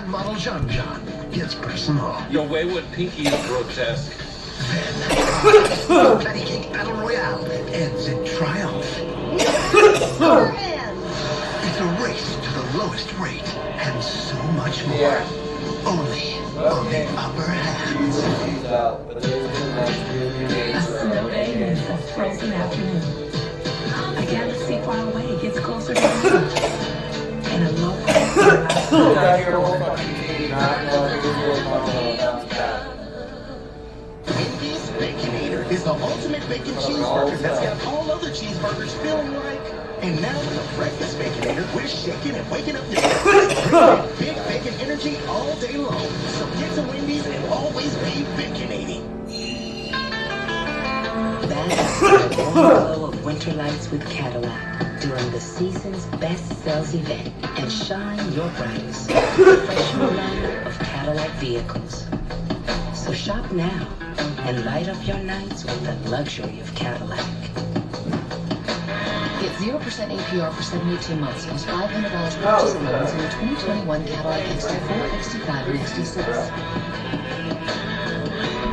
Grand Model John gets personal. Your wayward pinky is grotesque. Then, Patty Cake Battle Royale ends in triumph. It's a race to the lowest rate and so much more. Only on the upper hands. A snow day means a frozen afternoon. A galaxy far away gets closer to you. And a local Wendy's Baconator is the ultimate bacon cheeseburger that's got all other cheeseburgers feeling like. And now with a breakfast Baconator, we're shaking and waking up your big bacon energy all day long. So get to Wendy's and always be baconating. That's the warm glow of winter lights with Cadillac during the season's best sales event, and shine your brightest with the professional lineup of Cadillac vehicles. So shop now and light up your nights with the luxury of Cadillac. Get 0% APR for 72 months plus $500 purchase loans in the 2021 Cadillac XT4, XT5, and XT6.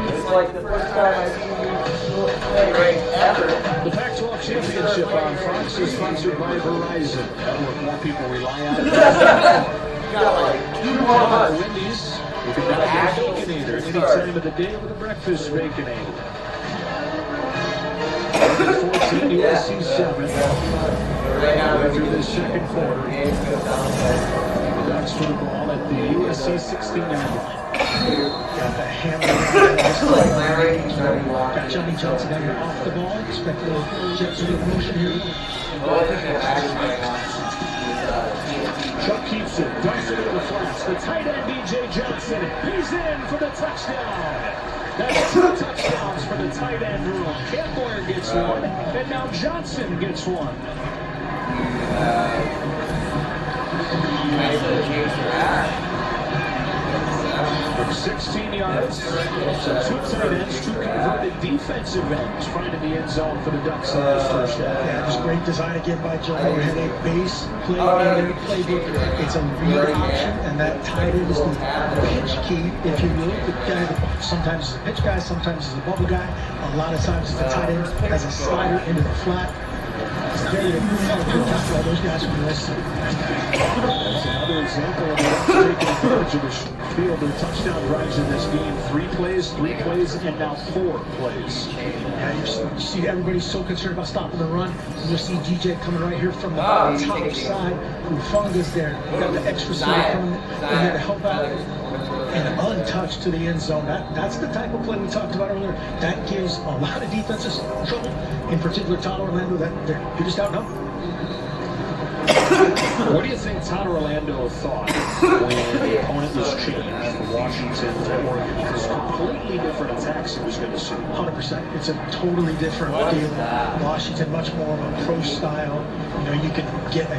It's like the first time I've seen you play great ever. The Pac-12 Championship on Fox is sponsored by Verizon. Network more people rely on it. You got like 2 more months. Wendy's, you can now get a Baconator any time of the day with a breakfast Baconator. 14, USC 7. Through the second quarter. The Ducks for the ball at the USC 16-yard line. Got the hammer. Got Johnny Johnson down here off the ball. Expect a little jet sweep motion here. Chuck keeps it, dumps it into the flats. The tight end, DJ Johnson, he's in for the touchdown. That's 2 touchdowns for the tight end room. Campbell gets one, and now Johnson gets one. From 16 yards, so 2 tight ends, 2 converted defensive ends finding the end zone for the Ducks in this first half. Yeah, just great design again by Joe. They had a base play in their playbook. It's a read option, and that tight end is the pitch key, if you will. The guy that sometimes is a pitch guy, sometimes is a bubble guy. A lot of times the tight end has a slider into the flat. It's very good all those guys from the West Side. That's another example of taking advantage of the field. Their touchdown drives in this game. 3 plays, and now 4 plays. Yeah, you see everybody's so concerned about stopping the run. You see DJ coming right here from the top side. Ufunga's there. You got the extra side coming in there to help out. And untouched to the end zone. That's the type of play we talked about earlier. That gives a lot of defenses trouble. In particular, Todd Orlando, that they're just outnumbered. What do you think Todd Orlando thought when the opponent was changed from Washington to Oregon? It's completely different attacks he was going to see. 100%. It's a totally different deal. Washington, much more of a pro style. You know, you can get a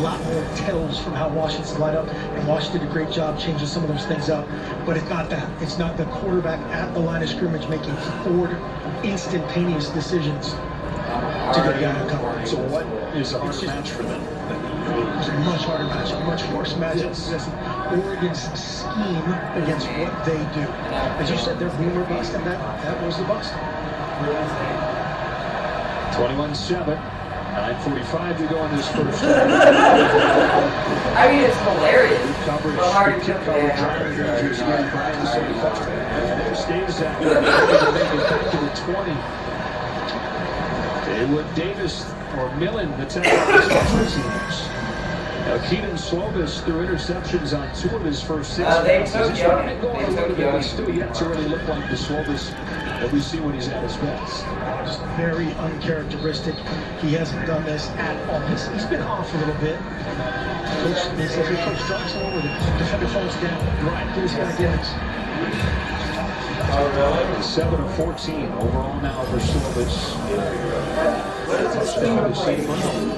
lot more tells from how Washington's lined up. And Washington did a great job changing some of those things up. But it's not that. It's not the quarterback at the line of scrimmage making 4 instantaneous decisions to get a guy to cover. So what is a hard match for them? It's a much harder match, a much worse match. It's Oregon's scheme against what they do. As you said, they're boom or bust, and that was the bust. 21-7. 9:45 to go in this first half. I mean, it's hilarious. Coverage, But hard to kick jump coverage, in. Rangers getting behind the 75. There stays that. Make it back to the 20. Haywood Davis or Millen, the tackle special teams. Now Keaton Slovis threw interceptions on 2 of his first 6 They passes. took He's Young. trying to go a little bit, but still yet to really look like the Slovis that we see when he's at his best. Just very uncharacteristic. He hasn't done this at all. He's been off a little bit. Coach, they said, hey, Coach, drop someone where the defender falls down. Right, get his guy Dennis. 7 of 14 overall now for Slovis. Touchdown to St. Brown.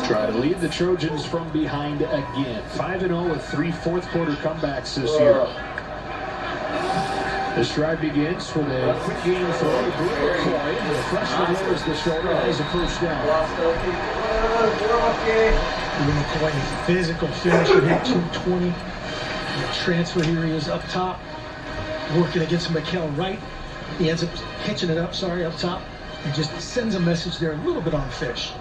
Try to lead the Trojans from behind again. 5-0 with 3 fourth-quarter comebacks this year. This drive begins with a quick game throw to McCoy. The freshman lowers the shoulder, has a first down. Doing McCoy a physical finisher here, 220. And the transfer here he is up top, working against McHale right. He ends up hitching it up, up top, and just sends a message there a little bit on fish.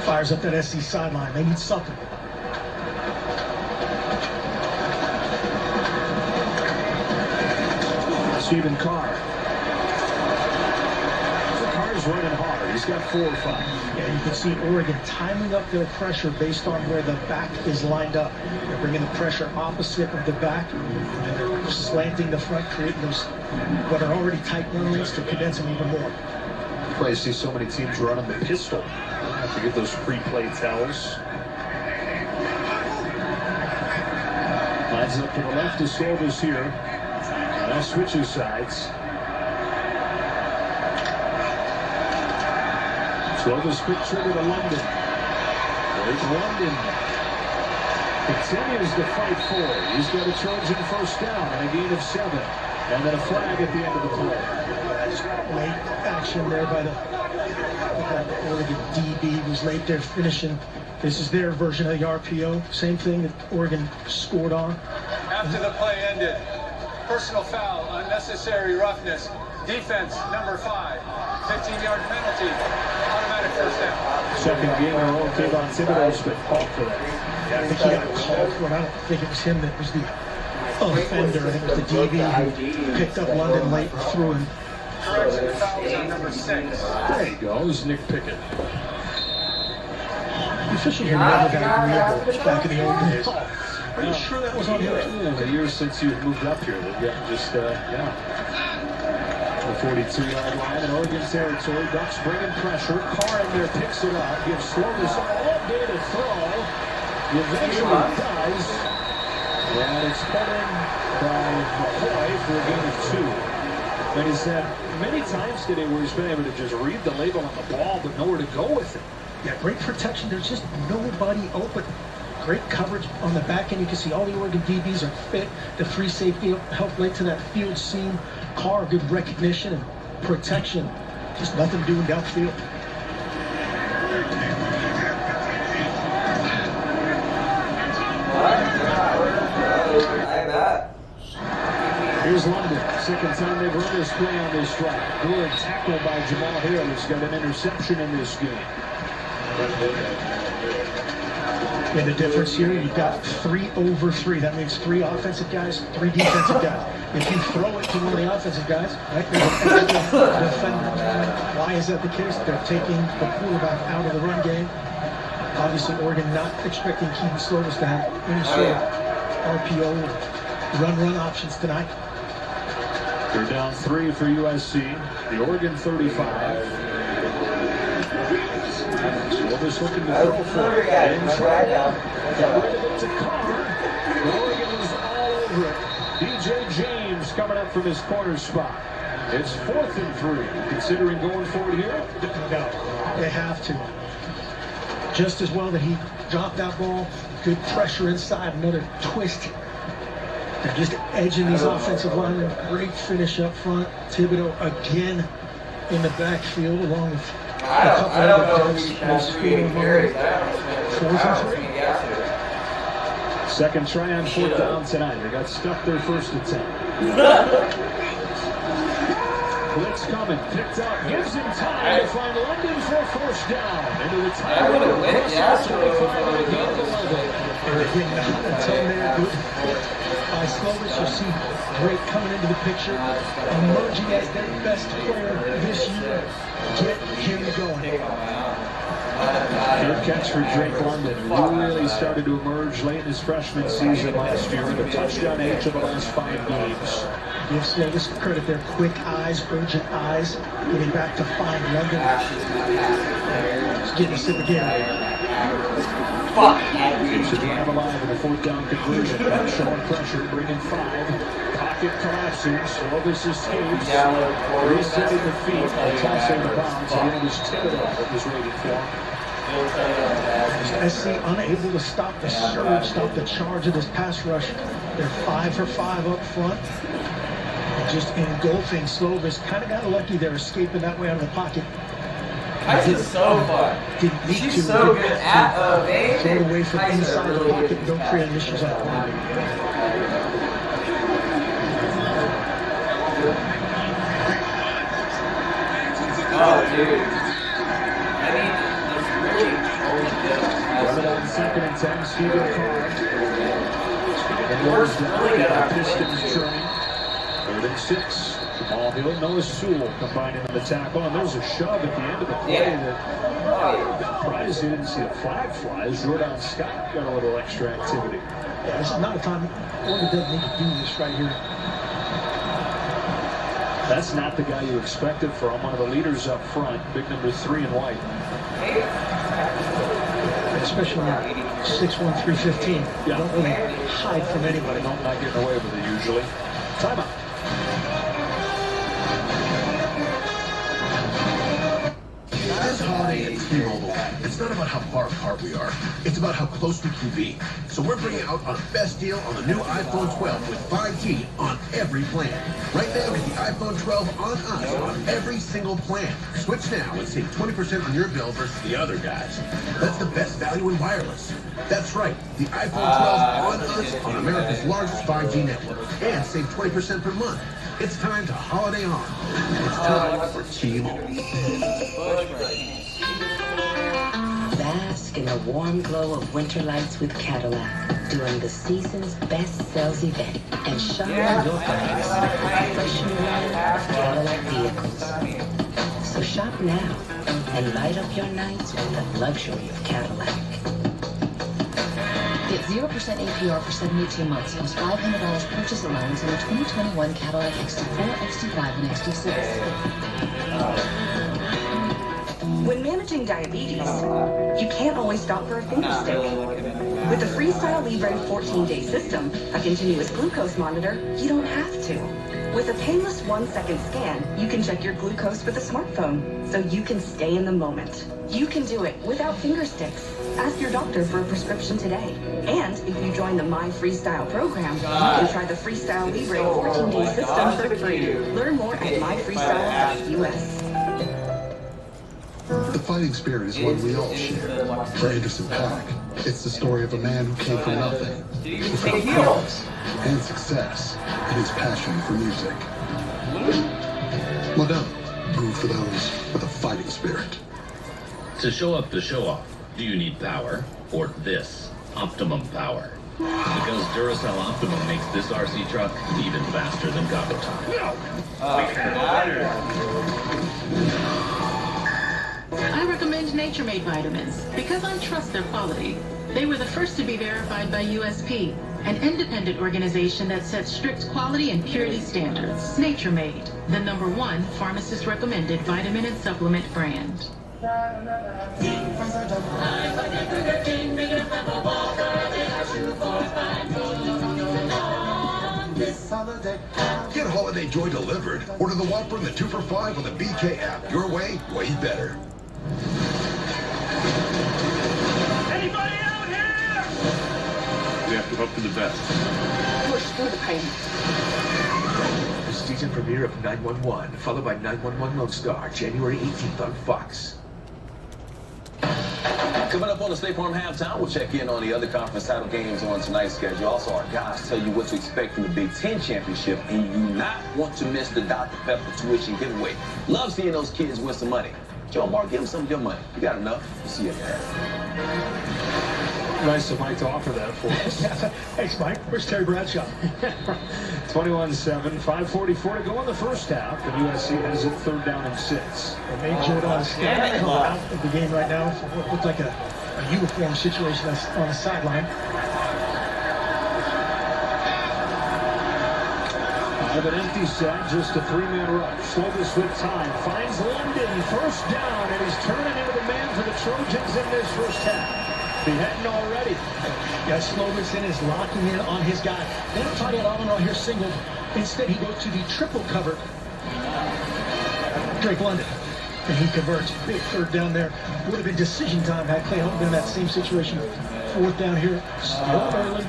Fires up that SC sideline. They need something. Stephen Carr. So Carr's running hard. He's got 4 or 5. Yeah, you can see Oregon timing up their pressure based on where the back is lined up. They're bringing the pressure opposite of the back, and they're slanting the front, creating those what are already tight run lanes to condense them even more. That's why you see so many teams running the pistol. Have to get those pre-play tells. Lines up to the left of Slovis here. Now switches sides. Slovis quick trigger to London. There's London. Continues to fight forward. He's got a Trojan first down and a gain of 7. And then a flag at the end of the play. Late action there by the Oregon DB was late there finishing. This is their version of the RPO. Same thing that Oregon scored on. After the play ended, personal foul, unnecessary roughness, defense number 5, 15-yard penalty, automatic first down. Second game in a row, Kayvon Thibodeau's been called for that. Yeah, I think he got called for it. I don't think it was him that was the offender. I think it was the DB who picked up London late and threw him. Correction, foul was on number 6. There he goes, Nick Pickett. The officials were never that agreeable back in the old days. Are you sure that was on him? Yeah, the years since you've moved up here, they've gotten just, yeah. The 42-yard line in Oregon territory. Ducks bringing pressure. Carr in there picks it up. Gives Slovis all day to throw. He eventually does. And it's put in by McCoy for a gain of 2. And he said many times today where he's been able to just read the label on the ball but nowhere to go with it. Yeah, great protection. There's just nobody open. Great coverage on the back end. You can see all the Oregon DBs are fit. The free safety helped right to that field seam. Carr, good recognition and protection. Just nothing doing downfield. Like that. Here's London. Second time they've run this play on this drive. Good tackle by Jamal Hill. He's got an interception in this game. And the difference here, you've got 3 over 3. That means 3 offensive guys, 3 defensive guys. If you throw it to one of the offensive guys, right, there's an extra defender. Why is that the case? They're taking the quarterback out of the run game. Obviously, Oregon not expecting Keaton Slovis to have any sort of RPO or run options tonight. They're down 3 for USC. The Oregon 35. Slovis looking to throw for it. Got rid of it to Carr. Oregon is all over it. DJ James coming up from his corner spot. It's 4th and 3. Considering going forward here? No, they have to. Just as well that he dropped that ball. Good pressure inside. Another twist. They're just edging these offensive linemen. Great finish up front. Thibodeau again in the backfield along with a couple of ducks. 4th and 3. Second try on 4th down tonight. They got stuffed their first attempt. Blitz coming, picked up, gives him time to find London for a first down. Into the time of the across the 25 and a gain of 11. And again, not until they're good. By Slovis, you see Drake coming into the picture, emerging as their best player this year. Get him going. Good catch for Drake London. Really started to emerge late in his freshman season last year with a touchdown in each of the last 5 games. Give Slovis credit there. Quick eyes, urgent eyes, getting back to find London. Just getting us in the game. Keeps the drive alive with a 4th down conversion. Showing pressure, bringing 5. Pocket collapsing. Slovis escapes. Resetting the feet. Tossing the bounce. Again, it was Thibodeau that was waiting for him. SC unable to stop the surge, stop the charge of this pass rush. They're 5 for 5 up front. And just engulfing Slovis. Kind of got lucky there, escaping that way out of the pocket. Kites is so fun. Didn't need She's to. so good at evading. Throw it away from Kites is inside the really pocket. good Don't at create issues on the line. Oh, dude. I mean, it's really only good. Running on 2nd and 10, Stephen Carr. The worst really good at Pistons turning. 3rd and 6. Ball Hill, Noah Sewell combining on the tackle, and there's a shove at the end of the play that surprised you didn't see a flag fly. Jordan Scott got a little extra activity. Yeah, this is not a time Oregon doesn't need to do this right here. That's not the guy you expected from one of the leaders up front, big number 3 in white. Especially when you're 6'1", 315. You don't really hide from anybody. No, not getting away with it usually. Timeout. This holiday at T-Mobile, it's not about how far apart we are. It's about how close we can be. So we're bringing out our best deal on the new iPhone 12 with 5G on every plan. Right now, get the iPhone 12 on us on every single plan. Switch now and save 20% on your bill versus the other guys. That's the best value in wireless. That's right, the iPhone 12 on us on America's largest 5G network. And save 20% per month. It's time to holiday on. It's time for T-Mobile. Bask in the warm glow of winter lights with Cadillac during the season's best sales event and shine your brightest with a fresh new line of Cadillac vehicles. So shop now and light up your nights with the luxury of Cadillac. Get 0% APR for 72 months plus $500 purchase allowance on the 2021 Cadillac XT4, XT5, and XT6. When managing diabetes, you can't always stop for a finger stick. With the Freestyle Libre 14-day system, a continuous glucose monitor, you don't have to. With a painless 1-second scan, you can check your glucose with a smartphone, so you can stay in the moment. You can do it without finger sticks. Ask your doctor for a prescription today. And if you join the My Freestyle program, you can try the Freestyle Libre 14-day system for free. Learn more at myfreestyle.us. The fighting spirit is one we all share. For Anderson .Paak, it's the story of a man who came from nothing, who found promise and success in his passion for music. Modelo, brewed for those with a fighting spirit. To show up the show off, do you need power or this optimum power? Because Duracell Optimum makes this RC truck even faster than Gobble Time. I recommend Nature Made vitamins because I trust their quality. They were the first to be verified by USP, an independent organization that sets strict quality and purity standards. Nature Made, the #1 pharmacist recommended vitamin and supplement brand. Get holiday joy delivered. Order the Whopper and the 2 for $5 on the BK app. Your way, way better. Anybody out here? We have to hope for the best. Push through the pain. The season premiere of 911, followed by 911 Lone Star, January 18th on Fox. Coming up on the State Farm Halftime, we'll check in on the other conference title games on tonight's schedule. Also, our guys tell you what to expect from the Big Ten Championship, and you do not want to miss the Dr. Pepper tuition giveaway. Love seeing those kids win some money. Joe Mark, give them some of your money. You got enough. We'll see you there. Nice of Mike to offer that for us. Thanks, Mike. Where's Terry Bradshaw? 21-7, 5:44 to go in the first half, and USC has it 3rd down and 6. They made Jordan Scott come out of the game right now for what looked like a uniform situation on the sideline. Have an empty set, just a 3-man rush. Slovis with time, finds London, first down, and he's turning into the man for the Trojans in this first half. Beheading already. Yeah, Slovis in is locking in on his guy. They don't try to get on here single. Instead, he goes to the triple cover. Drake London. And he converts. Big 3rd down there. Would have been decision time had Clay Holmes been in that same situation. 4th down here. Still early.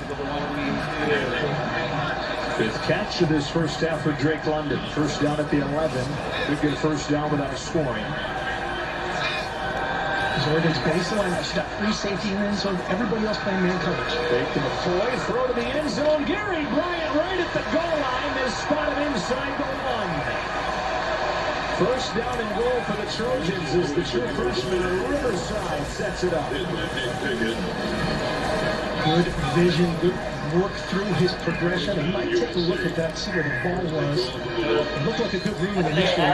5th catch of this first half for Drake London. First down at the 11. Could get a first down without scoring. As Oregon's baseline, she's got free safety in the end zone. Everybody else playing man coverage. Fake to McCoy, throw to the end zone. Gary Bryant right at the goal line is spotted inside the 1. First down and goal for the Trojans as the true freshman on Riverside sets it up. Good vision, good work through his progression. He might take a look at that, see where the ball was. It looked like a good read initially.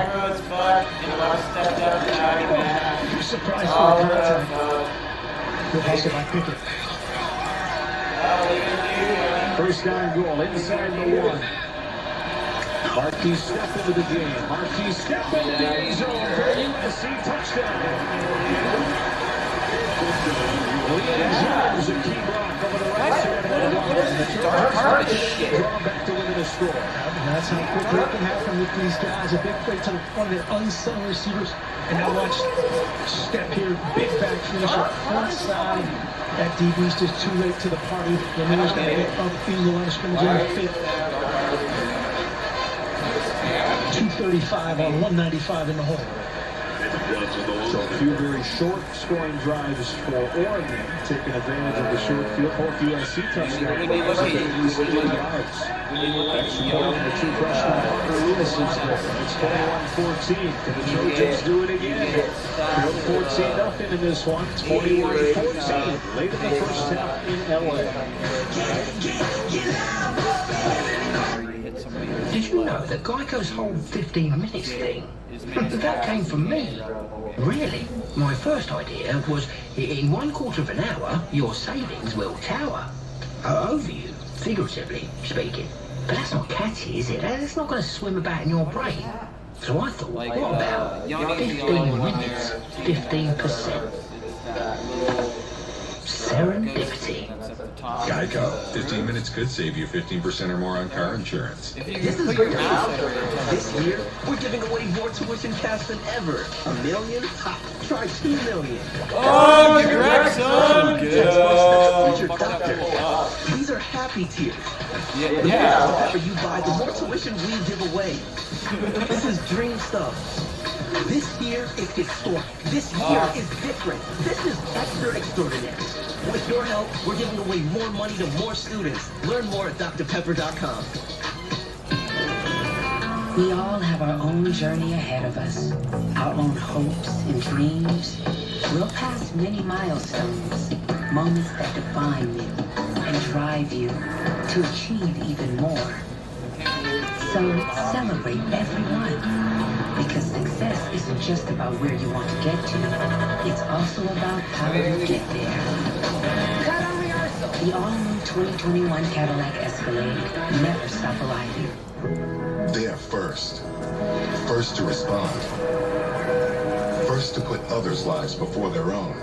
You're surprised for the contact. Good hustle by Pickett. First down and goal inside the 1. Marquis step into the game. Marquis step into the end zone for a USC touchdown. Williams a key block over the right side of the line. The Trojans draw back to win the score. That's how quickly it can happen with these guys. A big play to one of their unsung receivers. And now watch step here, big back finisher, front side. That DB's just too late to the party. Ramirez got to get upfield the line of scrimmage in the 5th. 235 on 195 in the hole. So a few very short scoring drives for Oregon, taking advantage of the short field. Both USC touchdowns, at least 80 yards. Extra point, the true freshman Parker Lewis is there. It's 21-14. Can the Trojans do it again? Field 14-0 in this one. It's 41-14. Late in the first half in LA. Did you know that Geico's whole 15 minutes thing, that came from me? Really? My first idea was, in 1/4 of an hour, your savings will tower. Over you, figuratively speaking. But that's not catchy, is it? It's not going to swim about in your brain. So I thought, what about 15 minutes, 15%? Serendipity. Geico. 15 minutes could save you 15% or more on car insurance. This is great. This year, we're giving away more tuition cash than ever. $1 million? Ha, try $2 million. Oh, congrats, son! Future doctor. These are happy tiers. Yeah. The more you buy, the more tuition we give away. This is dream stuff. This year is historic. This year is different. This is extra extraordinary. With your help, we're giving away more money to more students. Learn more at drpepper.com. We all have our own journey ahead of us, our own hopes and dreams. We'll pass many milestones, moments that define you and drive you to achieve even more. So celebrate every one, because success isn't just about where you want to get to, it's also about how you get there. The all-new 2021 Cadillac Escalade never stop arriving. They are first. First to respond. First to put others' lives before their own.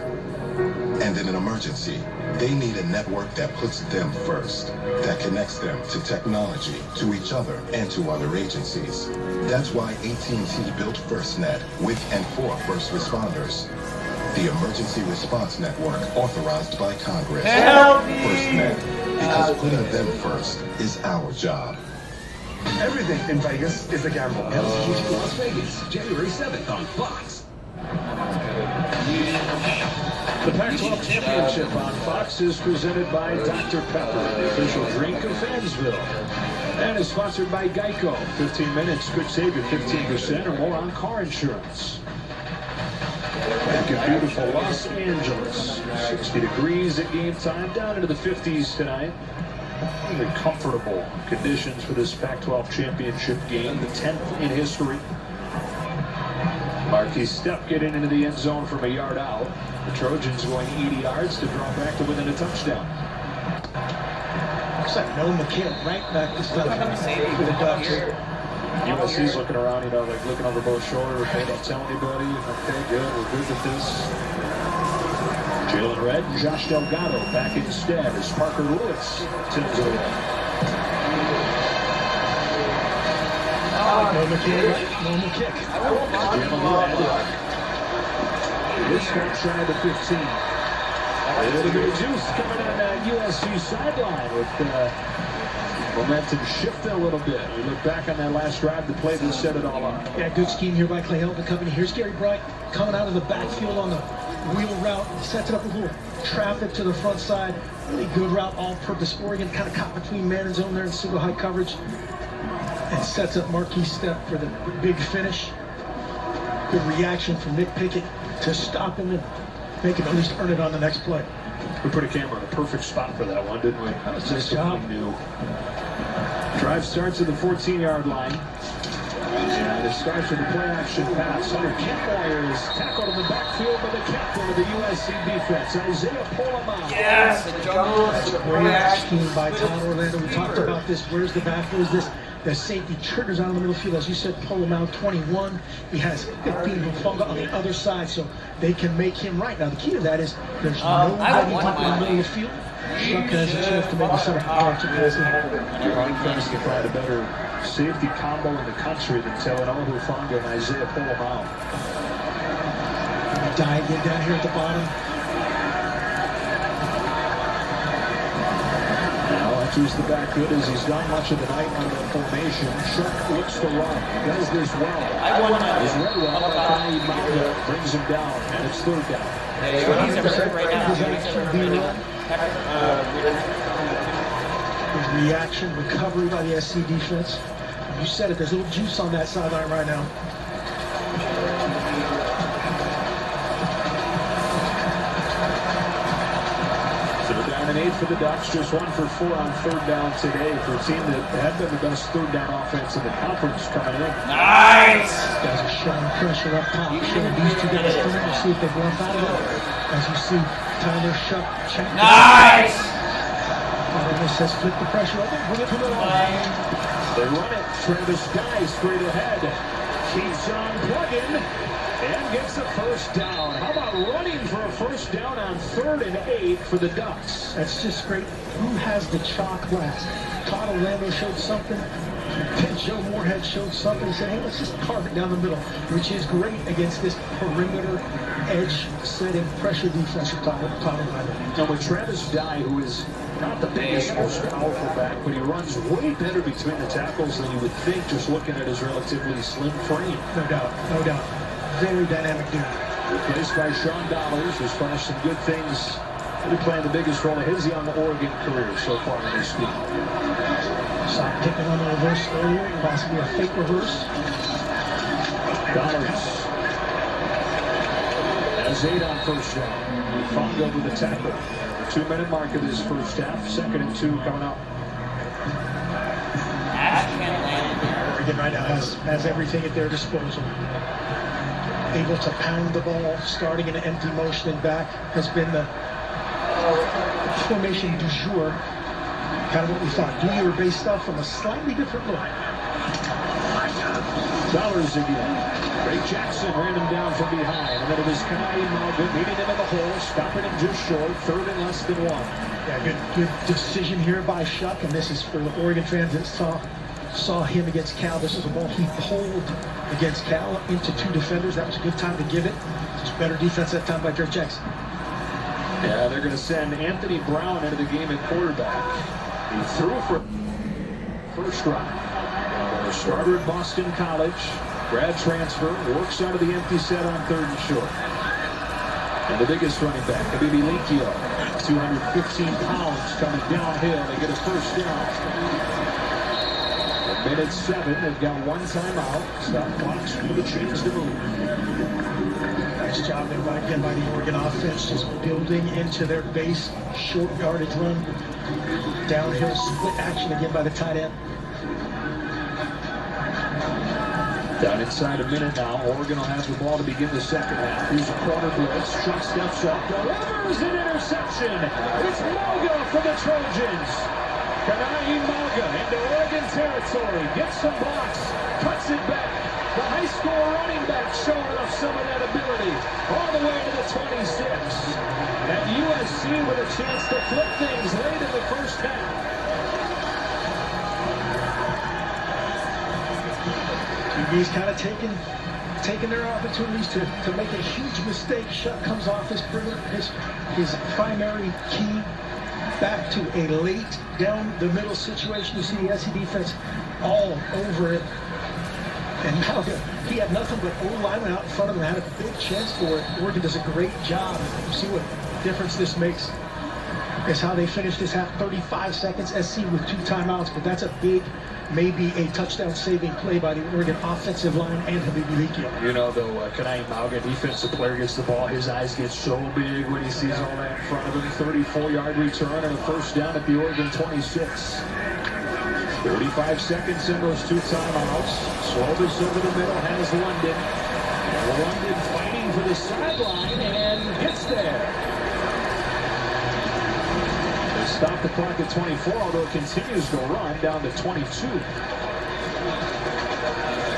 And in an emergency, they need a network that puts them first, that connects them to technology, to each other, and to other agencies. That's why AT&T built FirstNet with and for first responders. The Emergency Response Network authorized by Congress. Help me! FirstNet, because putting them first is our job. Everything in Vegas is a gamble. LCG Las Vegas, January 7th on Fox. The Pac-12 Championship on Fox is presented by Dr. Pepper, the official drink of Fansville. And is sponsored by Geico. 15 minutes could save you 15% or more on car insurance. Back in beautiful Los Angeles. 60 degrees at game time, down into the 50s tonight. Really comfortable conditions for this Pac-12 Championship game, the 10th in history. Marquis Step getting into the end zone from a yard out. The Trojans going 80 yards to draw back to within a touchdown. Looks like Noah McKill right back this time for the Ducks. USC's looking around, like looking over both shoulders. Hey, don't tell anybody. Okay, good. We're good with this. Jalen Red and Josh Delgado back instead as Parker Lewis tips over. Noah McKill, normal kick. This one shy of the 15. A little bit of juice coming on USC sideline with Momentum shifted a little bit. We look back on that last drive, the play that set it all up. Yeah, good scheme here by Clay Helton Company. Here's Gary Bright coming out of the backfield on the wheel route. He sets it up with a little traffic to the front side. Really good route, all-purpose. Oregon kind of caught between man and zone there in single high coverage. And sets up Marquise Step for the big finish. Good reaction from Nick Pickett to stop him and make him at least earn it on the next play. We put a camera in a perfect spot for that one, didn't we? That was a nice job. Drive starts at the 14-yard line. And it starts with a play-action pass. Under Kent Moyer is tackled in the backfield by the captain of the USC defense, Isaiah Polamau. Yes, that's a great scheme by Todd Orlando. We talked about this. Where's the back? Where's this? The safety triggers out in the middle field. As you said, Polamau 21. He has 15 Hufunga on the other side, so they can make him right. Now, the key to that is there's nobody in the middle of the field. Shuck has a chance to make the center catch and pass it. Ron Fennis can find a better safety combo in the country than Talanoa Hufanga and Isaiah Polamau. Dive in down here at the bottom. Now enters the back good as he's done much of the night on the formation. Shuck looks to run. Does this well. He's read well. Kai Mauga brings him down, and it's third down. His reaction, recovery by the SC defense. You said it, there's a little juice on that sideline right now. So we're down an 8 for the Ducks, just 1 for 4 on third down today for a team that had been the best third down offense in the conference coming in. Nice! Guys are showing pressure up top, showing these two guys coming to see if they bluff out of it. As you see, Tyler Shuck check. Nice! This says flip the pressure over, bring it from the line. They run it. Travis Guy straight ahead. Keeps on plugging and gets a first down. How about running for a first down on 3rd and 8 for the Ducks? That's just great. Who has the chalk last? Todd Orlando showed something. Joe Moorhead showed something. He said, hey, let's just carve it down the middle, which is great against this perimeter edge setting pressure defense of Todd Orlando. Now with Travis Dye, who is not the biggest, most powerful back, but he runs way better between the tackles than you would think just looking at his relatively slim frame. No doubt, no doubt. Very dynamic dude. Replaced by Sean Dollars, who's finished some good things. Really playing the biggest role of his on the Oregon career so far in this team. Saw Pickett on the reverse earlier, possibly a fake reverse. Dollars has 8 on first down. Funga with the tackle. 2-minute mark of his first half. 2nd and 2 coming up. Oregon right now has everything at their disposal. Able to pound the ball, starting in an empty motion and back has been the formation du jour. Kind of what we thought. Do your base stuff from a slightly different look. Dollars again. Ray Jackson ran him down from behind. And then it was Kai Mauga meeting him in the hole, stopping him just short, 3rd and less than 1. Yeah, good decision here by Shuck, and this is for the Oregon fans that saw him against Cal. This is a ball he pulled against Cal into 2 defenders. That was a good time to give it. Just better defense that time by Ray Jackson. Yeah, they're going to send Anthony Brown into the game at quarterback. He threw for first round. Starter at Boston College. Grad transfer. Works out of the empty set on 3rd and short. And the biggest running back, Habibi Linkio. 215 pounds coming downhill. They get a first down. Minute 7. They've got 1 timeout. Stop clocks with a chance to move. Nice job there again by the Oregon offense, just building into their base short yardage run. Downhill split action again by the tight end. Down inside a minute now. Oregon will have the ball to begin the second half. Here's a corner blitz. Shuck steps up. Delivers an interception. It's Mauga for the Trojans. Kanai Mauga into Oregon territory. Gets some blocks. Cuts it back. The high school running back showing off some of that ability. All the way to the 26. And USC with a chance to flip things late in the first half. TV's kind of taking their opportunities to make a huge mistake. Shuck comes off his primary key back to a late down the middle situation. You see the SC defense all over it. And now he had nothing but O-lineman out in front of him, had a big chance for it. Oregon does a great job. You see what difference this makes. Is how they finished this half, 35 seconds, SC with 2 timeouts, but that's a big, maybe a touchdown saving play by the Oregon offensive line and Habib Ulikio. You know, though, Kanai Mauga, defensive player, gets the ball. His eyes get so big when he sees all that in front of him. 34-yard return and a first down at the Oregon 26. 35 seconds in those 2 timeouts. Slovis over the middle has London. London fighting for the sideline and gets there. They stop the clock at 24, although it continues to run down to 22.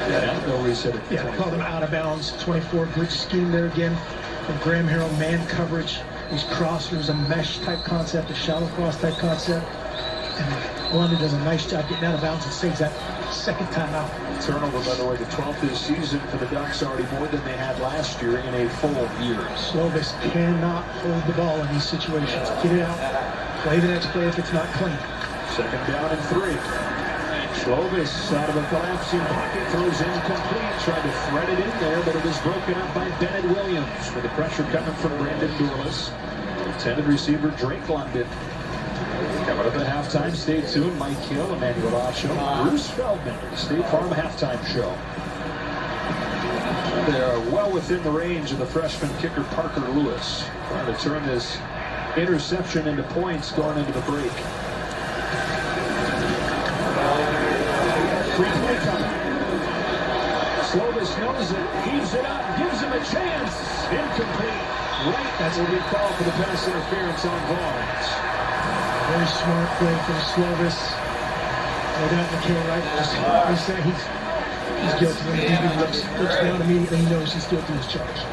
Yeah, no reset at 24. Yeah, they called him out of bounds. 24, good scheme there again from Graham Harrell. Man coverage, these crossers, a mesh type concept, a shallow cross type concept. And London does a nice job getting out of bounds and saves that second time out. Turnover, by the way, the 12th this season for the Ducks, already more than they had last year in a full year. Slovis cannot hold the ball in these situations. Get it out. Play the next play if it's not clean. Second down and 3. Slovis out of a collapsing pocket, throws incomplete, tried to thread it in there, but it was broken up by Bennett Williams with the pressure coming from Brandon Dorless. Intended receiver Drake London. Coming up at halftime, stay tuned. Mike Hill, Emmanuel Acho, Bruce Feldman, State Farm halftime show. They are well within the range of the freshman kicker Parker Lewis, trying to turn this interception into points going into the break. Free play coming. Slovis knows it, heaves it up, gives him a chance. Incomplete. Right, that's what we call for the pass interference on Vaughns. Very smart play for Slovis. Looking at McKay, right? Just he's guilty. When the DB looks down immediately, he knows he's guilty as charged.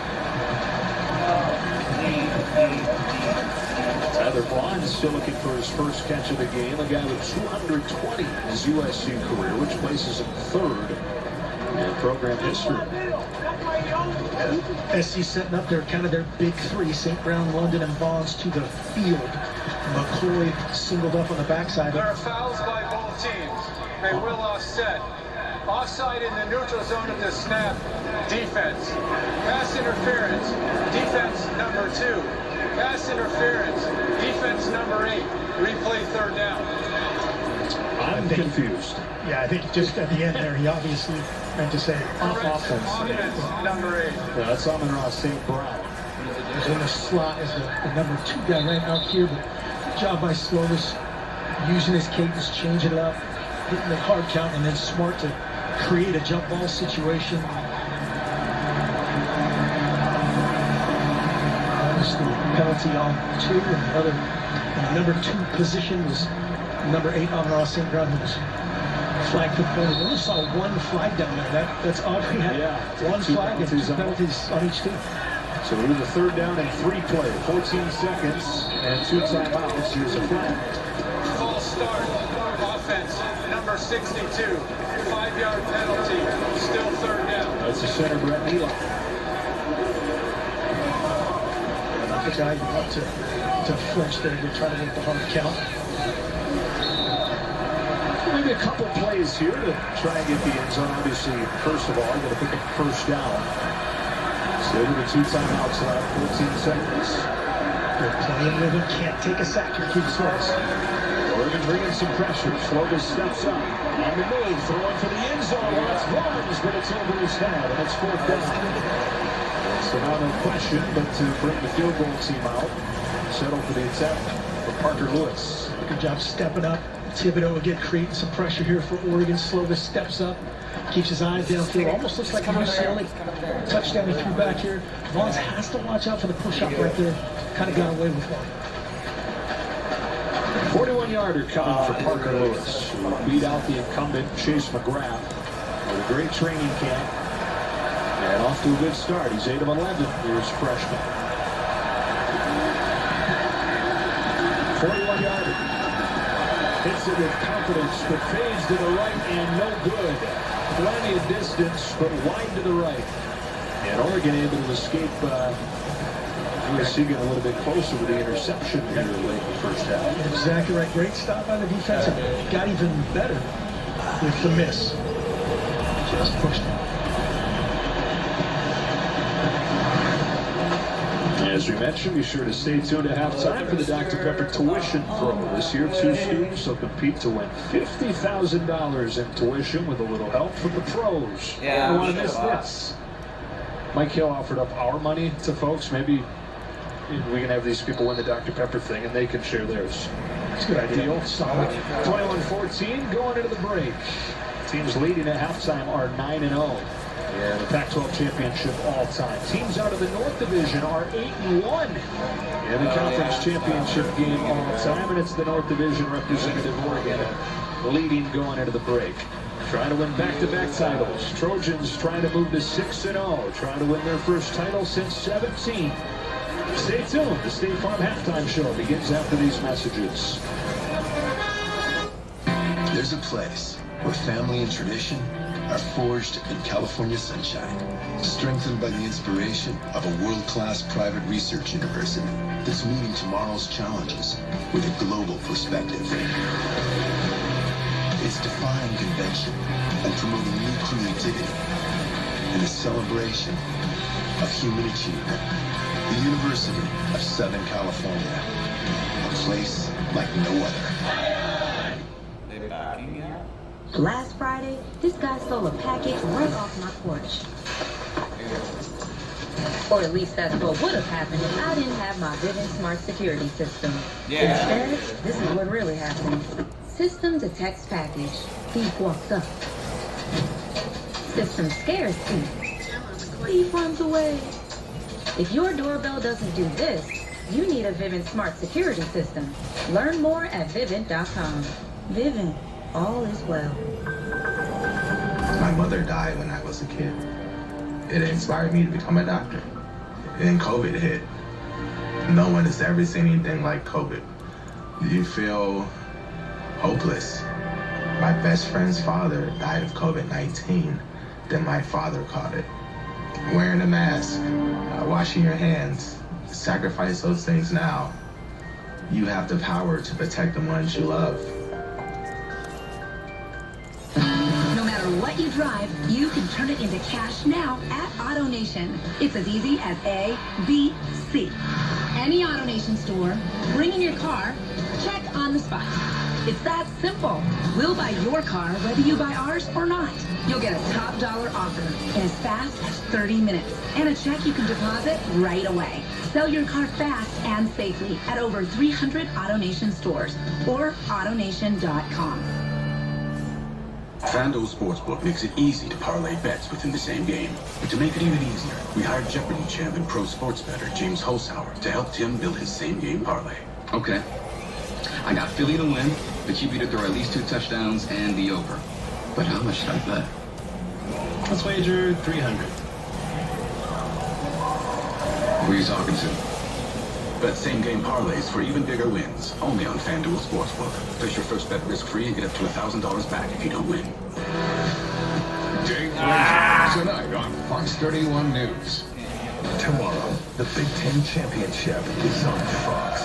Tyler Vaughn is still looking for his first catch of the game. A guy with 220 in his USC career, which places him 3rd in program history. SC setting up kind of their big 3, St. Brown, London, and Bonds to the field. McCoy singled up on the backside. There are fouls by both teams. They will offset. Offside in the neutral zone of the snap. Defense. Pass interference. Defense number 2. Pass interference. Defense number 8. Replay 3rd down. I'm confused. Yeah, I think just at the end there, he obviously meant to say offense. Number 8. Yeah, that's Amon-Ra St. Brown. He's in the slot as the number 2 guy right out here, but good job by Slovis using his cadence, changing it up, hitting the hard count, and then smart to create a jump ball situation. Obviously, penalty on 2, and another in the number 2 position was number 8 Amon-Ra St. Brown, who was flagged for penalty. We only saw 1 flag down there. That's odd. We had 1 flag and 2 penalties on each team. So it was a 3rd down and 3 play, 14 seconds and 2 timeouts. Here's a flag. False start. Offense number 62. 5-yard penalty. Still 3rd down. That's the center, Brett Neal. Not the guy you want to flinch there. You're trying to make the hard count. Maybe a couple plays here to try and get the end zone. Obviously, first of all, I'm going to pick up first down. Still with the 2 timeouts left, 14 seconds. They're playing with him, can't take a sack here, keep Slovis. Oregon bringing some pressure. Slovis steps up. On the move, throwing for the end zone. Wants Vaughns, but it's over his head, and it's 4th down. So now no question, but to bring the field goal team out, settle for the attack for Parker Lewis. Good job stepping up. Thibodeau again creating some pressure here for Oregon. Slovis steps up, keeps his eyes downfield. Almost looks like a UCLA touchdown he threw back here. Vaughns has to watch out for the push-up right there. Kind of got away with one. 41-yarder coming for Parker Lewis, who beat out the incumbent Chase McGrath with a great training camp. And off to a good start. He's 8 of 11 years freshman. 41-yarder. Hits it with confidence, but fades to the right and no good. Plenty of distance, but wide to the right. And Oregon able to escape USC got a little bit closer with the interception here late in the first half. Exactly right. Great stop by the defense. It got even better with the miss. Just pushed it. As we mentioned, be sure to stay tuned at halftime for the Dr. Pepper tuition throw. This year, 2 students will compete to win $50,000 in tuition with a little help from the pros. Yeah, I don't want to miss this. Mike Hill offered up our money to folks. Maybe we can have these people win the Dr. Pepper thing and they can share theirs. That's a good idea. Solid. 21-14 going into the break. Teams leading at halftime are 9-0. Yeah, the Pac-12 championship all-time. Teams out of the North Division are 8-1 in the conference championship game all-time, and it's the North Division representative Oregon leading going into the break. Trying to win back-to-back titles. Trojans trying to move to 6-0, trying to win their first title since 17. Stay tuned. The State Farm Halftime Show begins after these messages. There's a place where family and tradition are forged in California sunshine, strengthened by the inspiration of a world-class private research university that's meeting tomorrow's challenges with a global perspective. It's defying convention and promoting new creativity and the celebration of human achievement. The University of Southern California, a place like no other. Last Friday, this guy stole a package right off my porch. Or at least that's what would have happened if I didn't have my Vivint Smart Security System. Instead, this is what really happened. System detects package. Thief walks up. System scares thief. Thief runs away. If your doorbell doesn't do this, you need a Vivint Smart Security System. Learn more at Vivint.com. Vivint. All is well. My mother died when I was a kid. It inspired me to become a doctor. And then COVID hit. No one has ever seen anything like COVID. You feel hopeless. My best friend's father died of COVID-19. Then my father caught it. Wearing a mask, washing your hands, sacrifice those things now. You have the power to protect the ones you love. No matter what you drive, you can turn it into cash now at AutoNation. It's as easy as A, B, C. Any AutoNation store, bring in your car, check on the spot. It's that simple. We'll buy your car whether you buy ours or not. You'll get a top dollar offer in as fast as 30 minutes and a check you can deposit right away. Sell your car fast and safely at over 300 AutoNation stores or AutoNation.com. FanDuel Sportsbook makes it easy to parlay bets within the same game. But to make it even easier, we hired Jeopardy champ and pro sports bettor James Holzhauer to help Tim build his same-game parlay. Okay. I got Philly to win, the QB to throw at least 2 touchdowns, and the over. But how much should I bet? Let's wager 300. Who are you talking to? Bet same-game parlays for even bigger wins, only on FanDuel Sportsbook. Place your first bet risk-free and get up to $1,000 back if you don't win. Jake tonight on Fox 31 News. Tomorrow, the Big Ten Championship is on Fox.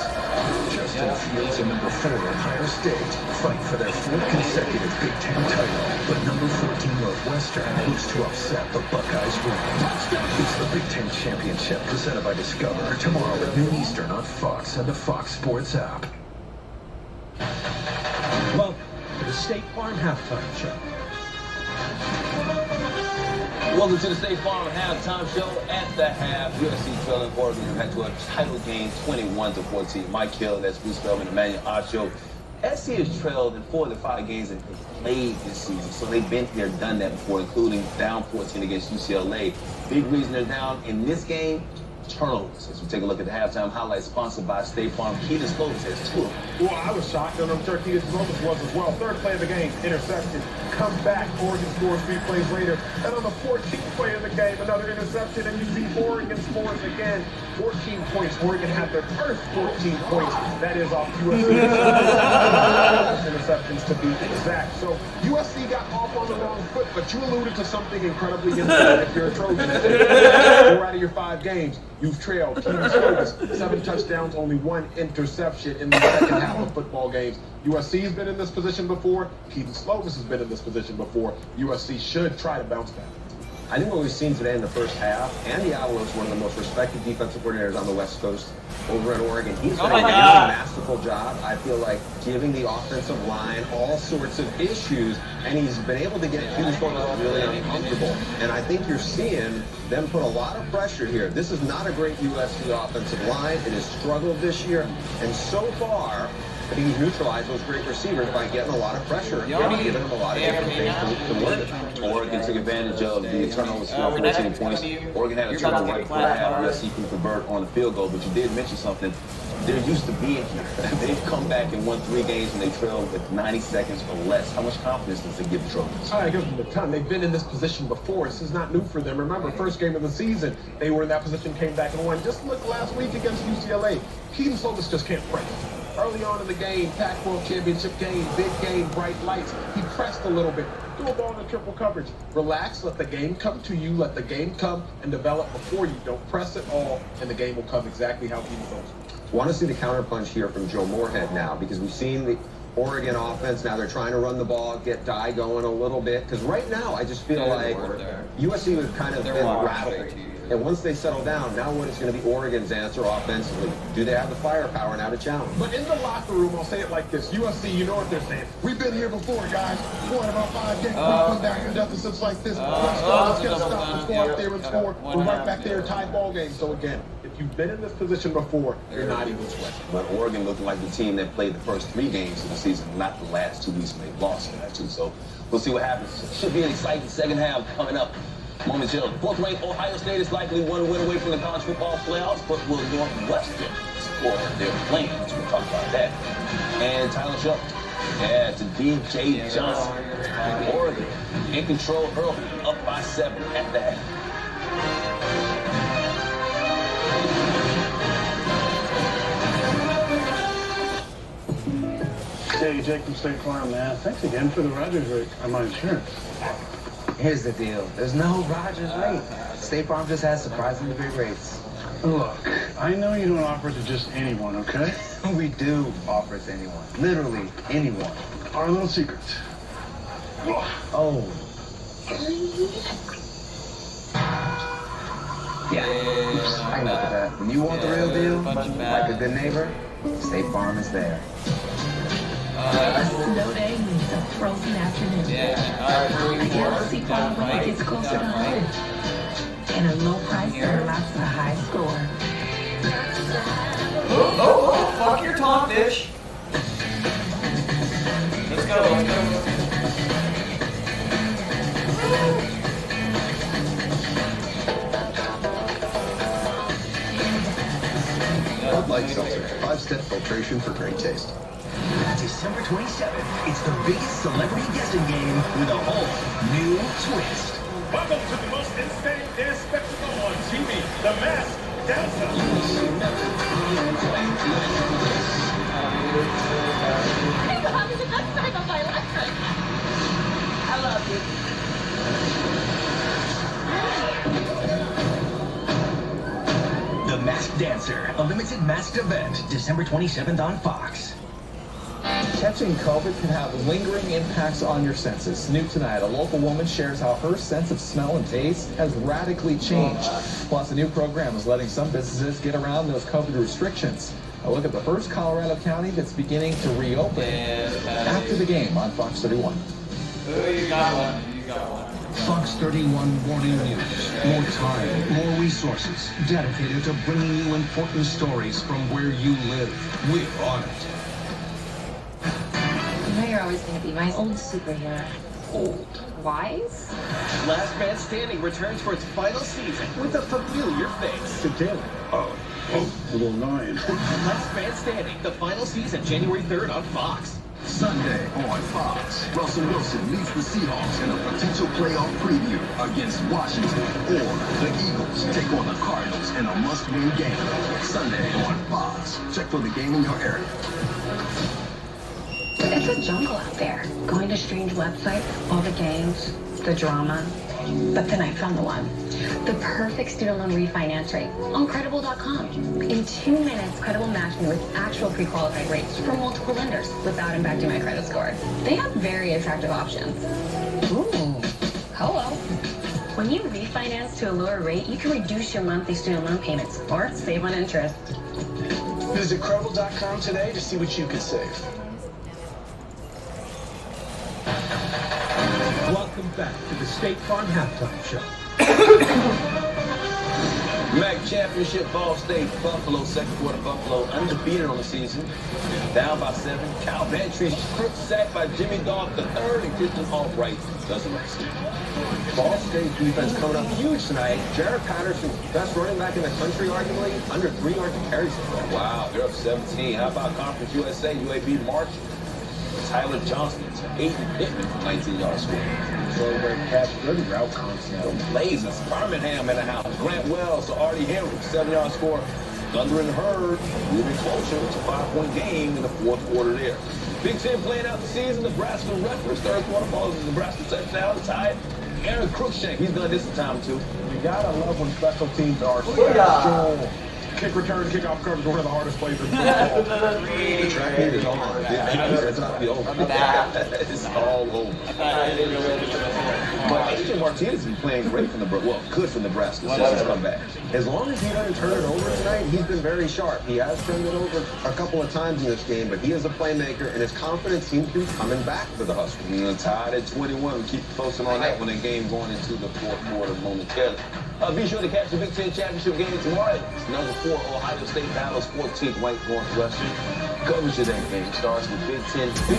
Justin Fields and number 4 Ohio State fight for their 4th consecutive Big Ten title, but number 14 Northwestern looks to upset the Buckeyes' win. It's the Big Ten Championship presented by Discover tomorrow at noon Eastern on Fox and the Fox Sports app. Welcome to the State Farm Halftime Show. Welcome to the State Farm Halftime Show. At the half, USC trailing Oregon who had to a title game 21-14. Mike Hill, that's Bruce Feldman, Emmanuel Ocho. SC has trailed in 4 of the 5 games that they played this season, so they've been here, done that before, including down 14 against UCLA. Big reason they're down in this game, turnovers. As we take a look at the halftime highlights sponsored by State Farm, Keaton Slovis has 2 of them. Well, I was shocked on them. Keaton Slovis was as well. 3rd play of the game, interception. Comes back, Oregon scores 3 plays later. And on the 14th play of the game, another interception, and you see Oregon scores again. 14 points. Oregon had their first 14 points. That is off USC. Interceptions to be exact. So USC got off on the wrong foot, but you alluded to something incredibly important if you're a Trojan. 4 out of your 5 games. You've trailed Keaton Slovis 7 touchdowns, only 1 interception in the second half of football games. USC's been in this position before. Keaton Slovis has been in this position before. USC should try to bounce back. I think what we've seen today in the first half, Andy Avalos, one of the most respected defensive coordinators on the West Coast over at Oregon, he's done a really masterful job, I feel like, giving the offensive line all sorts of issues, and he's been able to get Keaton Slovis really uncomfortable. And I think you're seeing them put a lot of pressure here. This is not a great USC offensive line. It has struggled this year, and so far, I think he's neutralized those great receivers by getting a lot of pressure and giving them a lot of different things to work with. Oregon took advantage of the turnovers for 14 points. Oregon had a turnover right before the half. USC can convert on the field goal, but you did mention something. They're used to being here. They've come back and won 3 games and they trailed with 90 seconds or less. How much confidence does it give the Trojans? I give them a ton. They've been in this position before. This is not new for them. Remember, first game of the season, they were in that position, came back and won. Just look last week against UCLA. Keaton Slovis just can't press. Early on in the game, Pac-12 championship game, big game, bright lights. He pressed a little bit. Do a ball in triple coverage. Relax, let the game come to you. Let the game come and develop before you. Don't press it all, and the game will come exactly how he goes. Want to see the counterpunch here from Joe Moorhead now, because we've seen the Oregon offense. Now they're trying to run the ball, get Dye going a little bit. Because right now, I just feel like USC was kind of been rattled. And once they settle down, now what is going to be Oregon's answer offensively? Do they have the firepower now to challenge? But in the locker room, I'll say it like this. USC, you know what they're saying. We've been here before, guys. Won about 5 games. We've come back in deficits like this. Let's go. Let's get a stop. Let's go out there and score. We're right back there, tied ball game. So again, if you've been in this position before, you're not even sweating. But Oregon looked like the team that played the first 3 games of the season, not the last 2 weeks when they lost that too. So we'll see what happens. Should be an exciting second half coming up. Momentarily. 4th-ranked Ohio State is likely 1 win away from the college football playoffs, but will Northwestern support their plans? We'll talk about that. And Tyler Shuck, to DJ Johnson. Oregon in control early, up by 7 at the half. Hey, Jake from State Farm, man. Thanks again for the Rogers rate on my insurance. Here's the deal. There's no Rogers rate. State Farm just has surprisingly big rates. Look, I know you don't offer it to just anyone, okay? We do offer it to anyone. Literally anyone. Our little secrets. Oh. Yeah. I can look at that. When you want the real deal, like a good neighbor, State Farm is there. A snow day means a frozen afternoon. A Galaxy Farm when it gets closer to home. And a low price that unlocks a high score. Oh, fuck your top, bitch. Let's go. Bud Light Seltzer, 5-step filtration for great taste. December 27th, it's the biggest celebrity guessing game with a whole new twist. Welcome to the most insane dance spectacle on TV, The Masked Dancer. That was the best time of my life. I love you. The Masked Dancer, a limited masked event, December 27th on Fox. Catching COVID can have lingering impacts on your senses. New tonight, a local woman shares how her sense of smell and taste has radically changed. Plus, a new program is letting some businesses get around those COVID restrictions. A look at the first Colorado county that's beginning to reopen after the game on Fox 31. Oh, you got one. You got one. Fox 31 Morning News. More time, more resources, dedicated to bringing you important stories from where you live. We're on it. You know you're always going to be my old superhero. Old. Wise? Last Man Standing returns for its final season with a familiar face. Today. Oh, a little annoying. Last Man Standing, the final season, January 3rd on Fox. Sunday on Fox, Russell Wilson leads the Seahawks in a potential playoff preview against Washington, or the Eagles take on the Cardinals in a must-win game. Sunday on Fox. Check for the game in your area. It's a jungle out there. Going to strange websites, all the games, the drama. But then I found the one. The perfect student loan refinance rate on Credible.com. In 2 minutes, Credible matched me with actual pre-qualified rates from multiple lenders without impacting my credit score. They have very attractive options. Ooh, hello. When you refinance to a lower rate, you can reduce your monthly student loan payments or save on interest. Visit Credible.com today to see what you could save. Welcome back to the State Farm Halftime Show. MAC Championship, Ball State, Buffalo, second quarter, Buffalo, undefeated on the season, down by 7. Cal Ventry's crook sacked by Jimmy Dog the third, and Christian Albright does the rest. Ball State defense coming up huge tonight. Jared Patterson's best running back in the country, arguably, under 3 yards of carries. Wow, they're up 17. How about Conference USA, UAB March? Tyler Johnston to Aiden Pittman for 19-yard score. So where Cash Good route concept. Blazers, Birmingham in the house. Grant Wells to Artie Henry, 7-yard score. Thunder and Herd moving closer to 5-point game in the fourth quarter there. Big Ten playing out the season. Nebraska Rutgers, third quarter follows the Nebraska touchdown to tie it. Aaron Cruikshank, he's done this time too. You gotta love when special teams are special. Kick return, kickoff coverage, one of the hardest plays in football. The track meet is on. It's not the over. It's all over. But AJ Martinez has been playing great from good for Nebraska since he's come back. As long as he doesn't turn it over tonight, he's been very sharp. He has turned it over a couple of times in this game, but he is a playmaker, and his confidence seems to be coming back for the Huskers. Tied at 21. We keep posting on that when the game going into the fourth quarter momentarily. Be sure to catch the Big Ten Championship game tomorrow. It's number 4, Ohio State battles 14th ranked Northwestern. Coverage of that game starts with Big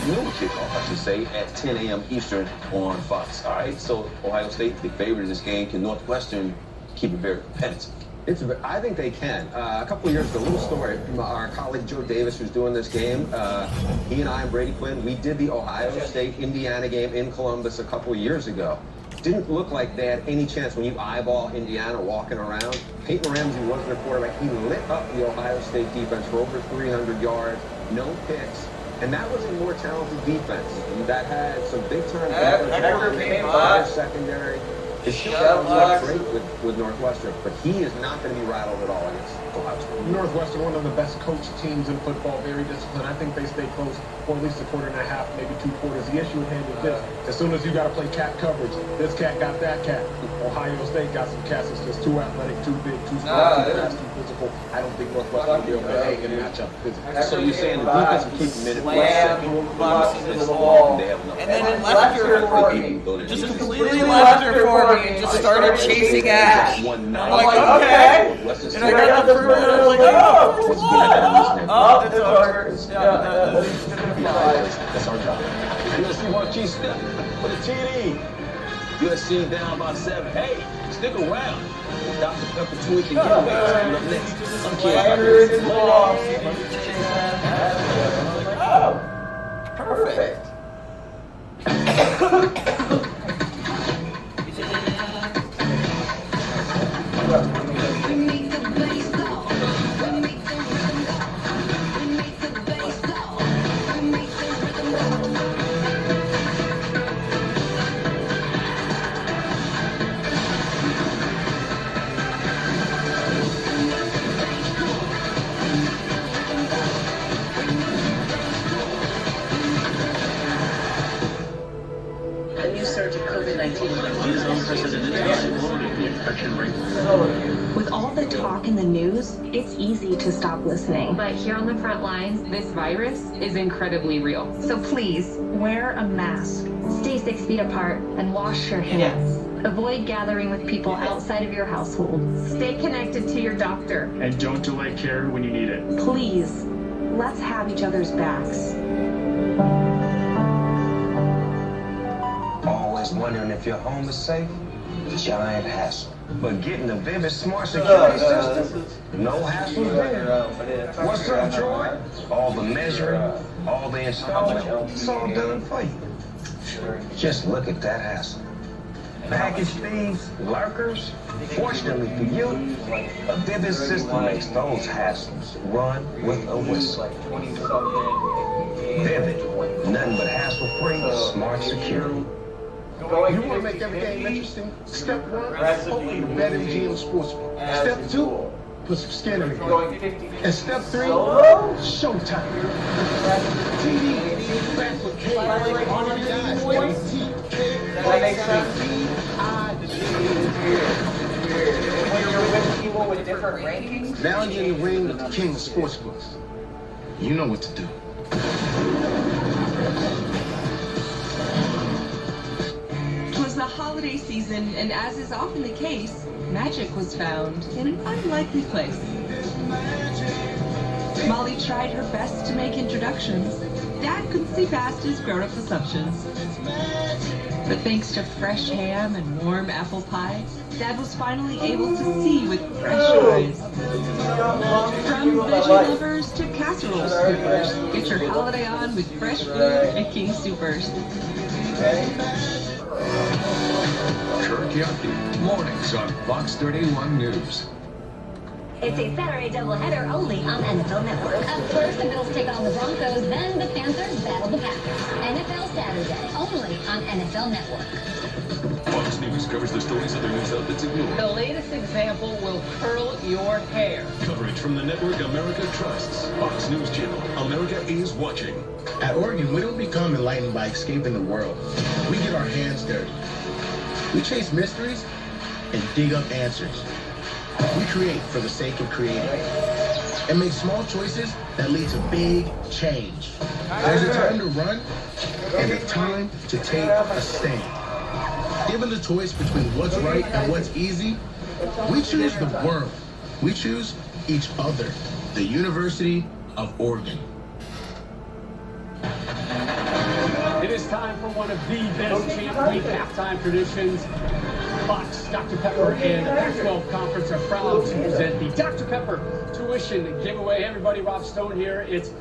noon kickoff, I should say, at 10 a.m. Eastern on Fox. All right, so Ohio State, the favorite in this game. Can Northwestern keep it very competitive? I think they can. A couple of years ago, a little story from our colleague Joe Davis, who's doing this game. He and I and Brady Quinn, we did the Ohio State-Indiana game in Columbus a couple of years ago. Didn't look like they had any chance when you eyeball Indiana walking around. Peyton Ramsey was their quarterback. He lit up the Ohio State defense for over 300 yards, no picks. And that was a more talented defense that had some big-time secondary. His show's not great with Northwestern, but he is not going to be rattled at all against Ohio State. Northwestern, one of the best coached teams in football, very disciplined. I think they stay close for at least a quarter and a half, maybe 2 quarters. The issue at hand is this. As soon as you got to play cat coverage, this cat got that cat. Ohio State got some cats that's just too athletic, too big, too strong, too fast, too physical. I don't think Northwestern will be able to hang and match up physically. So you're saying the defense will keep them in it for a second, the ball, and then it left her for me. Just completely left her for me and just started chasing Ash. I'm like, okay. And I got the first, and I was like, it's over. That's our job. USC Marquis Smith for the TD. USC down by 7. Hey, stick around. Dr. Pepper Twitch and giveaways coming up next. Some kids. Oh, perfect. A new surge of COVID-19 is unprecedented. With all the talk in the news, it's easy to stop listening. But here on the front lines, this virus is incredibly real. So please, wear a mask. Stay 6 feet apart and wash your hands. Avoid gathering with people outside of your household. Stay connected to your doctor. And don't delay care when you need it. Please, let's have each other's backs. Always wondering if your home is safe? Giant hassle. But getting the Vivid Smart Security System, no hassle there. What's up, Troy? All the measuring, all the installing, it's all done for you. Just look at that hassle. Package thieves, lurkers, fortunately for you, a Vivid system makes those hassles run with a whistle. Vivid, nothing but hassle-free, smart security. You want to make every game interesting? Step 1, open the BetMGM Sportsbook. Step 2, put some skin in it. And step 3, showtime. TV, back with K. That makes sense. When you're with people with different rankings? Now you're in the ring with the king of sportsbooks. You know what to do. It was the holiday season, and as is often the case, magic was found in an unlikely place. Molly tried her best to make introductions. Dad couldn't see past his grown-up assumptions. But thanks to fresh ham and warm apple pie, Dad was finally able to see with fresh eyes. From veggie lovers to casserole scoopers, get your holiday on with fresh food at King Supers. Turkey mornings on Fox 31 News. It's a Saturday doubleheader only on NFL Network. Up first, the Bills take on the Broncos, then the Panthers battle the Packers. NFL Saturday, only on NFL Network. Fox News covers the stories other news outlets ignore. The latest example will curl your hair. Coverage from the network America trusts. Fox News Channel. America is watching. At Oregon, we don't become enlightened by escaping the world. We get our hands dirty. We chase mysteries and dig up answers. We create for the sake of creating and make small choices that lead to big change. There's a time to run and a time to take a stand. Given the choice between what's right and what's easy, we choose the world. We choose each other. The University of Oregon. It is time for one of the best Champ Week halftime traditions. Fox, Dr. Pepper, and the Pac-12 Conference are proud to present the Dr. Pepper tuition giveaway. Hey everybody, Rob Stone here. It's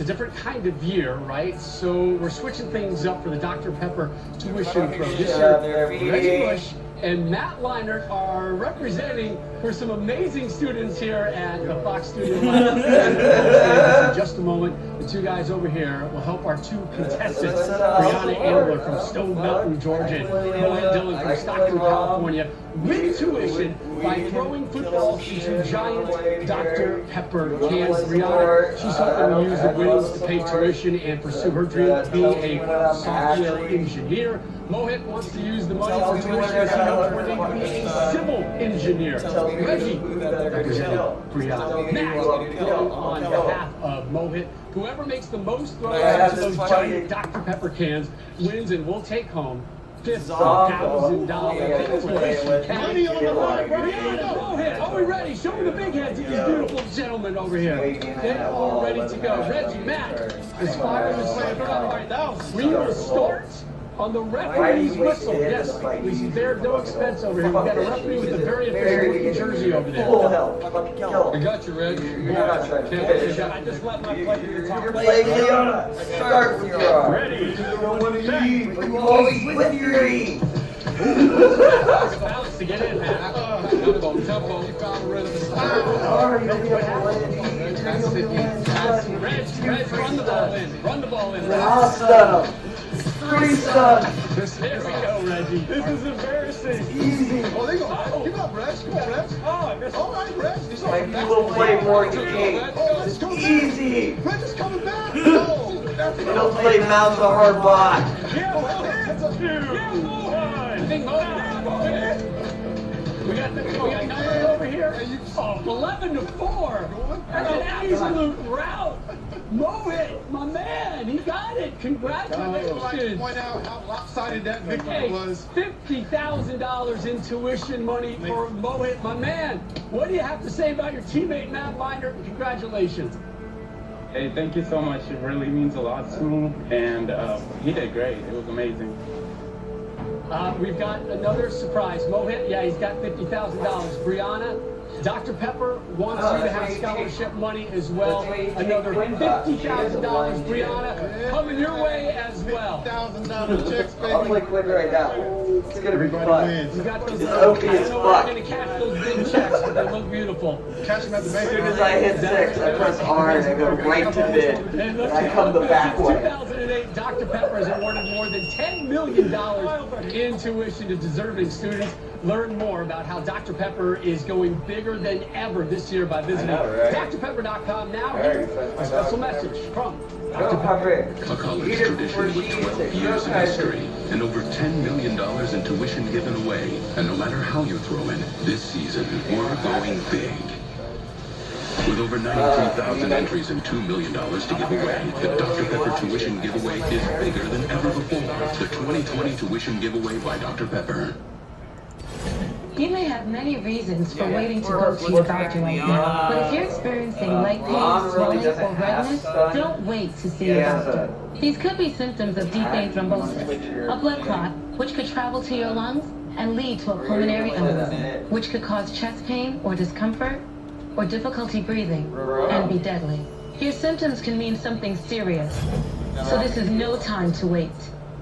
a different kind of year, right? So we're switching things up for the Dr. Pepper tuition pro. This year, Reggie Bush and Matt Leinart are representing for some amazing students here at the Fox Studio. In just a moment, the two guys over here will help our two contestants, Brianna Ambler from Stone Mountain, Georgia, and Mohan Dillon from Stockton, California, win tuition by throwing footballs into giant Dr. Pepper cans. Brianna, she's hoping to use the winnings to pay tuition and pursue her dream of being a software engineer. Mohit wants to use the money for tuition as he knows where they can be a civil engineer. Reggie, representing Brianna. Matt, on behalf of Mohit. Whoever makes the most throws into those giant Dr. Pepper cans wins and will take home $50,000. Money on the line, Brianna, Mohit. Are we ready? Show me the big heads of these beautiful gentlemen over here. They are all ready to go. Reggie, Matt, is firing the slammer right now. We will start on the referee's whistle. Yes, we spared no expense over here. We've got a referee with a very official looking jersey over there. Full help. I got you, Reg. I just let my player talk. Your play, Leona. Start with your arm. Ready. You don't want to eat, but you always with your eat. Balance to get in, man. Tempo. You found the rhythm. Reg, run the ball in. Run the ball in. I'll stun him. Free stun. There we go, Reggie. This is embarrassing. Easy. Oh, there you go. Give it up, Reg. Come on, Reg. Oh, I missed it. All right, Reg. It's Like you will play Morgan King. let's go. Easy. Reg is coming back. Oh, Don't play Mount the hard block. Yeah, Mohan. Big Mohan. We got numbers over here. 11-4. That's an absolute rout. Mohit, my man, he got it. Congratulations. I'd like to point out how lopsided that victory was. $50,000 in tuition money for Mohit, my man. What do you have to say about your teammate, Matt Leinart? Congratulations. Hey, thank you so much. It really means a lot to me, and he did great. It was amazing. We've got another surprise. Mohit, yeah, he's got $50,000. Brianna, Dr. Pepper wants you to have scholarship money as well. Another $50,000, Brianna, coming your way as well. $50,000 checks, baby. I'll click right now. It's gonna be fun. You got those. It's OP I as don't know fuck. if I'm gonna cash those big checks, but they look beautiful. Cash them at the As bank. soon as I hit 6, I press R and I go right to bid. And I come the back way. 2008, Dr. Pepper has awarded more than $10 million in tuition to deserving students. Learn more about how Dr. Pepper is going bigger than ever this year by visiting drpepper.com. Now, here's a special message from Dr. Pepper. A college tradition with 12 years of history and over $10 million in tuition given away. And no matter how you throw in, this season, we're going big. With over 93,000 entries and $2 million to give away, the Dr. Pepper tuition giveaway is bigger than ever before. The 2020 tuition giveaway by Dr. Pepper. You may have many reasons for waiting to go to your doctor right now, but if you're experiencing leg pain, swelling, or redness, don't wait to see your doctor. These could be symptoms of deep vein thrombosis, a blood clot, which could travel to your lungs and lead to a pulmonary embolism, which could cause chest pain or discomfort, or difficulty breathing, and be deadly. Your symptoms can mean something serious, so this is no time to wait.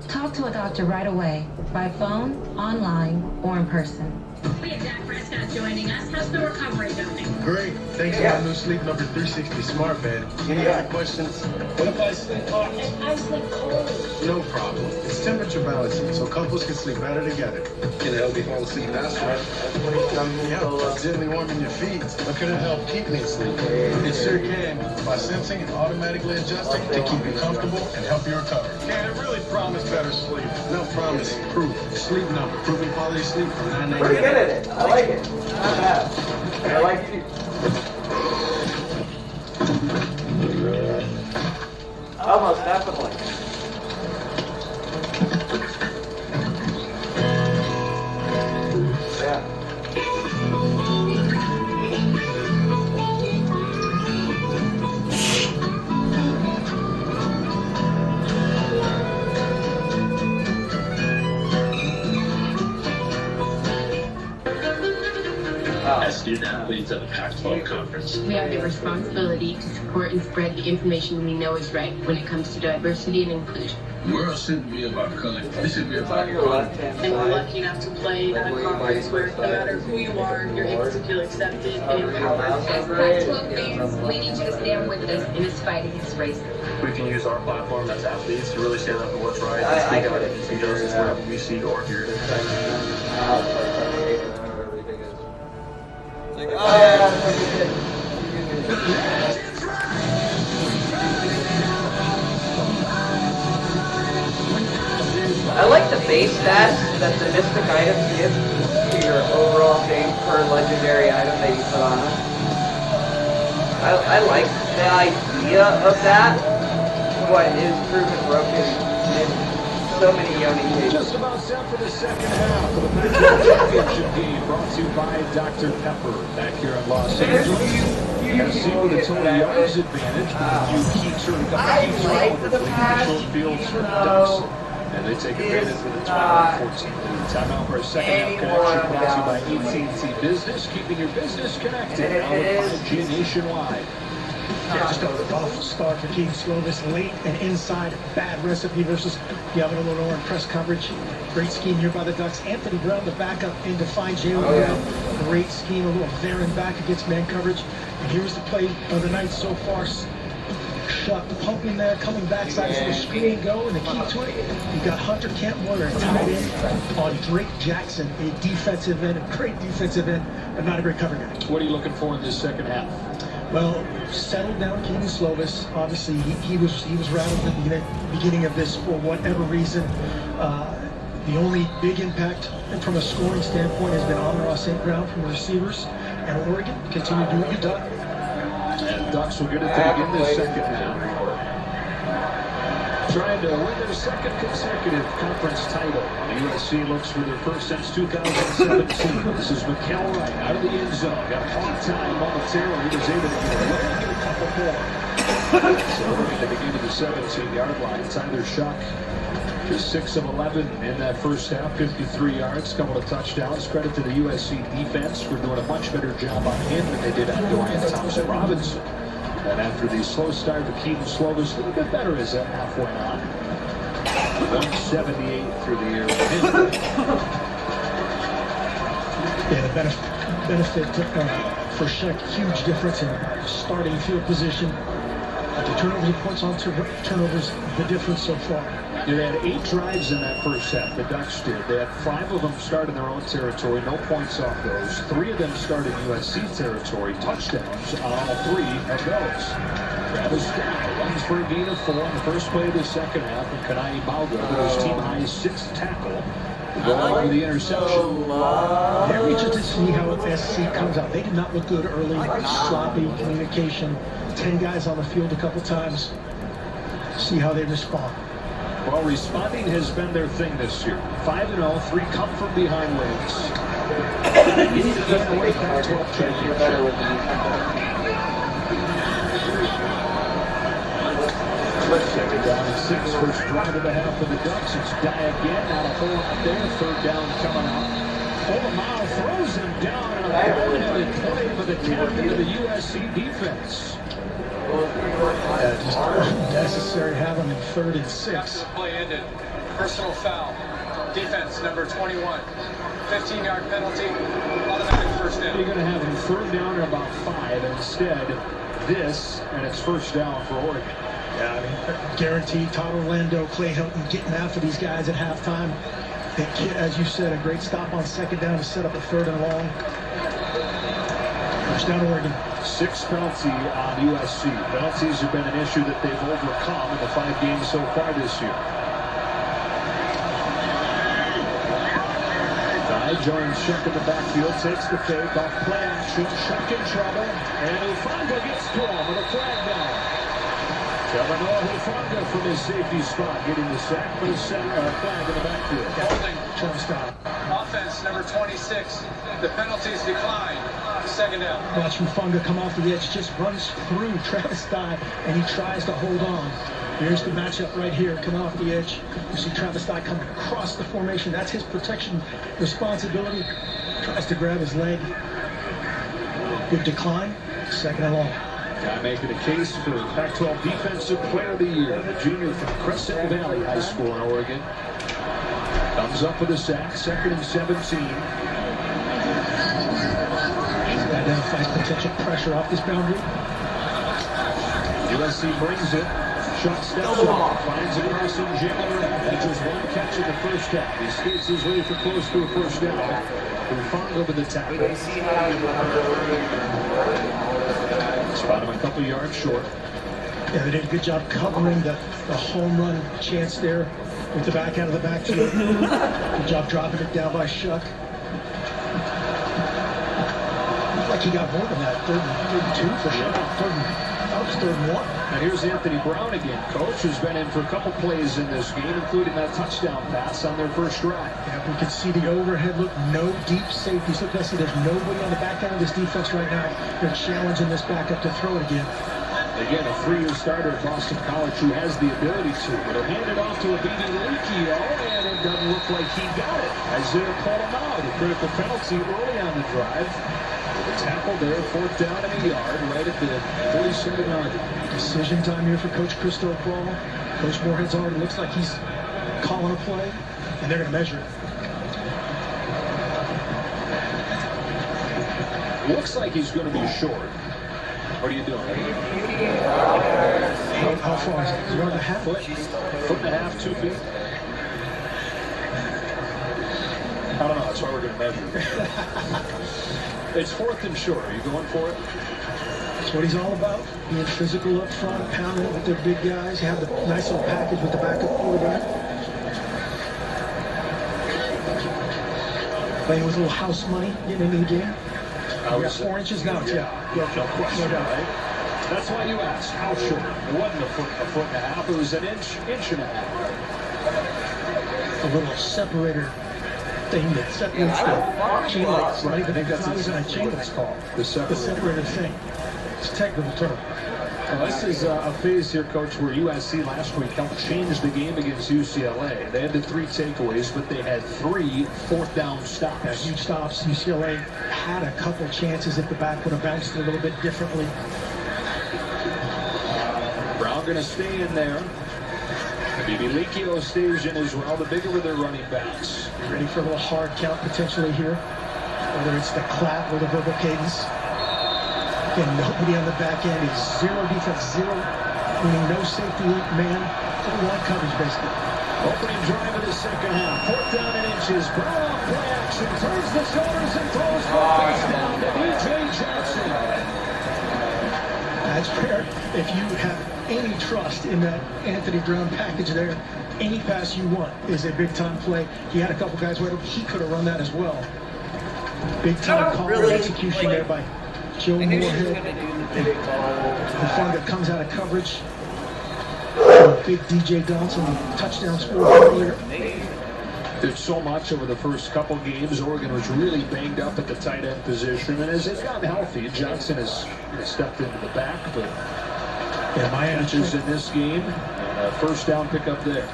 Talk to a doctor right away, by phone, online, or in person. We have Dak Prescott joining us. How's the recovery going? Great. Thanks to my new Sleep Number 360 smart bed. Any other questions? What if I sleep hot? I sleep cold. No problem. It's temperature balancing, so couples can sleep better together. Can it help me fall asleep faster? Yeah, gently warming your feet. But can it help keep me asleep? It sure can. By sensing and automatically adjusting to keep you comfortable and help you recover. Can it really promise better sleep? No promise. Proof. Sleep Number. Proving quality sleep from $9.99. Pretty good at it. I like it. Not bad. I like it. Almost definitely. Yeah. As student athletes at the Pac-12 conference, we have the responsibility to support and spread the information we know is right when it comes to diversity and inclusion. World shouldn't be about color. It should be about equality. And we're lucky enough to play in a conference where no matter who you are, you're able to feel accepted and empowered. As Pac-12 fans, we need you to stand with us in this fight against racism. We can use our platform as athletes to really stand up for what's right and speak up against injustice wherever we see or hear it. I like the base stats that the Mystic items give to your overall thing per legendary item that you put on them. I like the idea of that, but it is proven broken in so many Yoni cases. Just about set for the second half of the Pac-12 championship game, brought to you by Dr. Pepper back here in Los Angeles. You can see with the total yards advantage, but you keep turning up the short fields for the Ducks. And they take advantage of the 12-14 lead. Timeout for a second half connection brought to you by AT&T Business, keeping your business connected. Now with 5G nationwide. Yeah, just an awful start for Keith Slovis. Late and inside, bad recipe versus Gavin Lenore in press coverage. Great scheme here by the Ducks. Anthony Brown, the backup, in to find Jalen Brown. Great scheme, a little Varon back against man coverage. And here's the play of the night so far. Shot pumping there, coming backside to the screen go, and the key to it, you got Hunter Kentmore, a tight end, on Drake Jackson, a defensive end, a great defensive end, but not a great cover guy. What are you looking for in this second half? Well, settled down Keaton Slovis. Obviously, he was rattled at the beginning of this for whatever reason. The only big impact from a scoring standpoint has been Amon-Ra St. Brown from the receivers, and Oregon continue to do what you've done. And Ducks will get it to begin this second half. Trying to win their second consecutive conference title. USC looks for their first since 2017. This is McElroy out of the end zone. Got a hard time momentarily. He was able to get away and get a couple more. So at the beginning of the 17-yard line, Tyler Shuck Just 6 of 11 in that first half, 53 yards, couple of touchdowns. Credit to the USC defense for doing a much better job on him than they did on Dorian Thompson-Robinson. And after the slow start to Keaton Slovis, a little bit better as that half went on. 178 through the air. Yeah, the benefit for Sheck, huge difference in starting field position. The turnovers, points on turnovers, the difference so far. They had 8 drives in that first half, the Ducks did. They had 5 of them start in their own territory, no points off those. 3 of them start in USC territory, touchdowns on all 3 of those. Travis Dow runs for a gain of 4 on the first play of the second half, and Kanai Balga with his team-high 6th tackle. Going over the interception. They're anxious to see how SC comes out. They did not look good early. Sloppy communication. 10 guys on the field a couple times. See how they respond. Well, responding has been their thing this year. 5-0, 3 come from behind wins. Second down and 6, first drive of the half for the Ducks. It's Dye again, not a whole lot there. Third down coming up. Olamau throws him down on a ball-headed play for the captain of the USC defense. Just unnecessary, have them in 3rd and 6. Play ended. Personal foul. Defense number 21. 15-yard penalty. Automatic first down. You're going to have them 3rd down or about 5. Instead, this, and it's first down for Oregon. Yeah, I mean, guaranteed Todd Orlando, Clay Helton getting after these guys at halftime. And as you said, a great stop on 2nd down to set up a 3rd and long. Touchdown Oregon. 6 penalty on USC. Penalties have been an issue that they've overcome in the 5 games so far this year. Dye joins Shuck in the backfield, takes the fake off play action. Shuck in trouble, and Hufanga gets to him with a flag down. Delano Hufanga from his safety spot, getting the sack for the flag in the backfield. Holding. Trump stop. Offense number 26. The penalties decline. 2nd down. Watch Hufanga come off the edge, just runs through Travis Dye, and he tries to hold on. Here's the matchup right here, coming off the edge. You see Travis Dye coming across the formation. That's his protection responsibility. Tries to grab his leg. Good decline. 2nd and long. Guy making a case for Pac-12 Defensive Player of the Year, the junior from Crescent Valley High School in Oregon. Comes up with a sack, 2nd and 17. Identifies potential pressure off this boundary. USC brings it. Shuck steps off, finds a crossing jailer. That's just 1 catch in the first half. He skates his way for close to a first down. Hufanga over the tackle. Spot him a couple yards short. Yeah, they did a good job covering the home run chance there with the back out of the backfield. Good job dropping it down by Shuck. Looked like he got more than that. 3rd and 2 for Shuck. 3rd and 1. And here's Anthony Brown again. Coach has been in for a couple plays in this game, including that touchdown pass on their first drive. Yeah, we can see the overhead look. No deep safeties. Look, there's nobody on the back end of this defense right now. They're challenging this back up to throw it again. Again, a 3-year starter at Boston College who has the ability to. But he'll hand it off to a BB Leakio, and it doesn't look like he got it. Isaiah called him out. A critical penalty early on the drive. The tackle there, 4th down and a yard, right at the 47-yard line. Decision time here for Coach Christo Ball. Coach Moorhead's already looks like he's calling a play, and they're going to measure it. Looks like he's going to be short. What are you doing? How far is it? 1.5 foot? 1.5, 2 feet. I don't know. That's why we're going to measure it. It's 4th and short. Are you going for it? That's what he's all about. Being physical up front, pounding it with their big guys. You have the nice little package with the backup quarterback. Playing with a little house money, getting into the game. You got 4 inches now. Yeah. No question, right? That's why you asked. How short? It wasn't a foot and a half. It was an inch and a half. A little separator thing that separates the chain links, right? I think that's not even a chain link's called. The separator thing. It's a technical term. Well, this is a phase here, Coach, where USC last week helped change the game against UCLA. They had the 3 takeaways, but they had 3 fourth-down stops. Yeah, huge stops. UCLA had a couple chances if the back would have bounced a little bit differently. Brown going to stay in there. Bibilikio stays in as well, the bigger of their running backs. Ready for a little hard count potentially here. Whether it's the clap or the verbal cadence. Again, nobody on the back end. Is 0 defense, 0, meaning no safety man. Full line coverage, basically. Opening drive of the second half. 4th down and inches. Brown off play action. Turns the shoulders and throws for a first down to B.J. Johnson. That's fair. If you have any trust in that Anthony Brown package there, any pass you want is a big-time play. He had a couple guys where he could have run that as well. Big-time call and execution there by Joe Moorhead. Hufanga comes out of coverage. Big DJ Johnson, touchdown score earlier. Did so much over the first couple games. Oregon was really banged up at the tight end position, and as they've gotten healthy, Johnson has stepped into the back, but Miami is in this game. First down pickup there.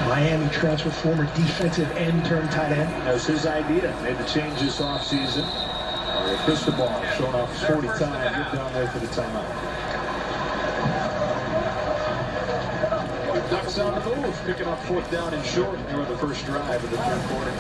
Miami transfer, former defensive end turned tight end. That was his idea. Made the change this offseason. Cristobal showing off his 40 time. Get down there for the timeout. Ducks on the move, picking up 4th down and short near the first drive of the 3rd quarter.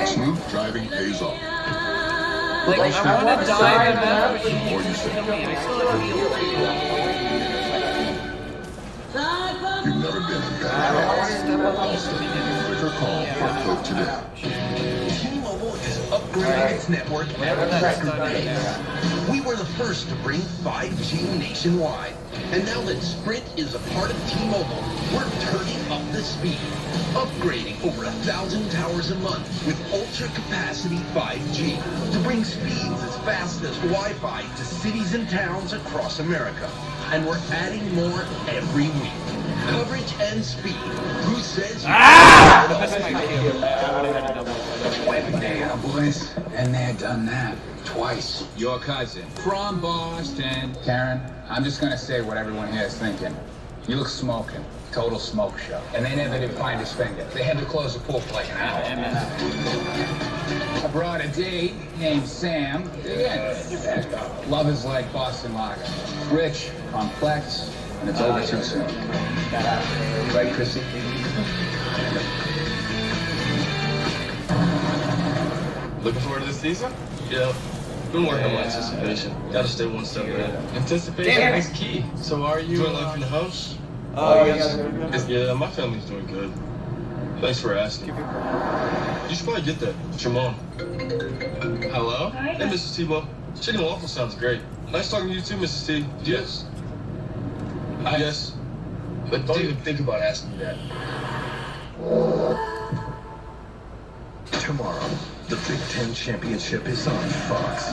Smooth driving pays off. Like, I want to dive in that. The more you save. You've never been in better hands. Make a call for a quote today. T-Mobile is upgrading its network at record pace. We were the first to bring 5G nationwide. And now that Sprint is a part of T-Mobile, we're turning up the speed. Upgrading over 1,000 towers a month with ultra-capacity 5G to bring speeds as fast as Wi-Fi to cities and towns across America. And we're adding more every week. Coverage and speed. Who says you Yeah, boys. And they've done that twice. Your cousin from Boston. Karen, I'm just gonna say what everyone here is thinking. You look smoking. Total smoke show. And they never did find his finger. They had to close the pool for like an hour. I brought a date named Sam. Again, love is like Boston lager. Rich, complex, and it's over too soon. Right, Chrissy? Looking forward to this season? Yeah. Been working on my anticipation. Gotta stay one step ahead. Anticipation is key. So are you enjoying life in the house? Yes. Yeah, my family's doing good. Thanks for asking. You should probably get that. It's your mom. Hello? Hey, Mrs. Tebow. Chicken and waffle sounds great. Nice talking to you too, Mrs. T. Yes. Yes. But don't even think about asking me that. Tomorrow, the Big Ten Championship is on Fox.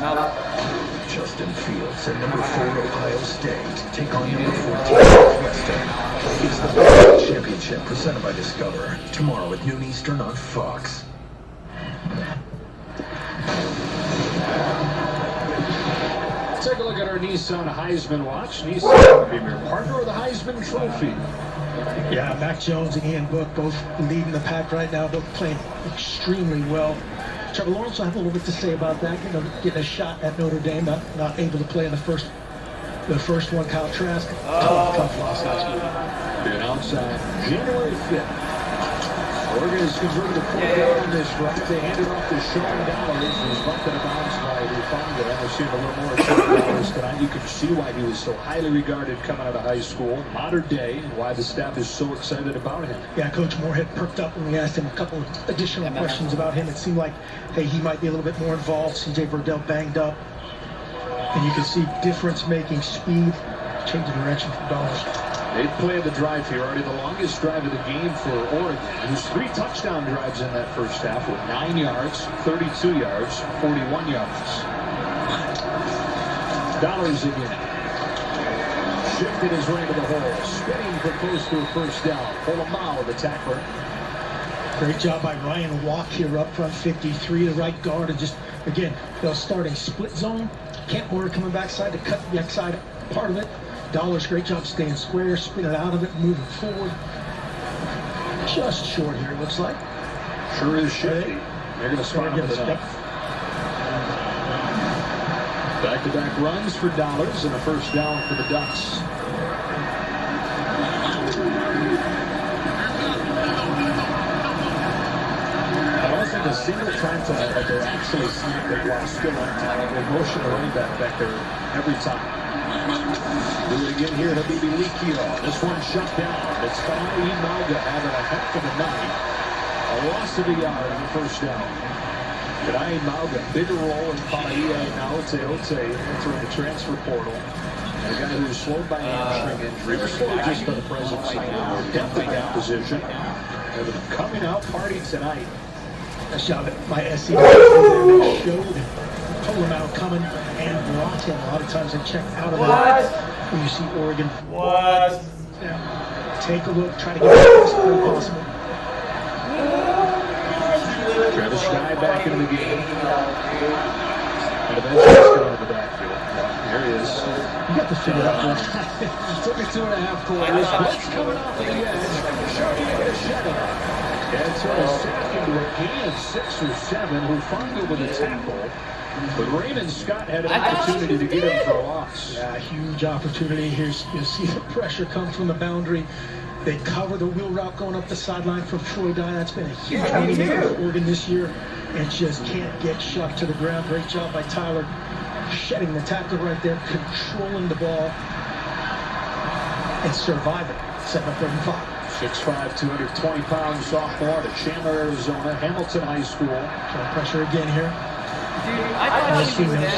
Justin Fields and number 4 Ohio State take on number 14 Northwestern. It's the Big Ten Championship presented by Discover. Tomorrow at noon Eastern on Fox. Take a look at our Nissan Heisman watch. Nissan, premier partner of the Heisman Trophy. Yeah, Mac Jones and Ian Book both leading the pack right now, both playing extremely well. Trevor Lawrence will have a little bit to say about that, getting a shot at Notre Dame, not able to play in the first one. Kyle Trask, tough loss last week. Be announced on January 5th. Oregon has converted a 4th down on this run. They handed off to Sean Dowers, who was bumped out of bounds by Hufanga. We're seeing a little more of Sean Dowers tonight. You can see why he was so highly regarded coming out of high school, modern day, and why the staff is so excited about him. Yeah, Coach Moorhead perked up when we asked him a couple of additional questions about him. It seemed like, hey, he might be a little bit more involved. C.J. Verdell banged up. And you can see difference-making speed, change of direction from Dowers. They've played the drive here, already the longest drive of the game for Oregon. There's 3 touchdown drives in that first half with 9 yards, 32 yards, 41 yards. Dollars again. Shifted his way to the hole. Spinning for close to a first down. Polamalu, the tackler. Great job by Ryan Walk here up front, 53, the right guard, and just, again, they'll start a split zone. Kentmore coming backside to cut the backside part of it. Dollars, great job staying square, spinning out of it, moving forward. Just short here, it looks like. Sure is shifty. They're going to spot him with enough. Back-to-back runs for Dollars and a first down for the Ducks. I don't think a single time tonight that they're actually seeing the ball still on time. They motion the running back there every time. Do it again here to Bibi Likio. This one shut down. It's Fana'i Mauga having a heck of a night. A loss of a yard on the first down. Fana'i Mauga, bigger role in Fana'i now. Teote entering the transfer portal. And a guy who's slowed by hamstring injury, or slowed just by the presence of depth in that position. And the coming out party tonight. Nice job by SC. They showed Polamalu coming and brought him. A lot of times they check out of that. When you see Oregon. What? Yeah. Take a look, try to get the best play possible. Travis Sky back into the game. And eventually he's going to the backfield. There he is. You got to figure it out. Took it 2.5 quarters. Blitz coming off the edge. Shutting. And so a sack into a gain of 6 or 7, who fumbled with a tackle. But Raymond Scott had an opportunity to get him for a loss. Yeah, huge opportunity here. You'll see the pressure come from the boundary. They cover the wheel route going up the sideline from Troy Dye. That's been a huge win for Oregon this year. And just can't get shot to the ground. Great job by Tyler. Shedding the tackle right there, controlling the ball, and surviving. 7-35. 6'5", 220-pound sophomore to Chandler, Arizona, Hamilton High School. Trying pressure again here. Dude, I thought he was there.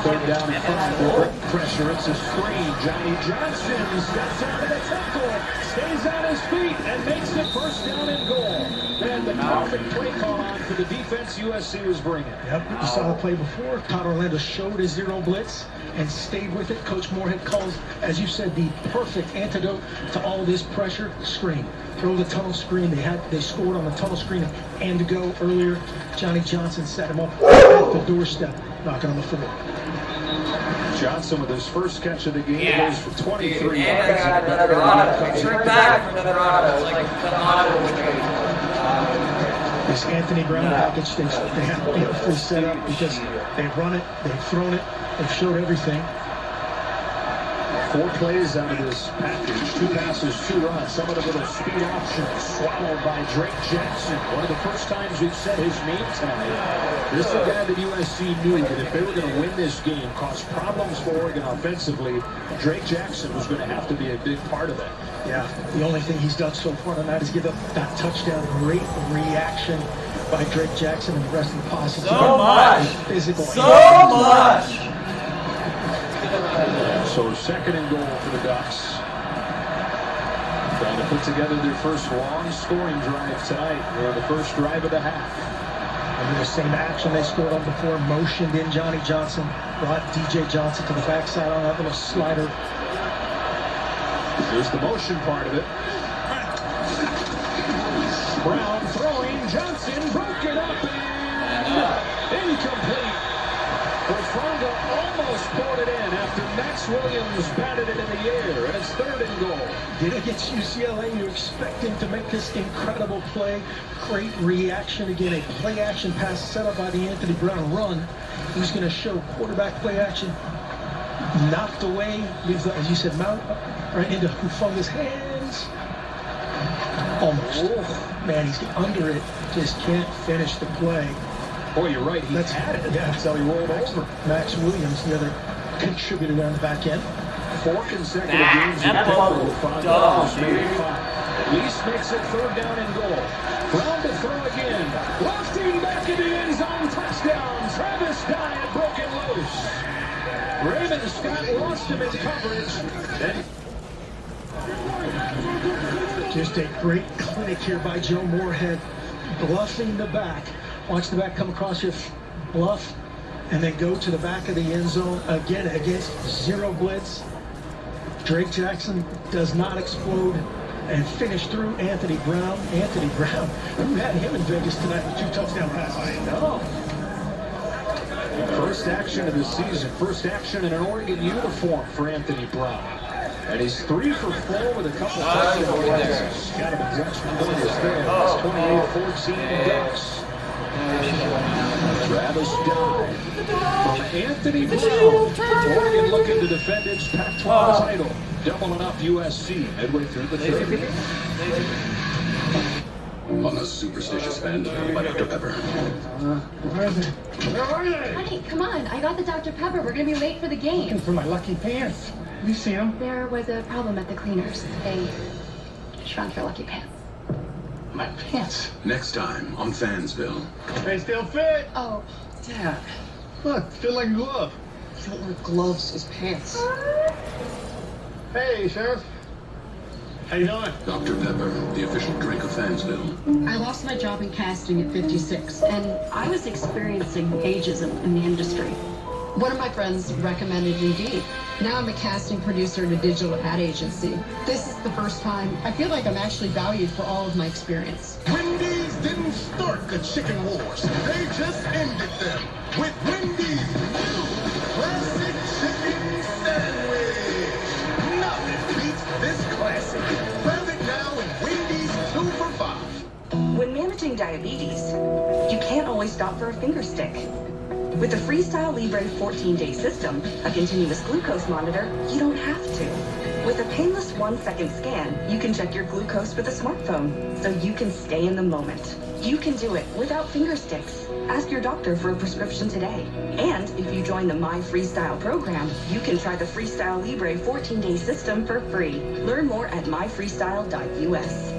Third down and 5. Pressure, it's a screen. Johnny Johnson steps out of the tackle, stays on his feet, and makes the first down and goal. And the perfect play call on for the defense USC was bringing. Yep, you saw the play before. Todd Orlando showed his zero blitz and stayed with it. Coach Moorhead calls, as you said, the perfect antidote to all this pressure. Screen. Throw the tunnel screen. They scored on the tunnel screen and to go earlier. Johnny Johnson set him up at the doorstep, knocking on the floor. Johnson with his first catch of the game goes for 23 And yards. another auto. Turn back for another auto. It's like an auto. This Anthony Brown package, they have beautifully set up because they've run it, they've thrown it, they've showed everything. 4 plays out of this package, 2 passes, 2 runs, some of the little speed options swallowed by Drake Jackson. One of the first times we've said his name tonight. This is a guy that USC knew that if they were going to win this game, cause problems for Oregon offensively, Drake Jackson was going to have to be a big part of it. Yeah, the only thing he's done so far tonight is give up that touchdown. Great reaction by Drake Jackson and the rest of the posse. So much! Physical. So much! So 2nd and goal for the Ducks. Trying to put together their first long scoring drive tonight. They're on the first drive of the half. Under the same action they scored on before, motioned in Johnny Johnson, brought DJ Johnson to the backside on that little slider. Here's the motion part of it. Brown throwing, Johnson broken up and incomplete. Profronda almost pulled it in after Max Williams batted it in the air, and it's 3rd and goal. Did against UCLA, you expect him to make this incredible play. Great reaction again, a play action pass set up by the Anthony Brown run. He's going to show quarterback play action. Knocked away, leaves the, as you said, Mount right into Hufunga's hands. Almost. Oh, man, he's under it, just can't finish the play. Boy, you're right. He had it. Yeah, That's how he rolled over. Max Williams, the other contributor on the back end. 4 consecutive games in Denver with 5 goals, made 5. At least makes it 3rd down and goal. Brown to throw again. Lofting back in the end zone. Touchdown. Travis Dye had broken loose. Raymond Scott lost him in coverage. And Just a great clinic here by Joe Moorhead, bluffing the back. Watch the back come across your bluff, and then go to the back of the end zone again against zero blitz. Drake Jackson does not explode and finish through Anthony Brown. Anthony Brown, who had him in Vegas tonight with 2 touchdown passes. I know. First action of the season, first action in an Oregon uniform for Anthony Brown. And he's 3 for 4 with a couple touchdowns. Got him in Dutchman bonus there. It's 28-14 Ducks. Travis Dye from Anthony Brown. Oregon looking to defend its Pac-12 title. Doubling up USC midway through the third. On a superstitious band by Dr. Pepper. Where are they? Honey, come on. I got the Dr. Pepper. We're going to be late for the game. Looking for my lucky pants. You see them? There was a problem at the cleaners. They shrunk your lucky pants. My pants. Next time on Fansville. They still fit? Oh, Dad. Look, fit like a glove. Felt like gloves as pants. Hey, Sheriff. How you doing? Dr. Pepper, the official drink of Fansville. I lost my job in casting at 56, and I was experiencing ageism in the industry. One of my friends recommended Indeed. Now I'm a casting producer at a digital ad agency. This is the first time I feel like I'm actually valued for all of my experience. Wendy's didn't start the chicken wars. They just ended them with Wendy's new classic chicken sandwich. Nothing beats this classic. Grab it now in Wendy's 2 for $5. When managing diabetes, you can't always stop for a finger stick. With the Freestyle Libre 14-day system, a continuous glucose monitor, you don't have to. With a painless 1-second scan, you can check your glucose with a smartphone, so you can stay in the moment. You can do it without finger sticks. Ask your doctor for a prescription today. And if you join the My Freestyle program, you can try the Freestyle Libre 14-day system for free. Learn more at myfreestyle.us.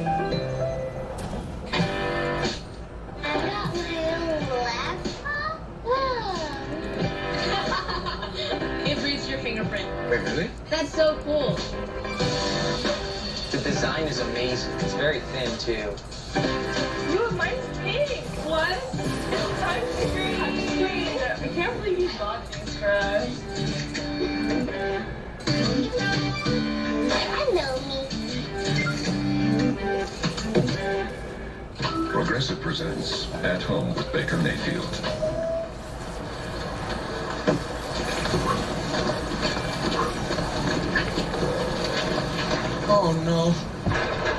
Fingerprint. Wait, really? That's so cool. The design is amazing. It's very thin, too. Dude, mine's pink. What? It's touchscreen. I can't believe you bought these for us. Progressive presents At Home with Baker Mayfield. Oh no.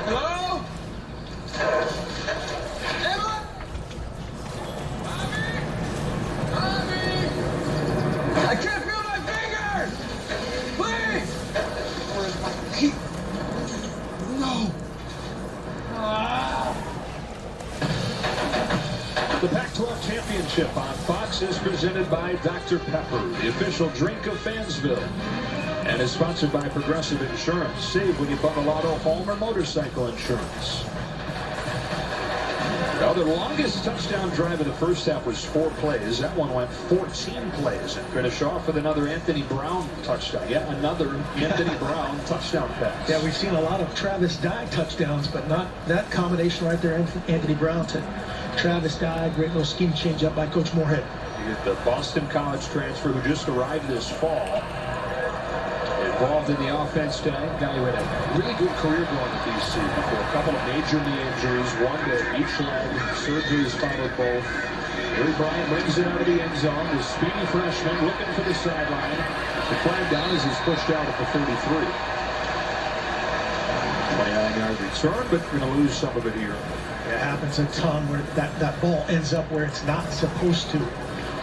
Hello? Emma? Mommy? I can't feel my fingers! Please! Where's my key? No. The Pac-12 Championship on Fox is presented by Dr. Pepper, the official drink of Fansville, and is sponsored by Progressive Insurance. Save when you bundle auto, home, or motorcycle insurance. Now, the longest touchdown drive of the first half was 4 plays. That one went 14 plays and finished off with another Anthony Brown touchdown. Yeah, another Anthony Brown touchdown pass. Yeah, we've seen a lot of Travis Dye touchdowns, but not that combination right there, Anthony Brown to Travis Dye. Great little scheme change up by Coach Moorhead. The Boston College transfer who just arrived this fall. Involved in the offense today. Guy who had a really good career going at BC before a couple of major knee injuries, one to each leg. Surgeries followed both. Harry Bryant brings it out of the end zone. The speedy freshman looking for the sideline. The flag down as he's pushed out at the 33. 29-yard return, but we're going to lose some of it here. It happens a ton where that ball ends up where it's not supposed to.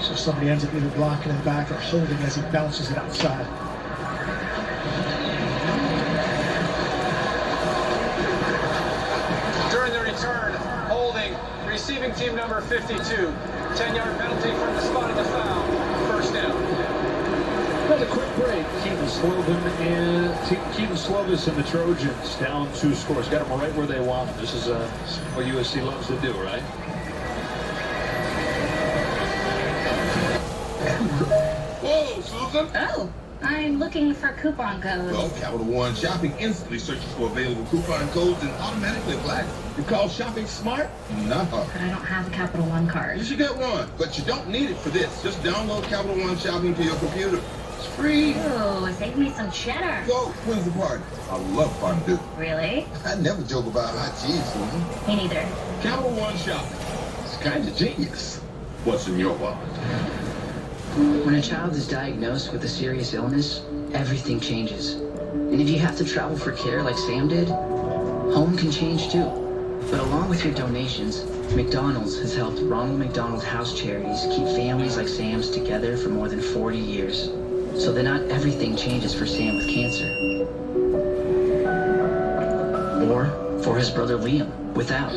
So somebody ends up either blocking in the back or holding as he bounces it outside. During the return, holding, receiving team number 52. 10-yard penalty from the spot of the foul. First down. Another quick break. Keaton Slovis and the Trojans down 2 scores. Got them right where they want them. This is what USC loves to do, right? Whoa, Susan. Oh, I'm looking for coupon codes. Well, Capital One Shopping instantly searches for available coupon codes and automatically applies. You call shopping smart? Not hard. But I don't have a Capital One card. You should get one, but you don't need it for this. Just download Capital One Shopping to your computer. It's free. Ooh, save me some cheddar. Go, when's the party? I love fondue. Really? I never joke about hot cheese. Me neither. Capital One Shopping. It's kind of genius. What's in your wallet? When a child is diagnosed with a serious illness, everything changes. And if you have to travel for care like Sam did, home can change too. But along with your donations, McDonald's has helped Ronald McDonald House Charities keep families like Sam's together for more than 40 years. So that not everything changes for Sam with cancer. Or for his brother Liam without.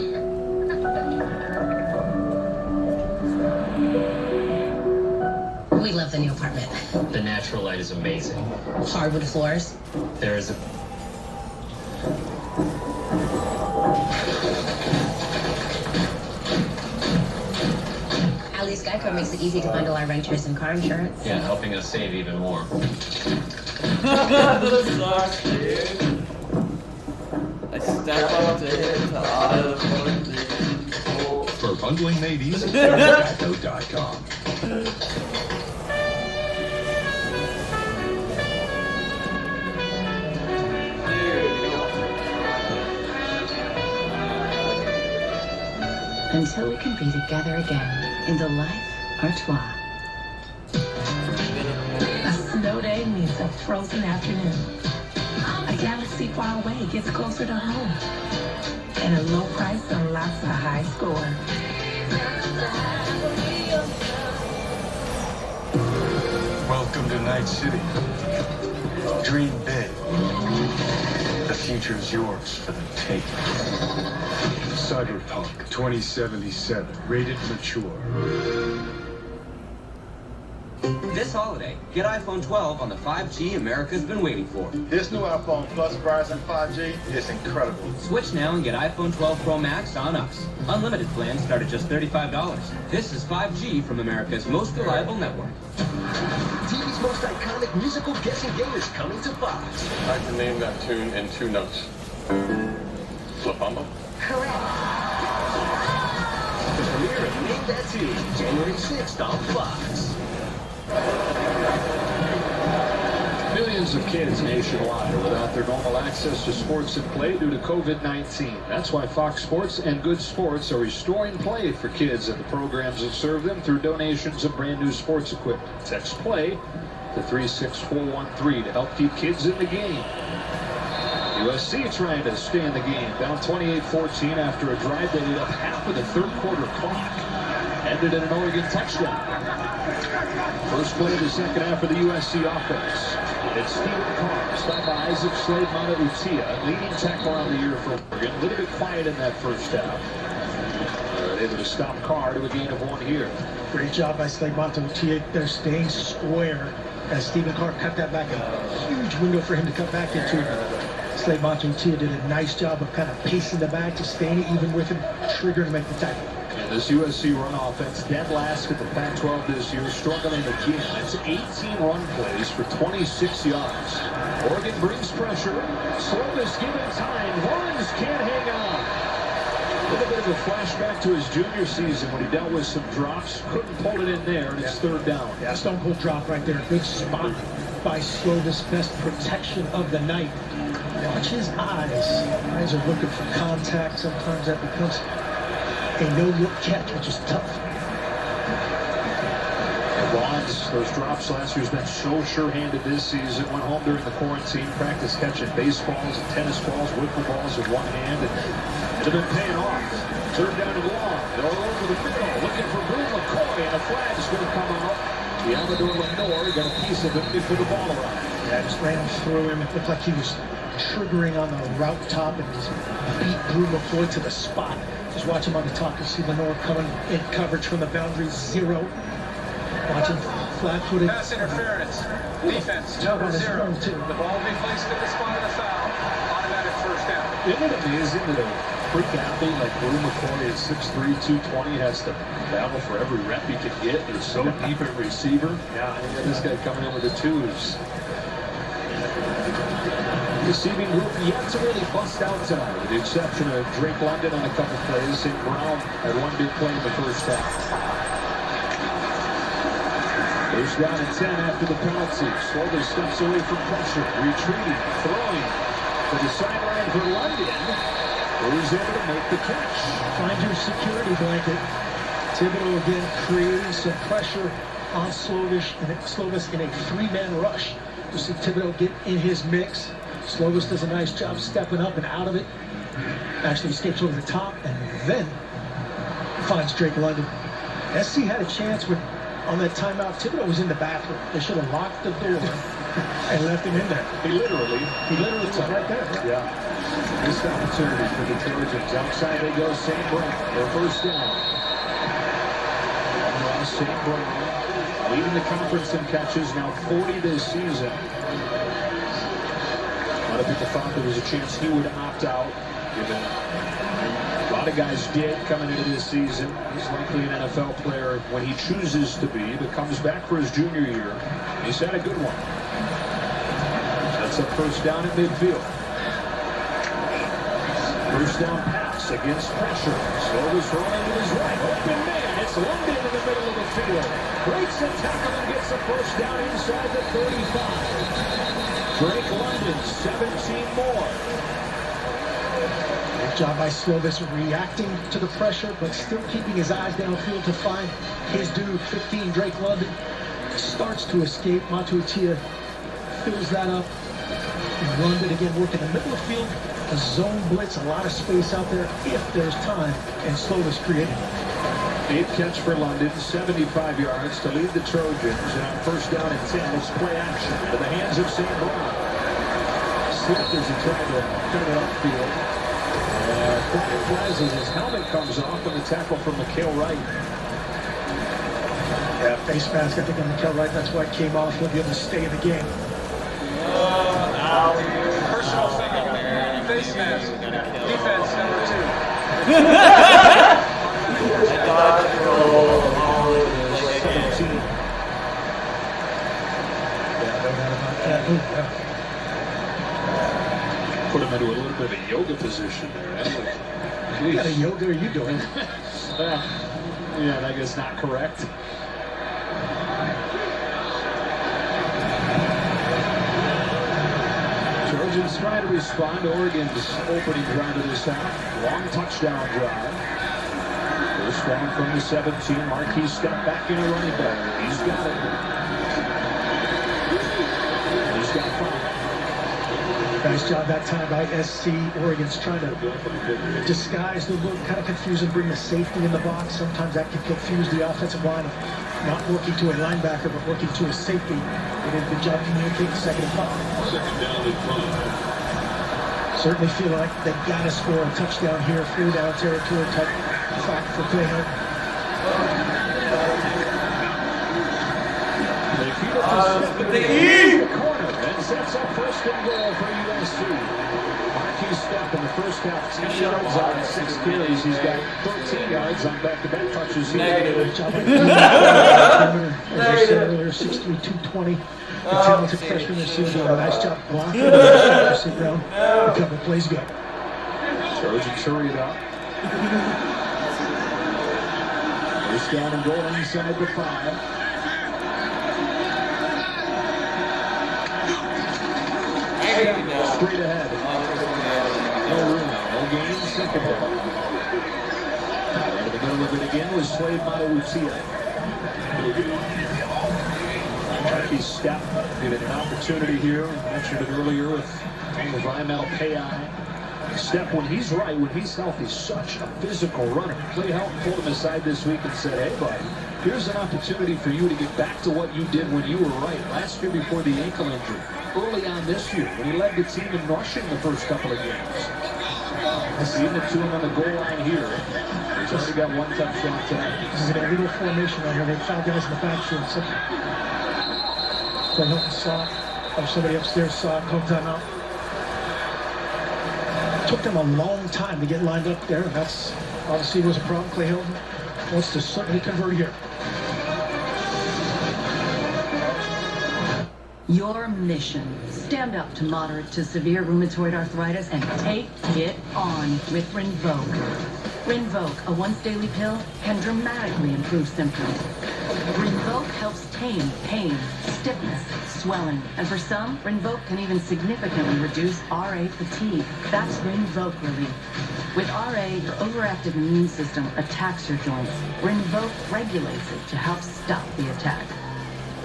We love the new apartment. The natural light is amazing. Hardwood floors. There is a... At least Geico makes it easy to bundle our renters and car insurance. Yeah, helping us save even more. This sucks, dude. I step up to hit to auto. For bundling made easy, Geico.com. Until we can be together again in the life artois. A snow day means a frozen afternoon. A galaxy far away gets closer to home. And a low price unlocks a high score. Welcome to Night City. Dream big. The future is yours for the taking. Cyberpunk 2077, rated mature. This holiday, get iPhone 12 on the 5G America's been waiting for. This new iPhone Plus Verizon 5G is incredible. Switch now and get iPhone 12 Pro Max on us. Unlimited plans start at just $35. This is 5G from America's most reliable network. TV's most iconic musical guessing game is coming to Fox. I can name that tune in 2 notes. La Bamba? Correct. The premiere of Name That Tune, January 6th on Fox. Millions of kids nationwide are without their normal access to sports and play due to COVID-19. That's why Fox Sports and Good Sports are restoring play for kids and the programs that serve them through donations of brand new sports equipment. Text PLAY to 36413 to help keep kids in the game. USC trying to stay in the game, down 28-14 after a drive that ate up half of the third quarter clock. Ended in an Oregon touchdown. First play of the second half of the USC offense. It's Stephen Carr, stopped by Isaac Slade Mata-Utia, leading tackle on the year for Oregon. A little bit quiet in that first half. Able to stop Carr to a gain of 1 here. Great job by Slade Mata-Utia. They're staying square as Stephen Carr cut that back. A huge window for him to cut back into. Slade Mata-Utia did a nice job of kind of pacing the back to staying even with him, triggering to make the tackle. And this USC run offense dead last at the Pac-12 this year, struggling again. It's 18 run plays for 26 yards. Oregon brings pressure. Slovis given time. Lawrence can't hang on. A little bit of a flashback to his junior season when he dealt with some drops. Couldn't pull it in there, and it's third down. Yeah, stone cold drop right there. Good spot by Slovis. Best protection of the night. Watch his eyes. Eyes are looking for contact. Sometimes that becomes a no-look catch, which is tough. Vaughns, those drops last year's been so sure-handed this season. Went home during the quarantine, practiced catching baseballs and tennis balls, wiffle balls in one hand, and it had been paying off. Third down and long. They're all over the middle, looking for Boone McCoy, and a flag's going to come out. The Amador Lenore got a piece of it before the ball arrived. Yeah, just ran through him. It looked like he was triggering on the route top and just beat Brew McCoy to the spot. Just watch him on the top. You see Lenore coming in coverage from the boundary, 0. Watch him flat-footed. Pass interference. Defense, number 0. The ball will be placed at the spot of the foul. Automatic first down. Isn't it amazing that a freak athlete like Brew McCoy is 6'3", 220, has to battle for every rep he can get. They're so deep at receiver. Yeah, and this guy coming in with the twos. Receiving group yet to really bust out tonight, with the exception of Drake London on a couple plays. St. Brown had one big play in the first half. First down and 10 after the penalty. Slovis steps away from pressure, retreating, throwing to the sideline for London, who's able to make the catch. Find your security blanket. Thibodeau again creating some pressure on Slovis in a three-man rush. You see Thibodeau get in his mix. Slovis does a nice job stepping up and out of it. Actually escapes over the top and then finds Drake London. SC had a chance with on that timeout. Thibodeau was in the bathroom. They should have locked the door and left him in there. He literally was right there. Yeah. Missed opportunity for the Trojans. Outside they go, St. Brown. Their first down. St. Brown leading the conference in catches, now 40 this season. A lot of people thought there was a chance he would opt out, given a lot of guys did coming into this season. He's likely an NFL player when he chooses to be, but comes back for his junior year. He's had a good one. That's a first down at midfield. First down pass against pressure. Slovis rolling to his right. Open man. It's London in the middle of the field. Breaks a tackle and gets a first down inside the 35. Drake London, 17 more. Good job by Slovis reacting to the pressure, but still keeping his eyes downfield to find his dude, 15, Drake London. Starts to escape. Matutia fills that up. And London again working the middle of the field. A zone blitz, a lot of space out there if there's time, and Slovis created it. Big catch for London, 75 yards to lead the Trojans. And on first down and 10, it's play action to the hands of St. Brown. Slipped as he tried to cut it upfield. Corner flies as his helmet comes off on the tackle from Mikael Wright. Yeah, face mask, I think, on Mikael Wright. That's why it came off. He'll be able to stay in the game. Personal foul. Face mask. Defense number 2. Put him into a little bit of a yoga position there. What kind of yoga are you doing? Yeah, that is not correct. Trojans try to respond to Oregon's opening drive of this half. Long touchdown drive. First down from the 17. Marquis step back in a running back. He's got it. He's got 5. Nice job that time by SC. Oregon's trying to disguise the look, kind of confuse and bring the safety in the box. Sometimes that can confuse the offensive line of not working to a linebacker, but working to a safety. They did a good job communicating second and 5. Second down and 5. Certainly feel like they got to score a touchdown here. 3 down territory type fact for Clay. They feed it to the corner and sets up first and goal for USC. Marquis step in the first half, 10 yards on 6 carries. He's got 13 yards on back-to-back touches. Negative. As I said earlier, 6'3", 220. The talented freshman receiver doing a nice job blocking. Sit down. A couple plays ago. Trojans hurry it up. First down and goal inside the 5. Straight ahead. No room. No gain. Second down. Right in the middle of it again was Slade Matautia. Marquis step. Given an opportunity here. I mentioned it earlier with environmental PI. Step when he's right, when he's healthy, such a physical runner. Clay Helton pulled him aside this week and said, hey, buddy, here's an opportunity for you to get back to what you did when you were right last year before the ankle injury. Early on this year, when he led the team in rushing the first couple of games. Seeing it to him on the goal line here. He's already got 1 touchdown tonight. This is an illegal formation on here. They found guys in the backfield. So Clay Helton saw it, or somebody upstairs saw it, called timeout. Took them a long time to get lined up there, and that's obviously was a problem. Clay Hilton wants to certainly convert here. Your mission, stand up to moderate to severe rheumatoid arthritis and take it on with Rinvoq. Rinvoq, a once-daily pill, can dramatically improve symptoms. Rinvoq helps tame pain, stiffness, swelling, and for some, Rinvoq can even significantly reduce RA fatigue. That's Rinvoq relief. With RA, your overactive immune system attacks your joints. Rinvoq regulates it to help stop the attack.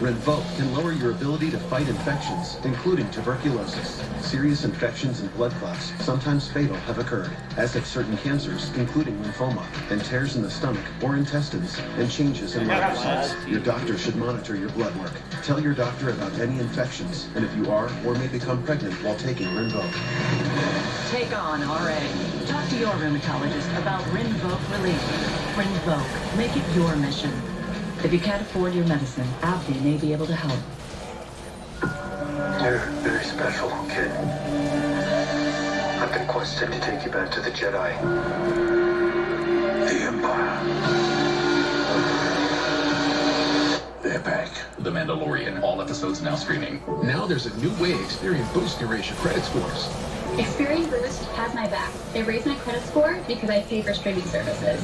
Rinvoq can lower your ability to fight infections, including tuberculosis. Serious infections and blood clots, sometimes fatal, have occurred, as have certain cancers, including lymphoma, and tears in the stomach or intestines, and changes in lymphocytes. Your doctor should monitor your blood work. Tell your doctor about any infections, and if you are or may become pregnant while taking Rinvoq. Take on RA. Talk to your rheumatologist about Rinvoq relief. Rinvoq, make it your mission. If you can't afford your medicine, AbbVie may be able to help. You're very special, kid. I've been quested to take you back to the Jedi. The Empire. They're back. The Mandalorian. All episodes now streaming. Now there's a new way Experian Boost can raise your credit scores. Experian Boost has my back. They raise my credit score because I pay for streaming services.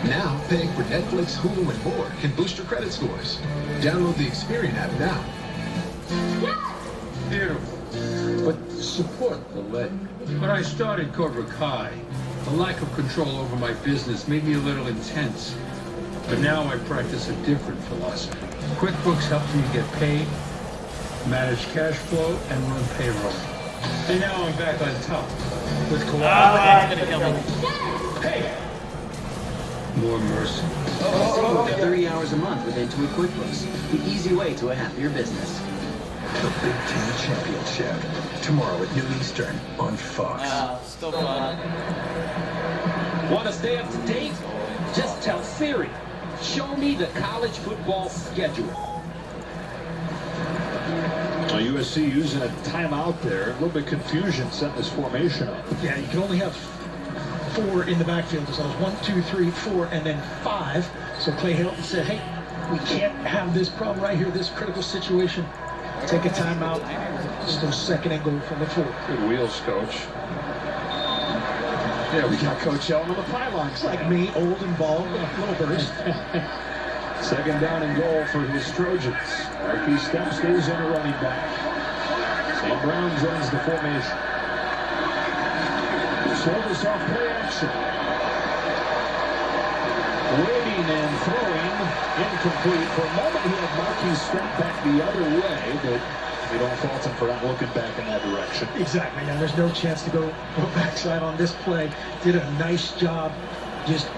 Now, paying for Netflix, Hulu, and more can boost your credit scores. Download the Experian app now. Beautiful. But support the legend. When I started Cobra Kai, the lack of control over my business made me a little intense. But now I practice a different philosophy. QuickBooks helps me get paid, manage cash flow, and run payroll. And now I'm back on top with Hey! More mercy. Save 30 hours a month with Intuit QuickBooks, the easy way to a happier business. The Big Ten Championship. Tomorrow at noon Eastern on Fox. Still fun. Want to stay up to date? Just tell Siri. Show me the college football schedule. USC using a timeout there. A little bit confusion setting this formation up. Yeah, you can only have 4 in the backfield. So it was 1, 2, 3, 4, and then 5. So Clay Hilton said, hey, we can't have this problem right here, this critical situation. Take a timeout. Still second and goal from the 4. Good wheels, coach. Yeah, we got Coach Ellen on the pylons. Like me, old and bald, a little burst. Second down and goal for his Trojans. Marquis Step stays in a running back. Sam Brown joins the formation. Slovis off play action. Waiting and throwing. Incomplete. For a moment he had Marquis Step back the other way, but they don't fault him for not looking back in that direction. Exactly, and there's no chance to go backside on this play. Did a nice job just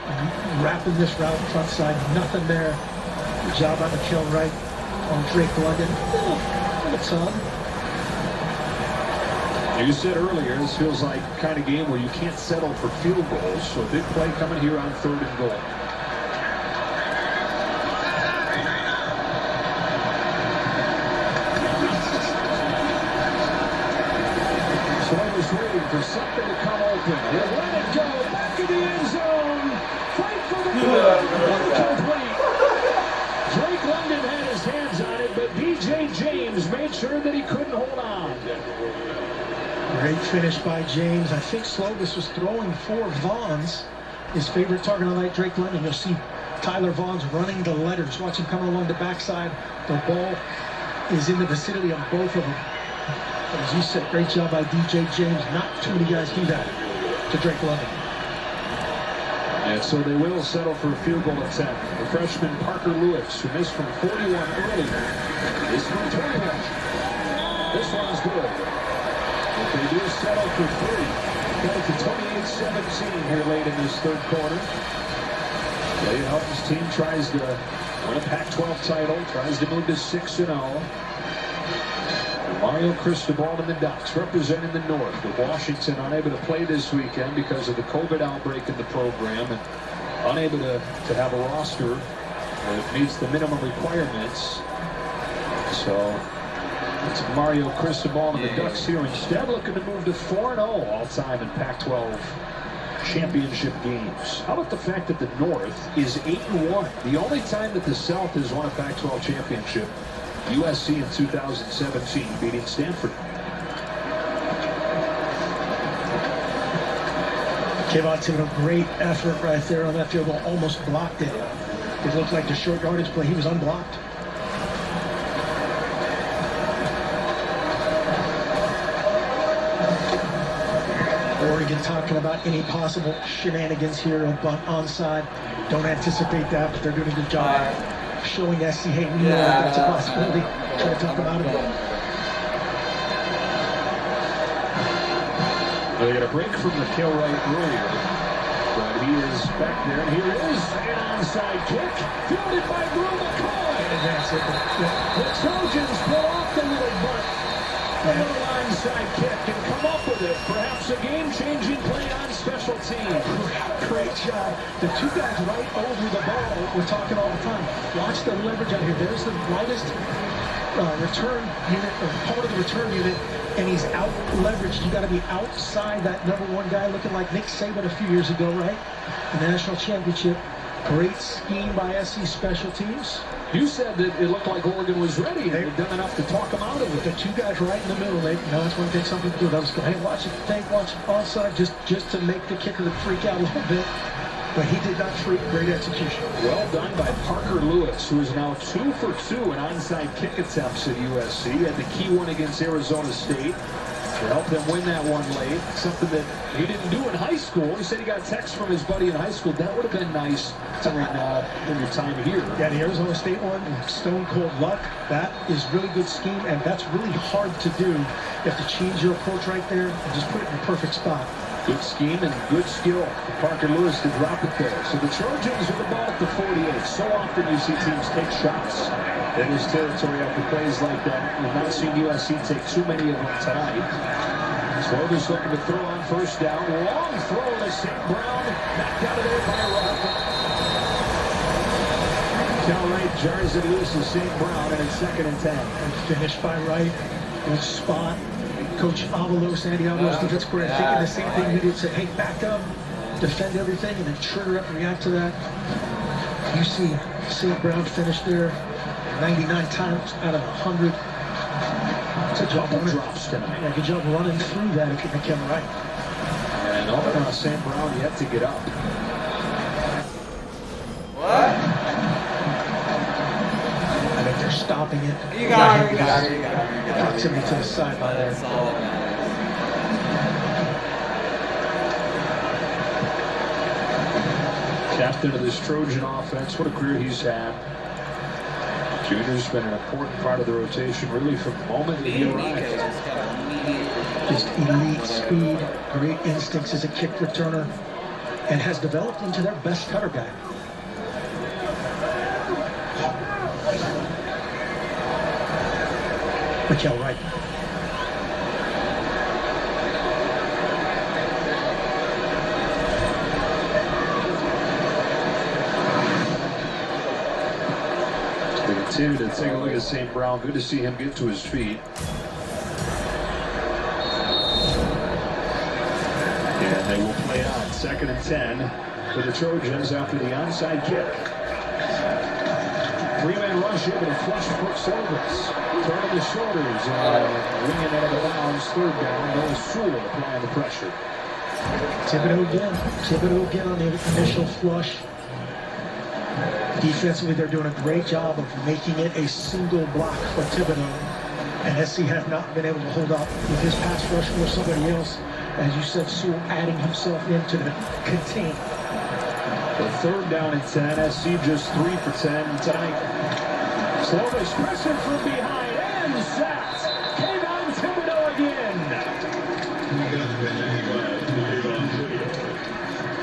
wrapping this route front side. Nothing there. Good job on the kill right on Drake London. Little tug. You said earlier, this feels like the kind of game where you can't settle for field goals, so a big play coming here on 3rd and goal. Slovis waiting for something to come open. He'll let it go. Back in the end zone. Fight for the goal. Incomplete. Drake London had his hands on it, but DJ James made sure that he couldn't hold on. Great finish by James. I think Slovis was throwing for Vaughns. His favorite target on night, Drake London. You'll see Tyler Vaughns running the letters. Watch him coming along the backside. The ball is in the vicinity of both of them. But as you said, great job by DJ James. Not too many guys do that to Drake London. And so they will settle for a field goal attempt. The freshman Parker Lewis, who missed from 41 earlier, is from 21. This one's good. But they do settle for 3. Got it to 28-17 here late in this 3rd quarter. Clay Helton's team tries to win a Pac-12 title, tries to move to 6-0. Mario Cristobal and the Ducks representing the North, with Washington unable to play this weekend because of the COVID outbreak in the program and unable to have a roster that meets the minimum requirements. So It's Mario Cristobal and the Ducks here instead, looking to move to 4-0 all-time in Pac-12 championship games. How about the fact that the North is 8-1? The only time that the South has won a Pac-12 championship, USC in 2017 beating Stanford. Kayvon Thibodeau, great effort right there on that field goal, almost blocked it. It looked like the short yardage play, he was unblocked. Oregon talking about any possible shenanigans here, a bunt onside. Don't anticipate that, but they're doing a good job showing SC, hey, we know that's a possibility. Try to talk about it. They got a break from the kill right earlier, but he is back there, and here is an onside kick, fielded by Drew McCoy. And that's it. The Trojans pull off the little bunt. A little onside kick and come up with it. Perhaps a game-changing play on special teams. Great job. The two guys right over the ball, we're talking all the time. Watch the leverage out here. There's the lightest return unit, or part of the return unit, and he's out leveraged. You got to be outside that number one guy, looking like Nick Saban a few years ago, right? The national championship. Great scheme by SC special teams. You said that it looked like Oregon was ready. They've done enough to talk them out of it. The two guys right in the middle, that's when it takes something to do. They'll just go, hey, watch it, onside, just to make the kicker freak out a little bit. But he did not freak. Great execution. Well done by Parker Lewis, who is now 2 for 2 in onside kick attempts at USC. Had the key one against Arizona State to help them win that one late. Something that he didn't do in high school. He said he got a text from his buddy in high school. That would have been nice during your time here. Yeah, the Arizona State one, stone cold luck. That is really good scheme, and that's really hard to do. You have to change your approach right there and just put it in the perfect spot. Good scheme and good skill for Parker Lewis to drop it there. So the Trojans with the ball at the 48. So often you see teams take shots in his territory after plays like that. We've not seen USC take too many of them tonight. Slovis looking to throw on first down. Long throw to St. Brown. Knocked out of there by Rupp. Cal Wright jars it loose to St. Brown, and it's 2nd and 10. And finished by Wright. Good spot. Coach Avalos, Andy Avalos, defense coordinator, thinking the same thing he did. Said, hey, back up, defend everything, and then trigger up and react to that. You see St. Brown finish there 99 times out of 100. It's a job drops tonight. Yeah, good job running through that if you make him right. And St. Brown yet to get up. What? I think they're stopping it. You got it. Proximity to the sideline there. Captain of this Trojan offense, what a career he's had. Junior's been an important part of the rotation, really, from the moment that he arrived. Just elite speed, great instincts as a kick returner, and has developed into their best cutter guy. Raquel Wright. They continue to take a look at St. Brown. Good to see him get to his feet. And they will play on 2nd and 10 for the Trojans after the onside kick. 3-man rush able to flush foot Slovis. Turning the shoulders and winging out of the bounds. 3rd down. Noah Sewell applying the pressure. Thibodeau again on the initial flush. Defensively, they're doing a great job of making it a single block for Thibodeau. And SC have not been able to hold up with his pass rush or somebody else. As you said, Sewell adding himself into the contain. The 3rd down and 10. SC just 3 for 10 tonight. Slovis pressing from behind and sacked. Kayvon Thibodeau again.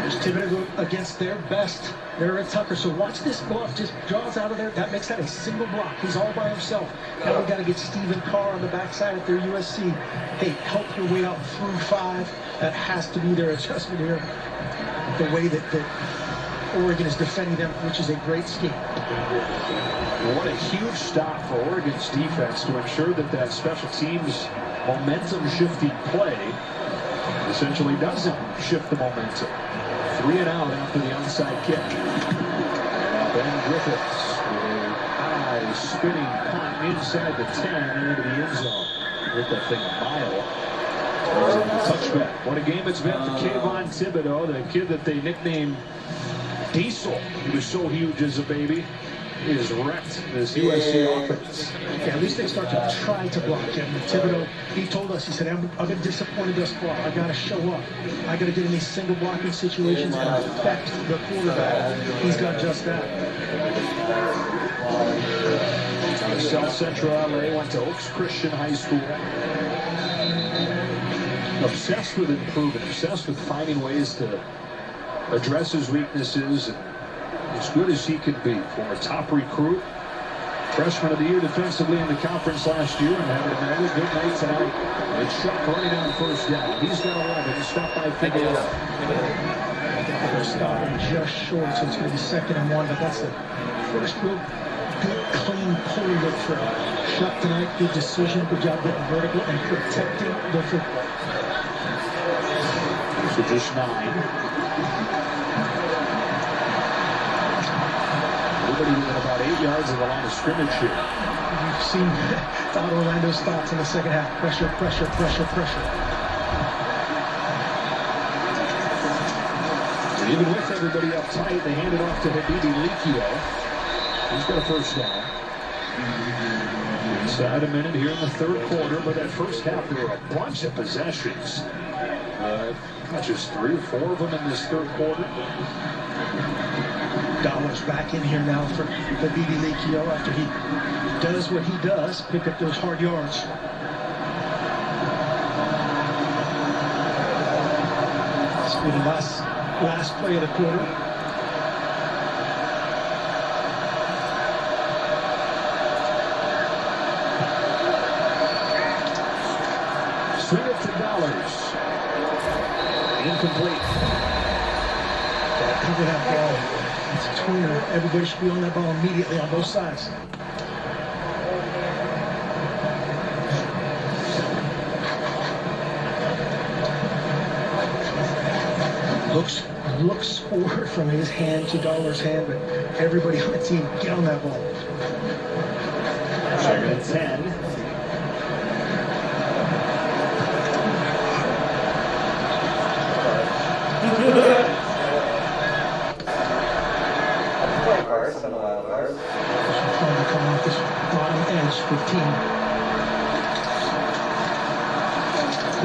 There's Thibodeau against their best. They're at Tucker. So watch this bluff. Just draws out of there. That makes that a single block. He's all by himself. Now we got to get Stephen Carr on the backside at their USC. Hey, help your way out through 5. That has to be their adjustment here. The way that Oregon is defending them, which is a great scheme. What a huge stop for Oregon's defense to ensure that special teams momentum-shifting play essentially doesn't shift the momentum. 3 and out after the onside kick. Ben Griffiths with a high spinning punt inside the 10 and into the end zone. Hit that thing a mile. Touchback. What a game it's been for Kayvon Thibodeau, the kid that they nicknamed Diesel. He was so huge as a baby. He has wrecked this USC offense. Yeah, at least they start to try to block him. Thibodeau, he told us, he said, I've been disappointed thus far. I got to show up. I got to get in these single blocking situations and affect the quarterback. He's got just that. Out of South Central LA, went to Oaks Christian High School. Obsessed with improving, obsessed with finding ways to address his weaknesses, and as good as he could be. For a top recruit, freshman of the year defensively in the conference last year, and having another good night tonight. It's Shuck running on first down. He's got 11. Stopped by Thibodeau. They're stopping just short, so it's going to be 2nd and 1, but that's the first real good, clean pull look for Shuck tonight. Good decision, good job getting vertical and protecting the football. So just 9. Everybody within about 8 yards of the line of scrimmage here. You've seen Don Orlando's thoughts in the second half. Pressure, pressure, pressure, pressure. Even with everybody up tight, they hand it off to Habibi Likio. He's got a first down. Inside a minute here in the 3rd quarter, but that first half there were a bunch of possessions. Not just 3 or 4 of them in this 3rd quarter. Dollar's back in here now for Habibi Likio after he does what he does, pick up those hard yards. It's been the last play of the quarter. Swing it to Dollars. Incomplete. Cover that ball. It's a tweener. Everybody should be on that ball immediately on both sides. Looks forward from his hand to Dollar's hand, but everybody on the team get on that ball. 2nd and 10. Trying to come off this bottom edge 15.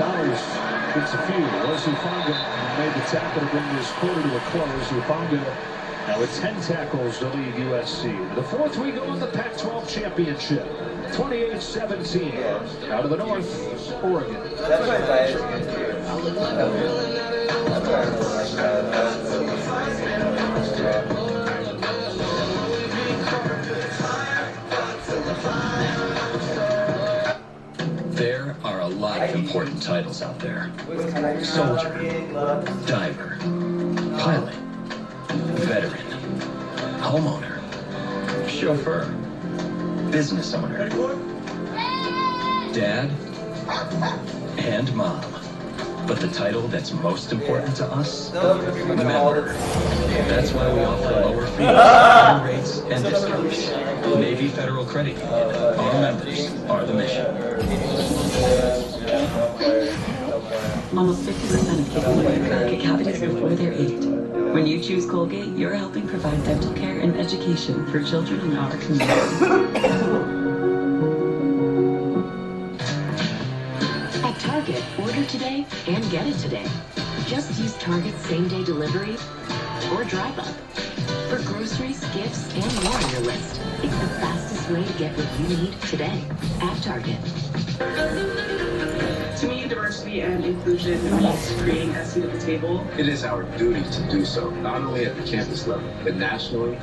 Dollars gets a few. Wesley Fonga made the tackle to bring this quarter to a close. Fonga now with 10 tackles to lead USC. The 4th we go in the Pac-12 championship. 28-17. Out of the north, Oregon. There are a lot of important titles out there. Soldier, diver, pilot, veteran, homeowner, chauffeur, business owner, dad, and mom. But the title that's most important to us? Member. That's why we offer lower fees, higher rates, and discounts. Navy Federal Credit Union. Our members are the mission. Almost 50% of kids in America get cavities before they're 8. When you choose Colgate, you're helping provide dental care and education for children in our community. At Target, order today and get it today. Just use Target's same-day delivery or Drive Up. For groceries, gifts, and more on your list, it's the fastest way to get what you need today at Target. To me, diversity and inclusion means creating a seat at the table. It is our duty to do so, not only at the campus level, but nationally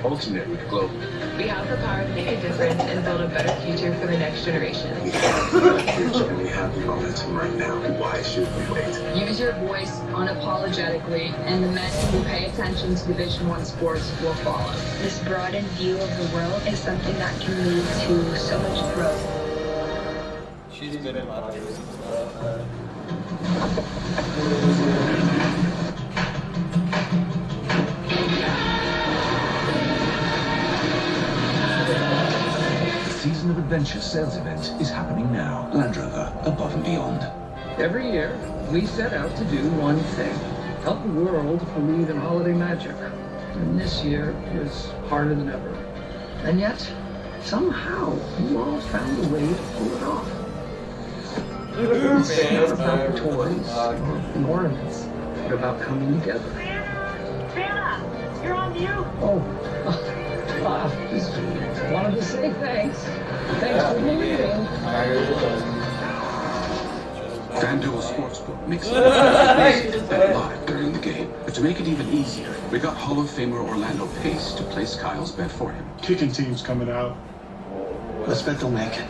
ultimately global. We have the power to make a difference and build a better future for the next generation. We have the future and we have the momentum right now. Why should we wait? Use your voice unapologetically, and the men who pay attention to Division I sports will follow. This broadened view of the world is something that can lead to so much growth. She's good at moderators and stuff. The Season of Adventure sales event is happening now. Land Rover, above and beyond. Every year, we set out to do one thing. Help the world believe in holiday magic. And this year was harder than ever. And yet, somehow, you all found a way to pull it off. It's not about toys or ornaments, but about coming together. Santa, you're on mute. Just wanted to say thanks. Thanks for believing. FanDuel Sportsbook makes it live during the game. But to make it even easier, we got Hall of Famer Orlando Pace to place Kyle's bet for him. Kicking team's coming out. Let's bet they'll make it.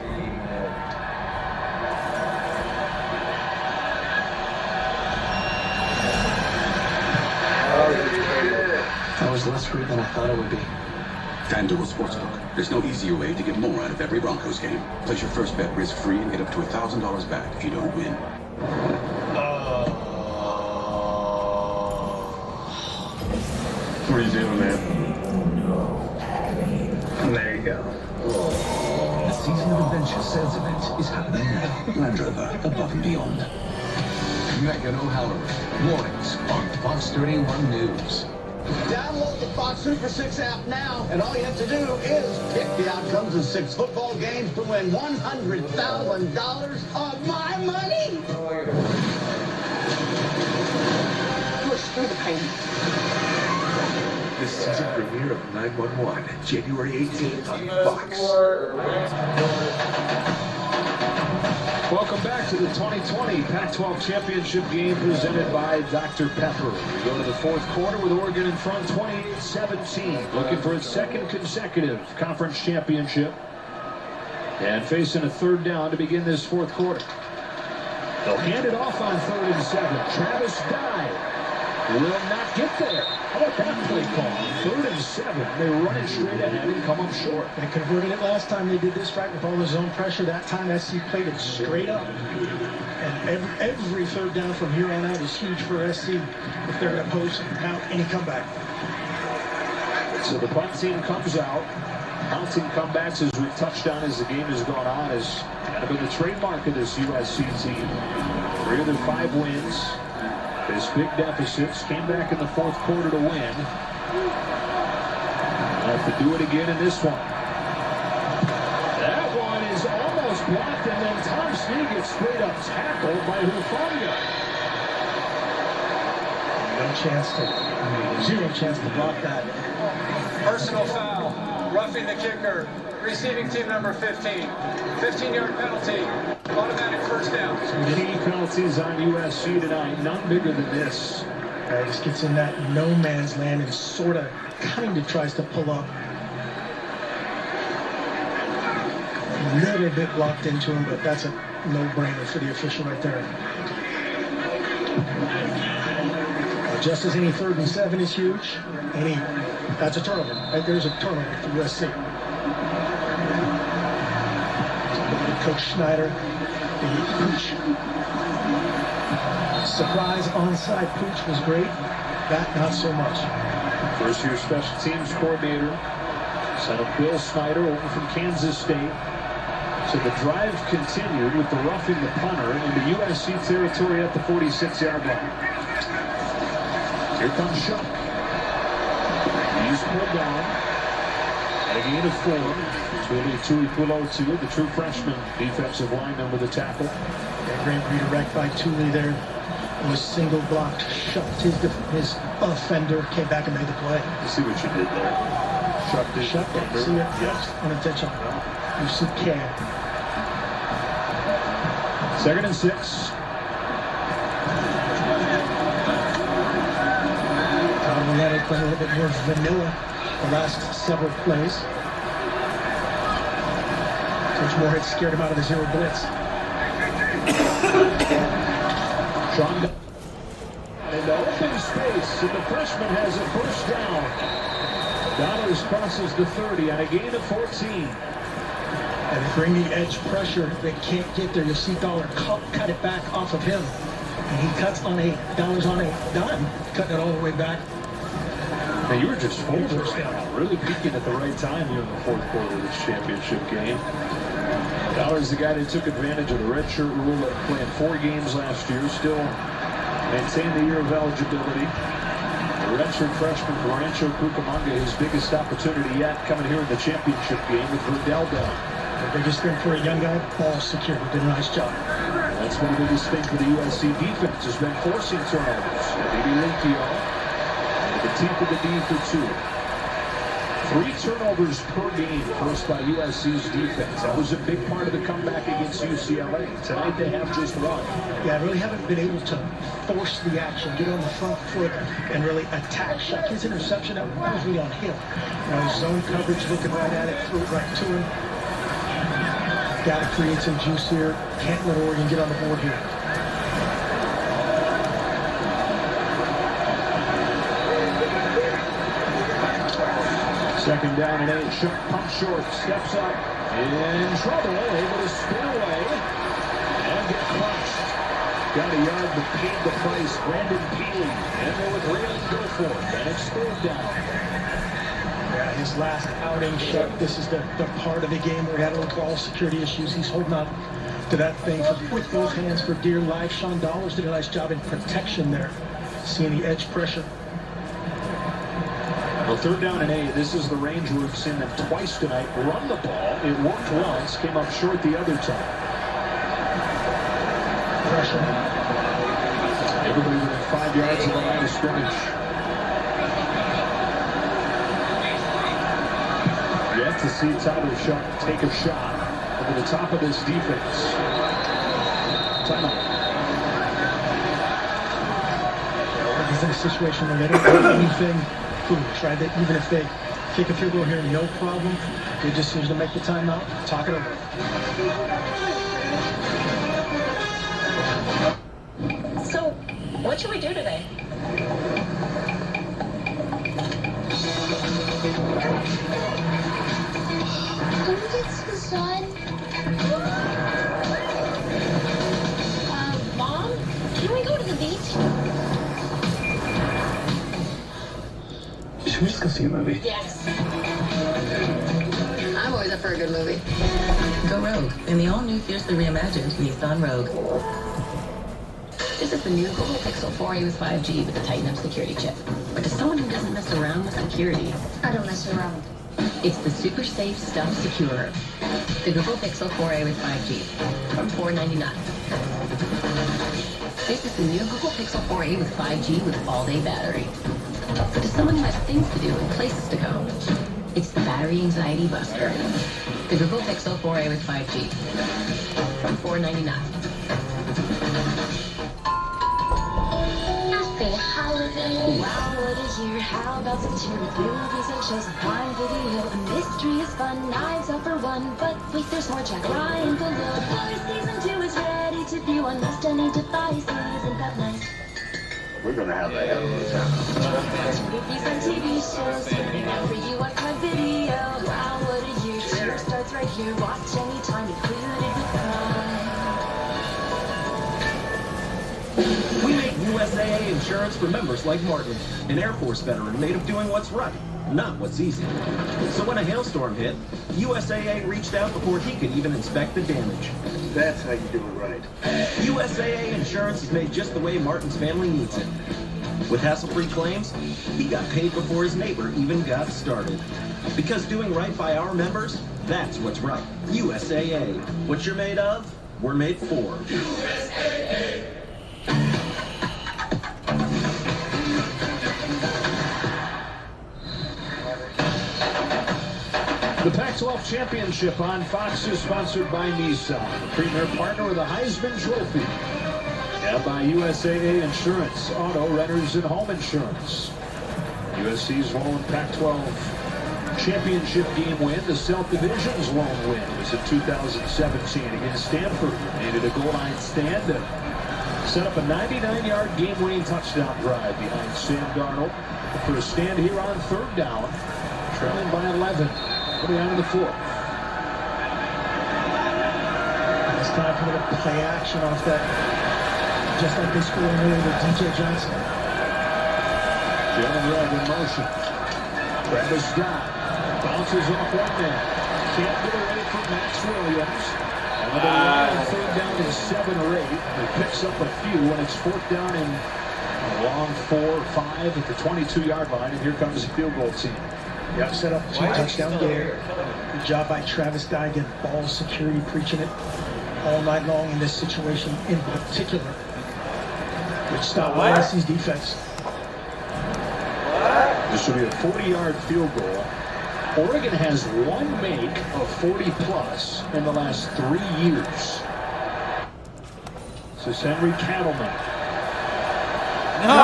That was less rude than I thought it would be. FanDuel Sportsbook. There's no easier way to get more out of every Broncos game. Place your first bet risk-free and get up to $1,000 back if you don't win. What are you doing, man? There you go. The Season of Adventure sales event is happening now. Land Rover, above and beyond. Megan O'Halloran, mornings on Fox 31 News. Download the Fox Super 6 app now, and all you have to do is pick the outcomes of 6 football games to win $100,000 of my money. Push through the pain. The season premiere of 911, January 18th on Fox. Welcome back to the 2020 Pac-12 Championship game presented by Dr. Pepper. We go to the fourth quarter with Oregon in front 28-17, looking for its second consecutive conference championship and facing a third down to begin this fourth quarter. They'll hand it off on 3rd and 7. Travis Dye will not get there. How about that play call? 3rd and 7. They run it straight ahead and come up short. They converted it last time they did this, right, with all the zone pressure. That time, SC played it straight up. And every third down from here on out is huge for SC if they're going to post out any comeback. So the punt team comes out. Mounting comebacks, as we've touched on as the game has gone on, has kind of been the trademark of this USC team. 3 of their 5 wins. This big deficits, came back in the fourth quarter to win. They'll have to do it again in this one. That one is almost blocked, and then Tom Snee gets straight up tackled by Hufanga. Zero chance to block that. Personal foul, roughing the kicker, receiving team number 15. 15-yard penalty, automatic first down. Many penalties on USC tonight, none bigger than this. He just gets in that no man's land and kind of tries to pull up. A little bit blocked into him, but that's a no-brainer for the official right there. Just as any 3rd and 7 is huge, that's a turnover. Right, there's a turnover for USC. Coach Schneider, the pooch. Surprise onside pooch was great. That, not so much. First-year special teams coordinator, son of Bill Snyder, over from Kansas State. So the drive continued with the roughing the punter into USC territory at the 46-yard line. Here comes Shuck. He's pulled down. At a gain of 4. Tui Pulotu, the true freshman defensive lineman with a tackle. Great redirect by Tuli there. Was single blocked, shoved his offender, came back and made the play. You see what you did there? Shoved it. See it? Yes. Unintentional. You see Cam. 2nd and 6. Let it play a little bit more vanilla the last several plays. Coach Moore had scared him out of the zero blitz. Sean in the open space, and the freshman has a first down. Dollars crosses the 30 on a gain of 14. And they bring the edge pressure. They can't get there. You'll see Dollar cut it back off of him. And he cuts on Dollar's on a dime, cutting it all the way back. Now you were just focused now, really peaking at the right time here in the fourth quarter of this championship game. Dollar's the guy that took advantage of the redshirt rule, that playing 4 games last year, still maintained the year of eligibility. The redshirt freshman for Rancho Cucamonga, his biggest opportunity yet, coming here in the championship game with Verdell down. The biggest thing for a young guy, ball security. Did a nice job. That's one of the biggest things for the USC defense has been forcing turnovers. Maybe Linkio, the team of the D for 2. 3 turnovers per game forced by USC's defense. That was a big part of the comeback against UCLA. Tonight they have just 1. Yeah, I really haven't been able to force the action, get on the front foot, and really attack. Shuck his interception, that was really on him. Zone coverage, looking right at it, threw it right to him. Got to create some juice here. Can't let Oregon get on the board here. Second down and 8. Shuck pump short. Steps up. In trouble. Able to spin away. And get crushed. Got a yard but paid the price. Brandon Peely. And they would really go for it. And it's 3rd down. Yeah, his last outing, Shuck. This is the part of the game where he had a little ball security issues. He's holding on to that thing with both hands for dear life. Sean Dollars did a nice job in protection there. Seeing the edge pressure. Well, 3rd down and 8. This is the range where we've seen them twice tonight run the ball. It worked once, came up short the other time. Pressure. Everybody within 5 yards of the line of scrimmage. Yet to see Tyler Shuck take a shot over the top of this defense. Timeout. He's in a situation where they don't do anything foolish, right? That even if they kick a field goal here, no problem. Good decision to make the timeout. Talk it over. So, what should we do today? Can we get to the sun? Mom? Can we go to the beach? Should we just go see a movie? Yes. I'm always up for a good movie. Go Rogue in the all-new fiercely reimagined Nissan Rogue. This is the new Google Pixel 4a with 5G with the Titan security chip. But to someone who doesn't mess around with security, I don't mess around. it's the super safe, stealth securer. The Google Pixel 4a with 5G from $499. This is the new Google Pixel 4a with 5G with all-day battery. But to someone who has things to do and places to go, it's the battery anxiety buster. The Google Pixel 4a with 5G from $499. Happy holiday. Wow, what a year. How about some cheer with movies and shows and Prime Video? A mystery is fun. Knives Out for one. But wait, there's more. Jack Ryan below. Boys season 2 is ready to view. On must I need to buy. Isn't that nice? We're going to have a hell of a time. Movies and TV shows. Streaming out for you on Prime Video. Wow, what a year. Cheer starts right here. Watch anytime, included with Prime. We make USAA insurance for members like Martin, an Air Force veteran made of doing what's right, not what's easy. So when a hailstorm hit, USAA reached out before he could even inspect the damage. That's how you do it right. USAA insurance is made just the way Martin's family needs it. With hassle-free claims, he got paid before his neighbor even got started. Because doing right by our members, that's what's right. USAA. What you're made of, we're made for. USAA. The Pac-12 Championship on Fox is sponsored by Nissan, the premier partner of the Heisman Trophy. And by USAA Insurance, auto, renters, and home insurance. USC's rolling Pac-12 championship game win. The South Division's lone win was in 2017 against Stanford. Needed a goal line stand to set up a 99-yard game-winning touchdown drive behind Sam Darnold for a stand here on third down, trailing by 11. Coming out of the fourth. It's time for a little play action off that, just like they scored earlier with DJ Johnson. Jalen Red in motion. Travis Scott bounces off one man. Can't get away from Max Williams. Another line third down to 7 or 8. He picks up a few when it's fourth down in a long 4 or 5 at the 22-yard line, and here comes the field goal team. Yep, set up 2 touchdown game. Good job by Travis Digan. Ball security, preaching it all night long in this situation in particular, which stopped USC's defense. This will be a 40-yard field goal. Oregon has one make of 40-plus in the last 3 years. This is Henry Cattleman. No,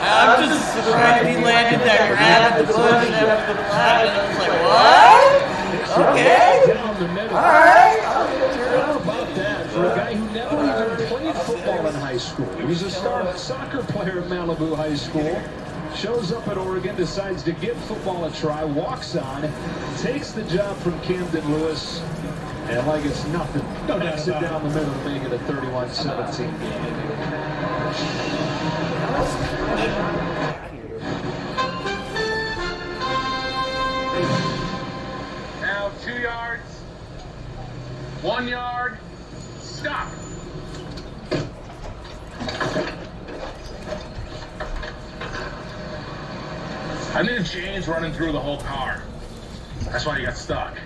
I'm just surprised he landed that grab at the bush after the flag, and I was like, what? Okay. Alright. How about that for a guy who never even played football in high school? He was a star soccer player at Malibu High School. Shows up at Oregon, decides to give football a try, walks on, takes the job from Camden Lewis, and like it's nothing, knocks it down the middle to make it a 31-17 game. Now 2 yards, 1 yard, stop. I need chains running through the whole car. That's why you got stuck.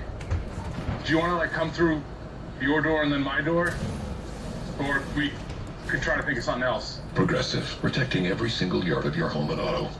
Do you want to like come through your door and then my door? Or we could try to think of something else. Progressive, protecting every single yard of your home and auto.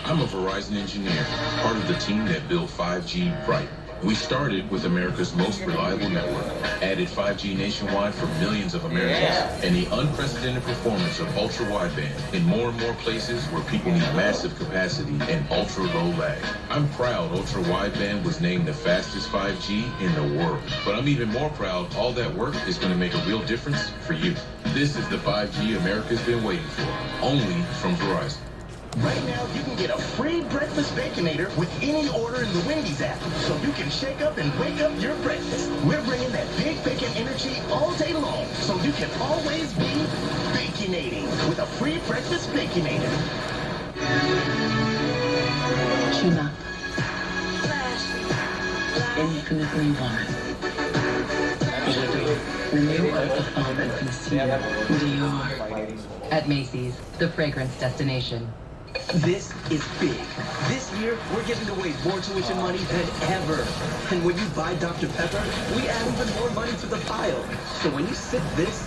I'm a Verizon engineer, part of the team that built 5G right. We started with America's most reliable network, added 5G nationwide for millions of Americans, and the unprecedented performance of ultra-wideband in more and more places where people need massive capacity and ultra-low lag. I'm proud ultra-wideband was named the fastest 5G in the world, but I'm even more proud all that work is going to make a real difference for you. This is the 5G America's been waiting for, only from Verizon. Right now, you can get a free breakfast Baconator with any order in the Wendy's app, so you can shake up and wake up your breakfast. We're bringing that big bacon energy all day long, so you can always be baconating with a free breakfast Baconator. Tuna. Infinitely warm. The new Ultra Foam and Concealer. Dior. At Macy's, the fragrance destination. This is big. This year, we're giving away more tuition money than ever. And when you buy Dr. Pepper, we add even more money to the pile. So when you sip this,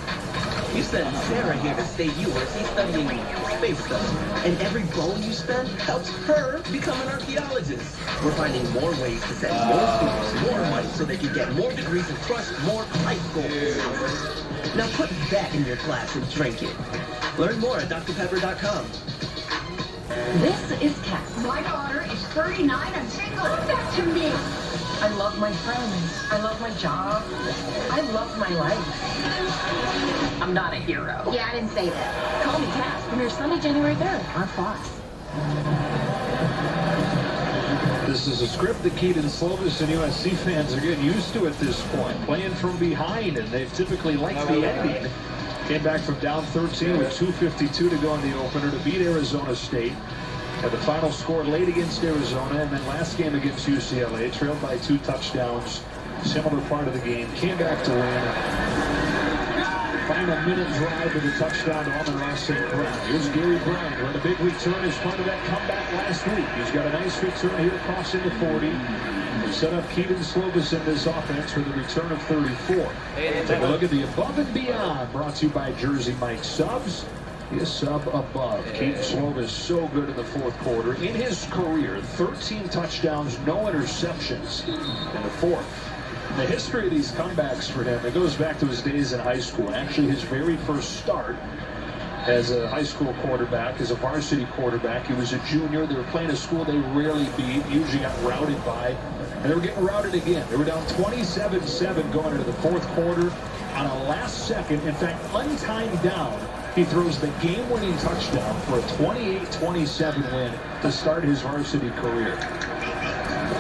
you send Sarah here to stay USC studying space stuff. And every goal you spend helps her become an archaeologist. We're finding more ways to send more students more money so they can get more degrees and crush more life goals. Now put that in your glass and drink it. Learn more at drpepper.com. This is Kat. My daughter is 39 and single. Prove that to me. I love my friends. I love my job. I love my life. I'm not a hero. Yeah, I didn't say that. Call me Kat. Premiere Sunday, January 3rd on Fox. This is a script that Keaton Slovis and USC fans are getting used to at this point. Playing from behind, and they've typically liked the ending. Came back from down 13 with 2:52 to go in the opener to beat Arizona State. Had the final score late against Arizona, and then last game against UCLA, trailed by 2 touchdowns. Similar part of the game, came back to win. Final minute drive with a touchdown to Amon-Ra St. Brown. Here's Gary Brown, who had a big return as part of that comeback last week. He's got a nice return here, crossing the 40. Set up Keaton Slovis in this offense for the return of 34. Take a look at the above and beyond, brought to you by Jersey Mike Subs. His sub above. Keaton Slovis so good in the fourth quarter. In his career, 13 touchdowns, no interceptions in the fourth. The history of these comebacks for him, it goes back to his days in high school. Actually, his very first start as a high school quarterback, as a varsity quarterback. He was a junior. They were playing a school they rarely beat, usually got routed by, and they were getting routed again. They were down 27-7 going into the fourth quarter on a last second, in fact, untimed down. He throws the game-winning touchdown for a 28-27 win to start his varsity career.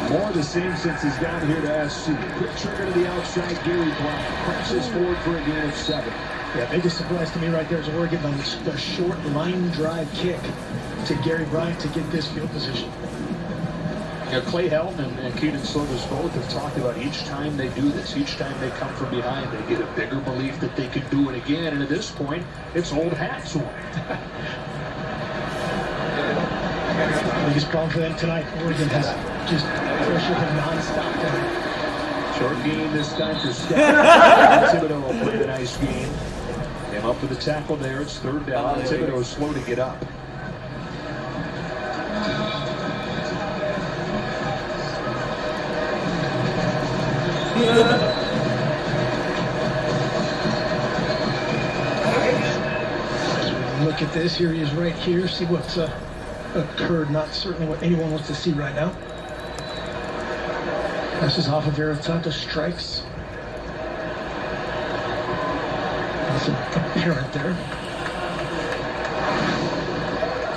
More of the same since he's down here to SC. Quick trigger to the outside, Gary Bryant crashes forward for a gain of 7. Yeah, biggest surprise to me right there is Oregon on the short line drive kick to Gary Bryant to get this field position. You know, Clay Helton and Keaton Slovis both have talked about each time they do this, each time they come from behind, they get a bigger belief that they could do it again. And at this point, it's old hat swing. Biggest problem for them tonight, Oregon has just pressure them nonstop tonight. Short game this time for Steph. Thibodeau played a nice game. Came up with a tackle there. It's third down. Thibodeau is slow to get up. Look at this. Here he is right here. See what's occurred. Not certainly what anyone wants to see right now. This is off of Veritata strikes. That's apparent there.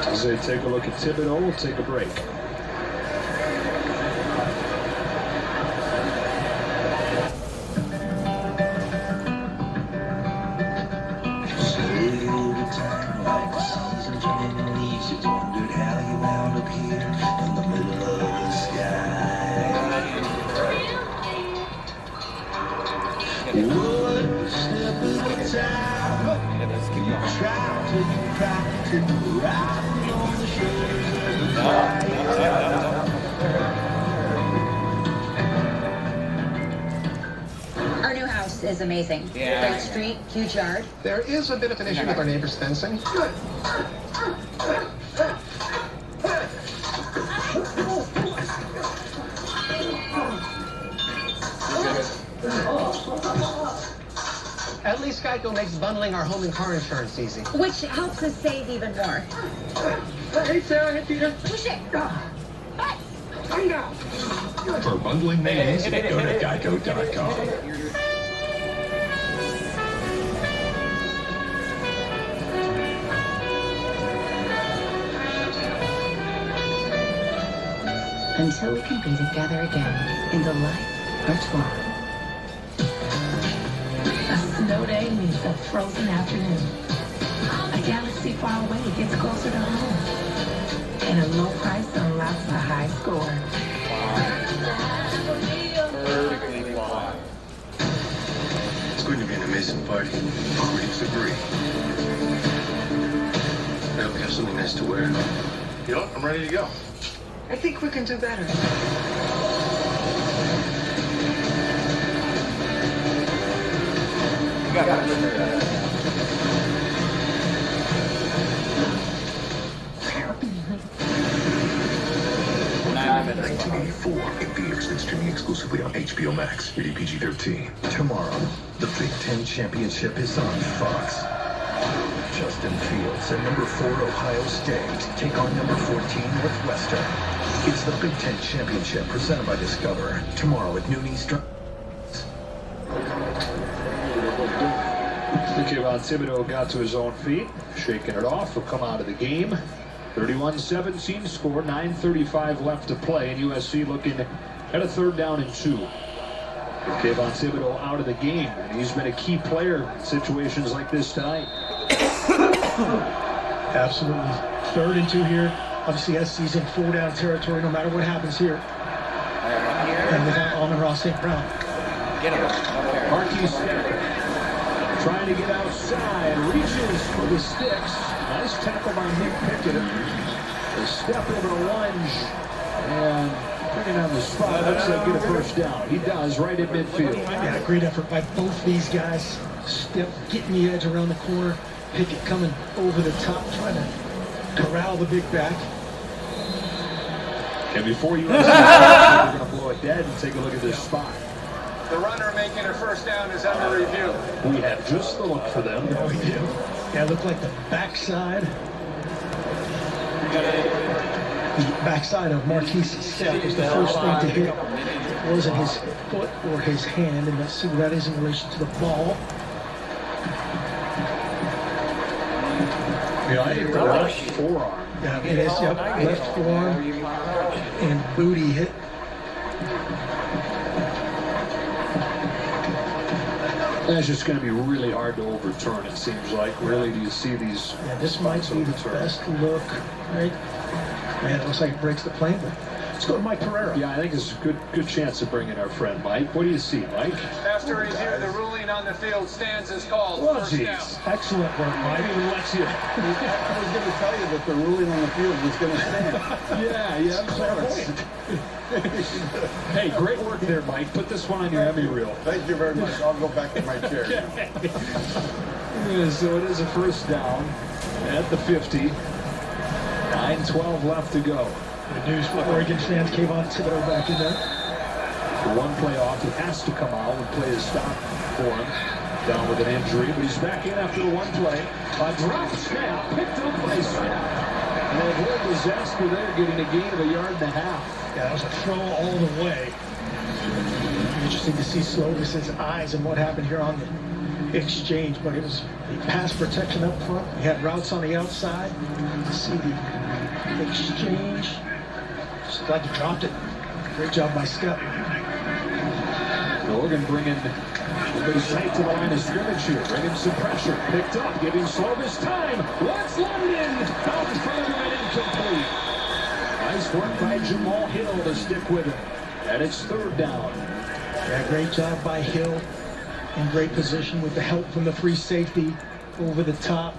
As they take a look at Thibodeau, we'll take a break. Our new house is amazing. Yeah. Great street, huge yard. There is a bit of an issue with our neighbor's fencing. At least Geico makes bundling our home and car insurance easy. Which helps us save even more. Hey, Sarah, hey, Peter. Push it. For bundling made easy, go to geico.com. Until we can be together again in the light or tomorrow. A snow day means a frozen afternoon. A galaxy far away gets closer to home. And a low price unlocks a high score. It's going to be an amazing party. All critics agree. I hope you have something nice to wear. You know what? I'm ready to go. I think we can do better. In theaters and streaming exclusively on HBO Max. Rated PG-13. Tomorrow, the Big Ten Championship is on Fox. Justin Fields and number 4 Ohio State take on number 14 Northwestern. It's the Big Ten Championship presented by Discover. Tomorrow at noon Eastern. Kayvon Thibodeau got to his own feet, shaking it off. He'll come out of the game. 31-17 score, 9:35 left to play, and USC looking at a third down and 2. With Kayvon Thibodeau out of the game, and he's been a key player in situations like this tonight. Absolutely. 3rd and 2 here. Obviously, SC's in 4-down territory no matter what happens here. And without Amon-Ra St. Brown. Get him. Marquis trying to get outside, reaches for the sticks. Nice tackle by Nick Pickett. A step over the lunge, and picking on the spot. Looks like get a first down. He does, right at midfield. Yeah, great effort by both these guys. Step, getting the edge around the corner. Pickett coming over the top, trying to corral the big back. And before you we're going to blow it dead and take a look at this spot. The runner making a first down is under review. We have just the look for them. Oh, we do. Yeah, it looked like the backside. The backside of Marquise's step was the first thing to hit. It wasn't his foot or his hand, and let's see what that is in relation to the ball. Yeah, I hit the left forearm. Yeah, it is. Yep, left forearm and booty hit. That's just going to be really hard to overturn, it seems like. Really, do you see these? Yeah, this might be the best look, right? Man, it looks like it breaks the plane, but let's go to Mike Pereira. Yeah, I think it's a good chance of bringing our friend Mike. What do you see, Mike? After review, the ruling on the field stands as called. Well, First down. Excellent work, Mike. Even lets you. I was going to tell you that the ruling on the field was going to stand. Yeah, Hey, great work there, Mike. Put this one on your Emmy reel. Thank you very much. I'll go back to my chair. Yeah, so it is a first down at the 50. 9:12 left to go. Good news for Oregon fans. Kayvon Thibodeau back in there. The one play off, he has to come out and play his stop for him. Down with an injury, but he's back in after the one play. A drop snap picked up by Snap. And a real disaster there, getting a gain of 1.5 yards. Yeah, that was a throw all the way. Interesting to see Slovis's eyes and what happened here on the exchange, but it was the pass protection up front. We had routes on the outside. To see the exchange. Just like he dropped it. Great job by Scott. Oregon bringing everybody tight to the line of scrimmage here. Bringing some pressure. Picked up. Giving Slovis time. What's London? Out in front of it. Incomplete. Nice work by Jamal Hill to stick with him. And it's third down. Yeah, great job by Hill. In great position with the help from the free safety over the top.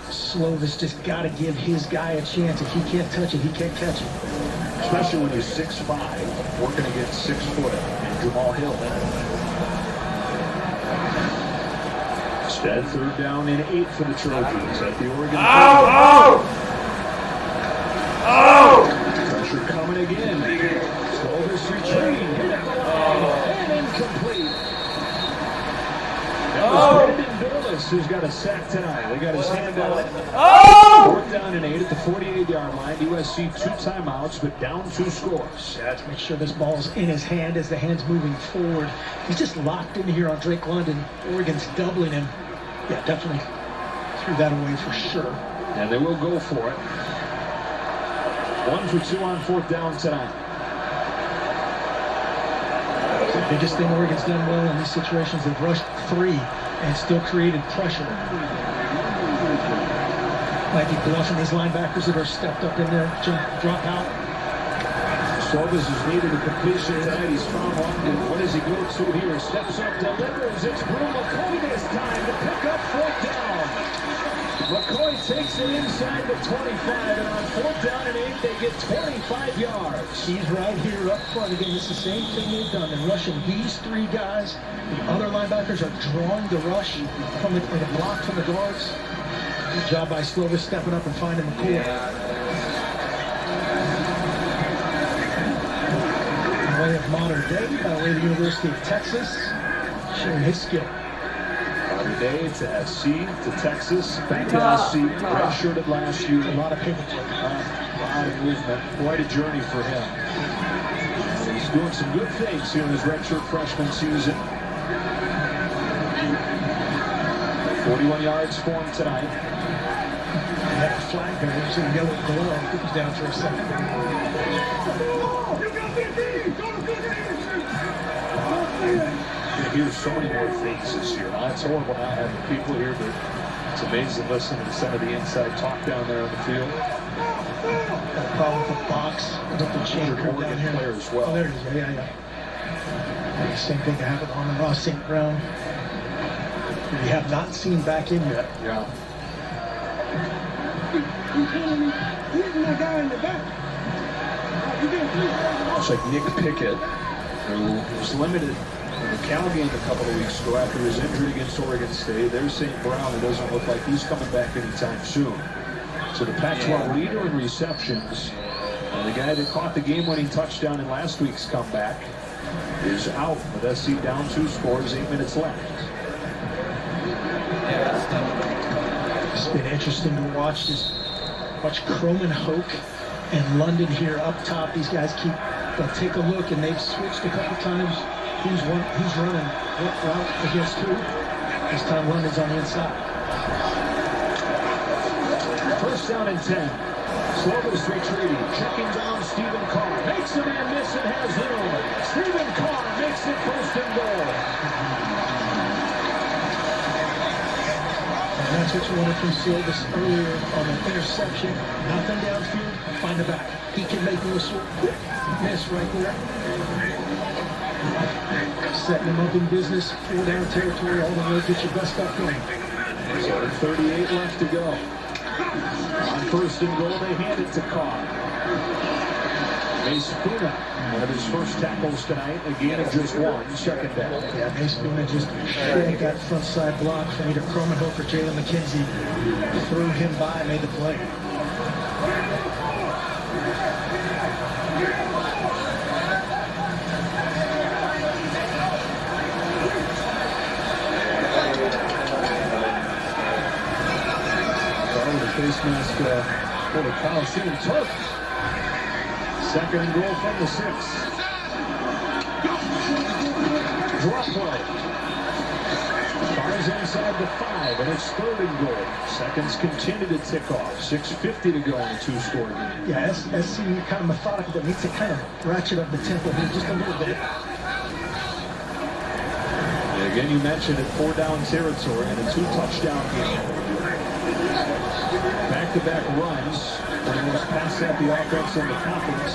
Slovis just got to give his guy a chance. If he can't touch it, he can't catch it. Especially when he's 6'5", working against 6 foot and Jamal Hill. Instead, third down and 8 for the Trojans at the Oregon. Pressure coming again. Slovis retreating. And incomplete. That was Brandon Dorless who's got a sack tonight. They got his hand out. Fourth down and 8 at the 48-yard line. USC 2 timeouts, but down 2 scores. Yeah, to make sure this ball's in his hand as the hand's moving forward. He's just locked in here on Drake London. Oregon's doubling him. Yeah, definitely threw that away for sure. And they will go for it. 1 for 2 on fourth down tonight. The biggest thing Oregon's done well in these situations, they've rushed 3 and still created pressure. Might be bluffing these linebackers that are stepped up in there to drop out. Slovis has needed a completion tonight. He's found London. What does he go to here? Steps up, delivers. It's Brew McCoy this time to pick up fourth down. McCoy takes it inside the 25, and on fourth down and 8, they get 25 yards. He's right here up front. Again, it's the same thing they've done. They're rushing these 3 guys. The other linebackers are drawing the rush from the block from the guards. Good job by Slovis stepping up and finding McCoy. By way of modern day, by way of the University of Texas, showing his skill. Modern day to SC, to Texas, back to SC, redshirted last year. A lot of paper play. A lot of movement. Quite a journey for him. He's doing some good things here in his redshirt freshman season. 41 yards for him tonight. Had a flag there. There's a yellow glove. It was down for a second. Here's so many more things this year. It's horrible not having people here, but it's amazing listening to some of the inside talk down there on the field. Got a problem with the box. With the chain curve down here. Player as well. Oh, there it is. Yeah. The same thing that happened on Ross St. Brown. We have not seen back in yet. Yeah. My guy in the back. It's like Nick Pickett, who was limited in the Cal game a couple of weeks ago after his injury against Oregon State. There's St. Brown. It doesn't look like he's coming back anytime soon. So the Pac-12 leader in receptions, and the guy that caught the game-winning touchdown in last week's comeback, is out with SC down 2 scores, 8 minutes left. It's been interesting to watch Croman, Hoke, and London here up top. These guys they'll take a look, and they've switched a couple times. Who's running what route against who? This time London's on the inside. First down and 10. Slovis retreating, checking down Stephen Carr. Makes a man miss and has room. Stephen Carr makes it first and goal. And that's what you wanted from Slovis earlier on an interception. Nothing downfield, find the back. He can make the whistle. Miss right there. Setting him up in business, 4 down territory, all the way, get your best stuff going. So 38 left to go. On first and goal, they hand it to Carr. Mace Spuna, one of his first tackles tonight, again at just 1, second down. Yeah, Mace Spuna just shredded that front side block from either Croman, Hope, or Jalen McKenzie. Threw him by, made the play. Face mask for the Coliseum took. Second and goal from the 6. Drop play. Carr's inside the 5, and it's 3rd and goal. Seconds continue to tick off. 6:50 to go in a 2-score game. Yeah, SC kind of methodical, but needs to kind of ratchet up the tempo here just a little bit. And again, you mentioned it, 4 down territory and a 2-touchdown game. Back-to-back runs. For the most pass at the offense and the confidence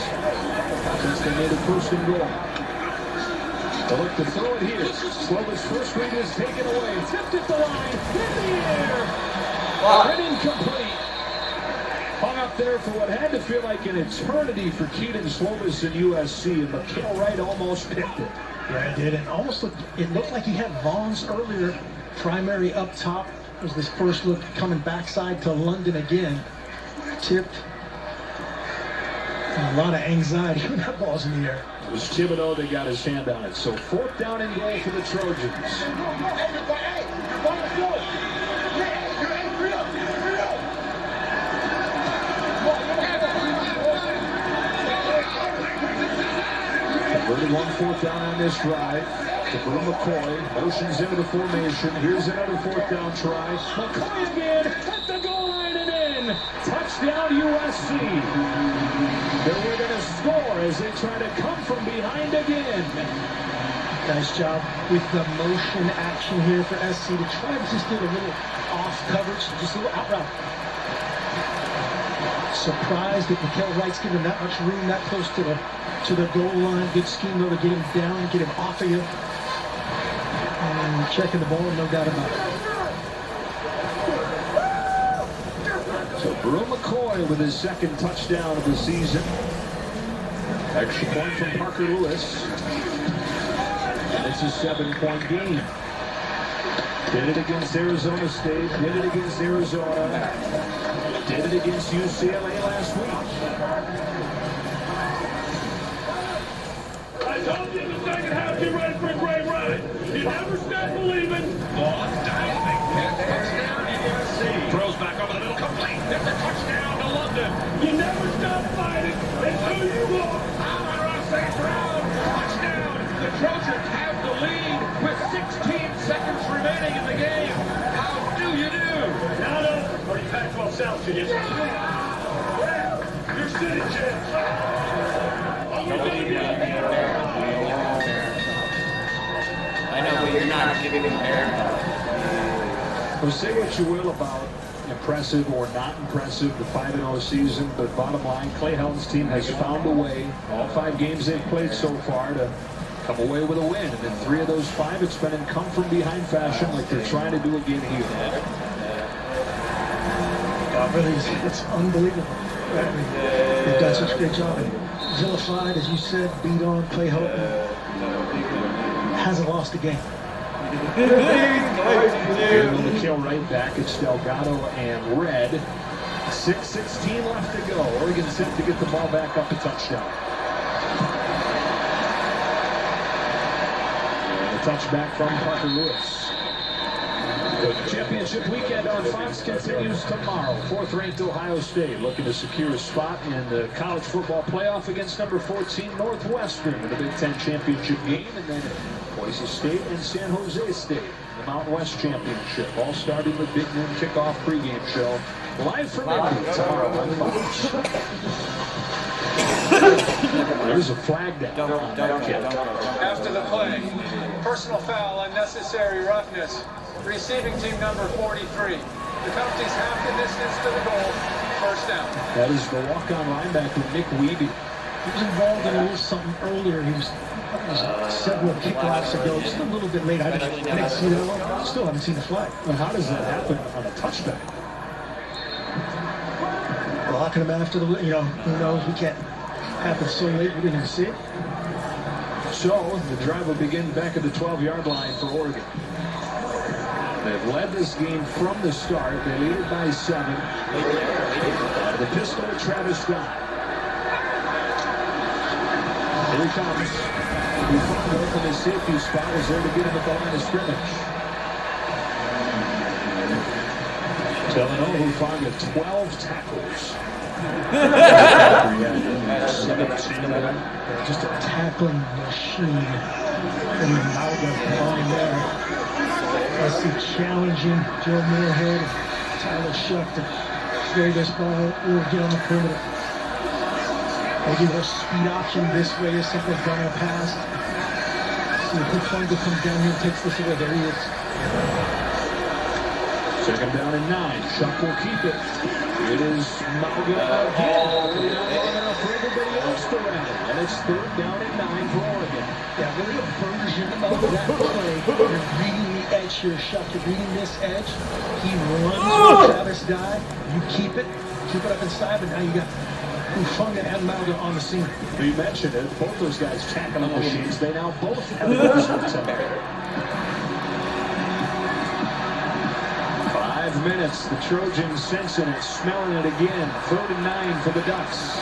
since they made it first and goal. They'll look to throw it here. Slovis' first read is taken away. Tipped at the line. In the air. And incomplete. Hung up there for what had to feel like an eternity for Keaton Slovis in USC. And Mikael Wright almost picked it. Yeah, it did. It looked like he had Vaughn's earlier. Primary up top. Was this first look coming backside to London again. Tipped. And a lot of anxiety when that ball's in the air. It was Thibodeau that got his hand on it. So 4th down and goal for the Trojans. Converted 1 4th down on this drive. To Brew McCoy, motions into the formation. Here's another 4th down try. McCoy again at the goal line and in. Touchdown USC. They were going to score as they try to come from behind again. Nice job with the motion action here for SC to try to just get a little off coverage, just a little out route. Surprised that Mikael Wright's given that much room that close to the goal line. Good scheme though to get him down, get him off of you. And checking the ball, no doubt about it. So Brew McCoy with his 2nd touchdown of the season. Extra point from Parker Lewis. And it's a 7-point game. Did it against Arizona State, did it against Arizona, did it against UCLA last week. I told you in the second half, get ready for a great ride. You never stop believing. Long diving. Touchdown USC. Throws back over the middle, complete. That's a touchdown to London. You never stop fighting. It's who you are. Amon Ross St. Brown. Touchdown. The Trojans have the lead with 16 seconds remaining in the game. How do you do? Now, no. Or you Pac-12 South to you. You're city champs. I know, but you're not giving him air. Well, say what you will about impressive or not impressive, the 5-0 season, but bottom line, Clay Helton's team has found a way, all 5 games they've played so far, to come away with a win. And in 3 of those 5, it's been in come-from-behind fashion like they're trying to do again here. Really, it's unbelievable. They've done such a great job. And vilified, as you said, beat on, Clay Helton. Hasn't lost a game. Mikael Wright back. It's Delgado and Red. 6:16 left to go. Oregon set to get the ball back up a touchdown. touchback from Parker Lewis. The championship weekend on Fox continues tomorrow. 4th-ranked Ohio State looking to secure a spot in the college football playoff against number 14 Northwestern in the Big Ten championship game, and then Boise State and San Jose State in the Mountain West championship, all starting with big noon kickoff pregame show live from Indy tomorrow on Fox. There's a flag down. After the play, personal foul, unnecessary roughness. Receiving team number 43. The penalty's half the distance to the goal. First down. That is the walk-on linebacker, Nick Wiebe. He was involved in a little something earlier. He was several kickoffs ago, just a little bit late. I didn't see that one. Still haven't seen the flag. Well, how does that happen on a touchback? Blocking him after the, who knows? We can't happen so late. We didn't even see it. So the drive will begin back at the 12-yard line for Oregon. They've led this game from the start. They lead it by 7. The pistol, Travis Dye. Here he comes. Hufanga from his safety spot is there to get him at the line of scrimmage. Delano Hufanga, 12 tackles. Just a tackling machine. And Mauga on there. I see challenging Joe Moorhead and Tyler Shuck to carry this ball or get on the perimeter. Maybe a speed option this way is something going to pass. See if Hufanga comes down here and takes this away. There he is. 2nd down and 9. Shuck will keep it. It is Mauga again. Not long enough for everybody else to run it. And it's 3rd down and 9 for Oregon. Yeah, really a version of that play. You're reading the edge here, Shuck. You're reading this edge. He runs with Travis Dye. You keep it up inside, but now you got Hufanga and Mauga on the scene. We mentioned it. Both those guys tackling machines. They now both have a personal time. 5 minutes. The Trojans sensing it, smelling it again. 3rd and 9 for the Ducks.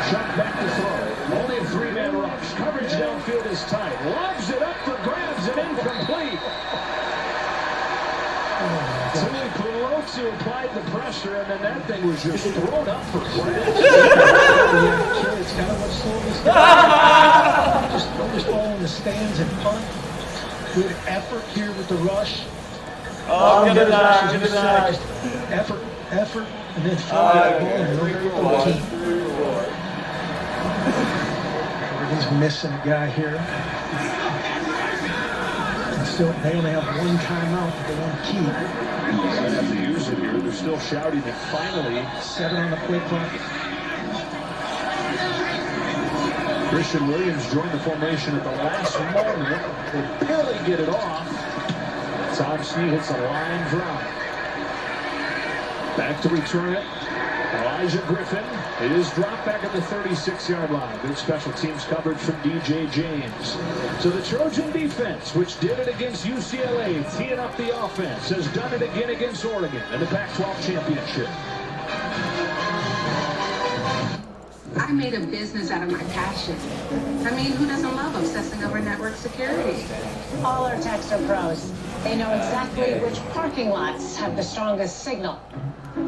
Shot back to throw. Only a 3-man rush. Coverage downfield is tight. Lobs it up for grabs and incomplete. Timmy Pelosi applied the pressure, and then that thing was just thrown up for grabs. It's kind of what's slowing this down. Just throw this ball in the stands and punt. Good effort here with the rush. Get it out. Effort, and then throw that ball in number 14. He's missing a guy here. And still, they only have one timeout that they want to keep. They have to use it here. They're still shouting it finally. 7 on the play clock. Christian Williams joined the formation at the last moment. They barely get it off. Tom Snead hits a line drive. Back to return it. Elijah Griffin. It is dropped back at the 36-yard line. Good special teams coverage from DJ James. So the Trojan defense, which did it against UCLA, teeing up the offense, has done it again against Oregon in the Pac-12 championship. I made a business out of my passion. I mean, who doesn't love obsessing over network security? All our techs are pros. They know exactly which parking lots have the strongest signal.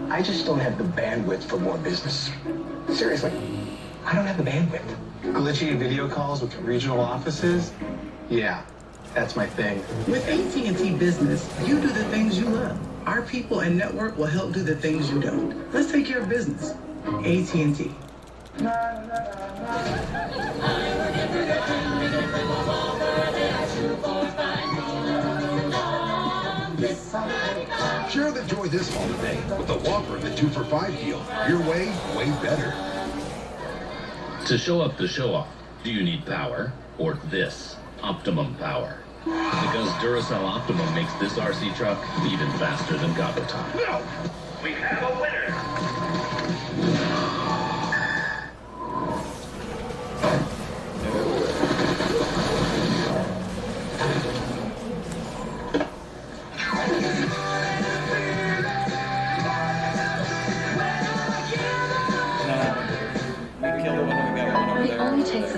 I just don't have the bandwidth for more business. Seriously, I don't have the bandwidth. Glitchy video calls with regional offices? Yeah, that's my thing. With AT&T Business, you do the things you love. Our people and network will help do the things you don't. Let's take care of business. AT&T. Share the joy this holiday with the Whopper and the 2-for-5 deal. Your way better. To show up the show-off, do you need power or this? Optimum power. Because Duracell Optimum makes this RC truck even faster than Gobble Top. No! We have a winner! It only takes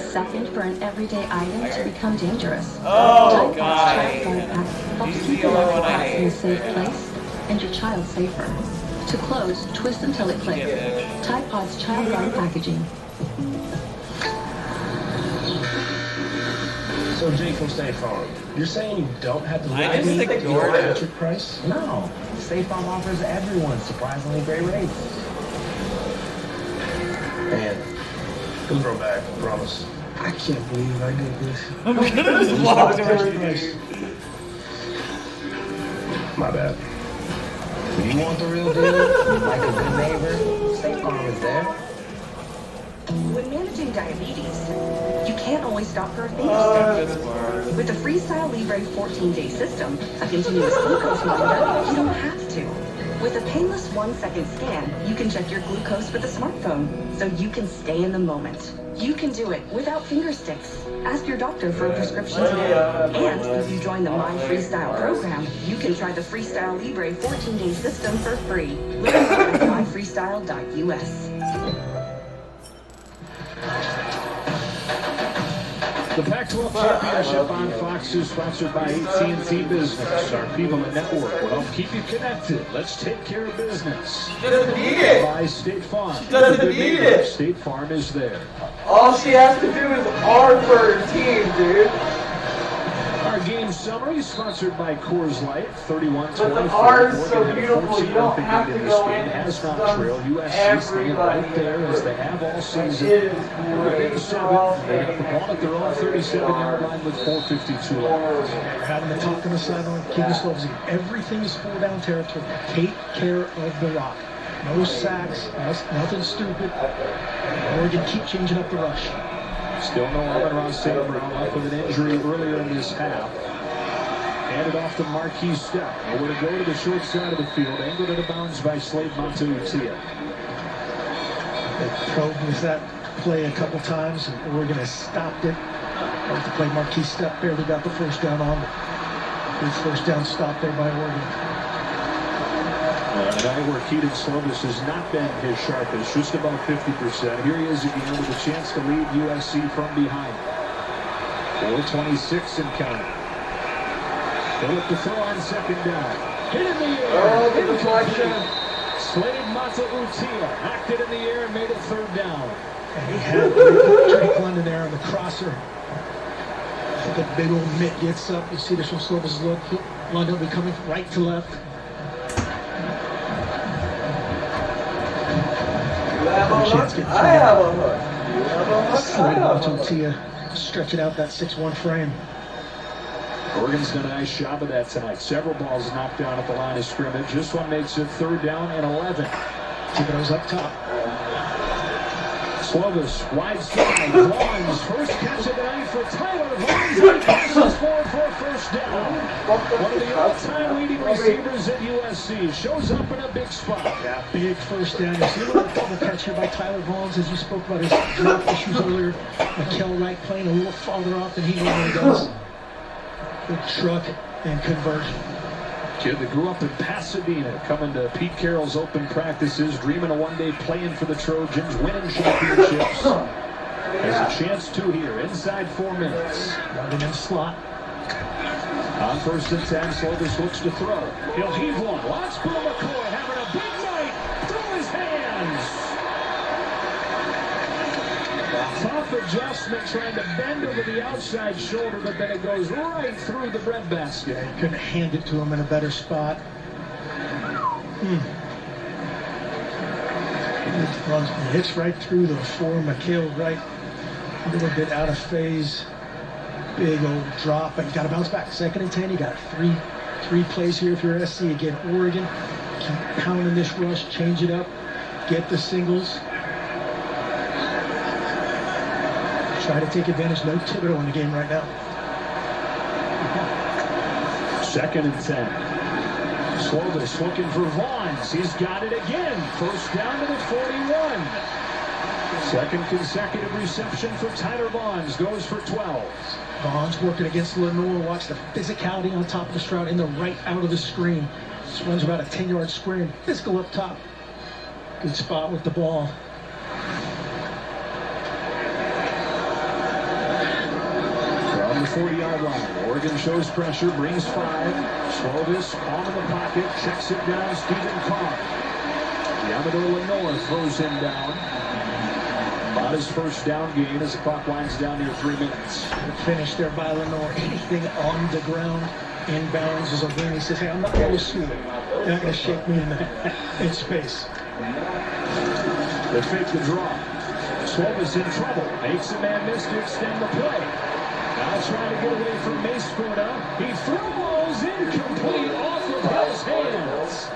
everyday item to become dangerous. Oh, Tide Pods God. Child Guard Pack helps He's keep the only electric one I pots in a hate. safe place and your child safer. To close, twist until it clicks. Tide Pods Child Guard Packaging. So Jake from State Farm, you're saying you don't have to I just ignored it. electric price? No. State Farm offers everyone surprisingly great rates. And he'll grow back, I promise. I can't believe I did this. I'm gonna just walk over Price. My bad. If you want the real deal, like a good neighbor, State Farm is there. When managing diabetes, you can't always stop for a finger stick. With the Freestyle Libre 14-day system, a continuous glucose monitor, you don't have to. With a painless 1-second scan, you can check your glucose with a smartphone, so you can stay in the moment. You can do it without finger sticks. Ask your doctor for a prescription today. And if you join the My Freestyle program, you can try the Freestyle Libre 14-day system for free. Learn more at myfreestyle.us. The Pac-12 Championship on Fox is sponsored by AT&T Business. Our people and network will help keep you connected. Let's take care of business. Doesn't need it. By State Farm. Doesn't need it. State Farm is there. All she has to do is R for her team, dude. Our game summary is sponsored by Coors Light, 31-24. But the R is so beautiful, you don't have to go in and stun trail. USC staying right there as they have all season. It is Within 7, they have the ball at their own 37-yard line with 4:52 left. Having the talk on the sideline, Keegan Stokes, everything is 4-down territory. Take care of the rock. No sacks, nothing stupid. Oregon keep changing up the rush. Still no Amon-Ra St. Brown up with an injury earlier in this half. Handed off to Marquis Step. Nowhere to go to the short side of the field. Angled out of bounds by Slade Monteutia. They probed with that play a couple times, and Oregon has stopped it. Like the play Marquis Step barely got the first down on. Good first down stop there by Oregon. A night where Keaton Slovis has not been his sharpest, just about 50%. Here he is again with a chance to lead USC from behind. 4:26 and counting. Phillip to throw on second down. Hit in the air. Oh, the deflection. Slade Monteutia knocked it in the air and made it third down. And he had Drake London there on the crosser. The big old mitt gets up. You see this from Slovis' look. London will be coming right to left. I have a hook. Slade Monteutia stretching out that 6'1" frame. Oregon's done a nice job of that tonight. Several balls knocked down at the line of scrimmage. This one makes it third down and 11. Thibodeau's up top. Slovis, wide side, Vaughn's first catch of the night for Tyler Vaughn. Passes forward for a first down. One of the all-time leading receivers at USC shows up in a big spot. Yeah, big first down. You see a little double catch here by Tyler Vaughn, as you spoke about his drop issues earlier. Mikel Wright playing a little farther off than he normally does. Good truck and conversion. Kid that grew up in Pasadena, coming to Pete Carroll's open practices, dreaming of one day playing for the Trojans, winning championships. Has a chance to here, inside 4 minutes. Running in slot. On first and 10, Slovis looks to throw. He'll heave one. Watch Bill McCoy having a big night through his hands. Tough adjustment, trying to bend over the outside shoulder, but then it goes right through the breadbasket. Yeah, you couldn't hand it to him in a better spot. It hits right through the four. Mikel Wright, a little bit out of phase. Big old drop, but you got to bounce back. 2nd and 10. You got three plays here if you're SC. Again, Oregon, keep pounding this rush, change it up, get the singles. Try to take advantage. No Thibodeau in the game right now. 2nd and 10. Slovis looking for Vaughns. He's got it again. First down to the 41. Second consecutive reception for Tyler Vaughns. Goes for 12. Vaughns working against Lenore. Watch the physicality on top of the Stroud in the right out of the screen. This runs about a 10-yard square and physical up top. Good spot with the ball. the 40-yard line. Oregon shows pressure, brings 5. Slovis, palm in the pocket, checks it down, Stephen Carr. Yamador Lenore throws him down. About his first down gain as the clock winds down near 3 minutes. The finish there by Lenore. Anything on the ground, inbounds is a win. He says, hey, I'm not going to school. You're not going to shake me in space. They fake the draw. Slovis in trouble. Makes a man miss to extend the play. Now trying to get away from Mace Funa. He throws incomplete off of Hill's hands.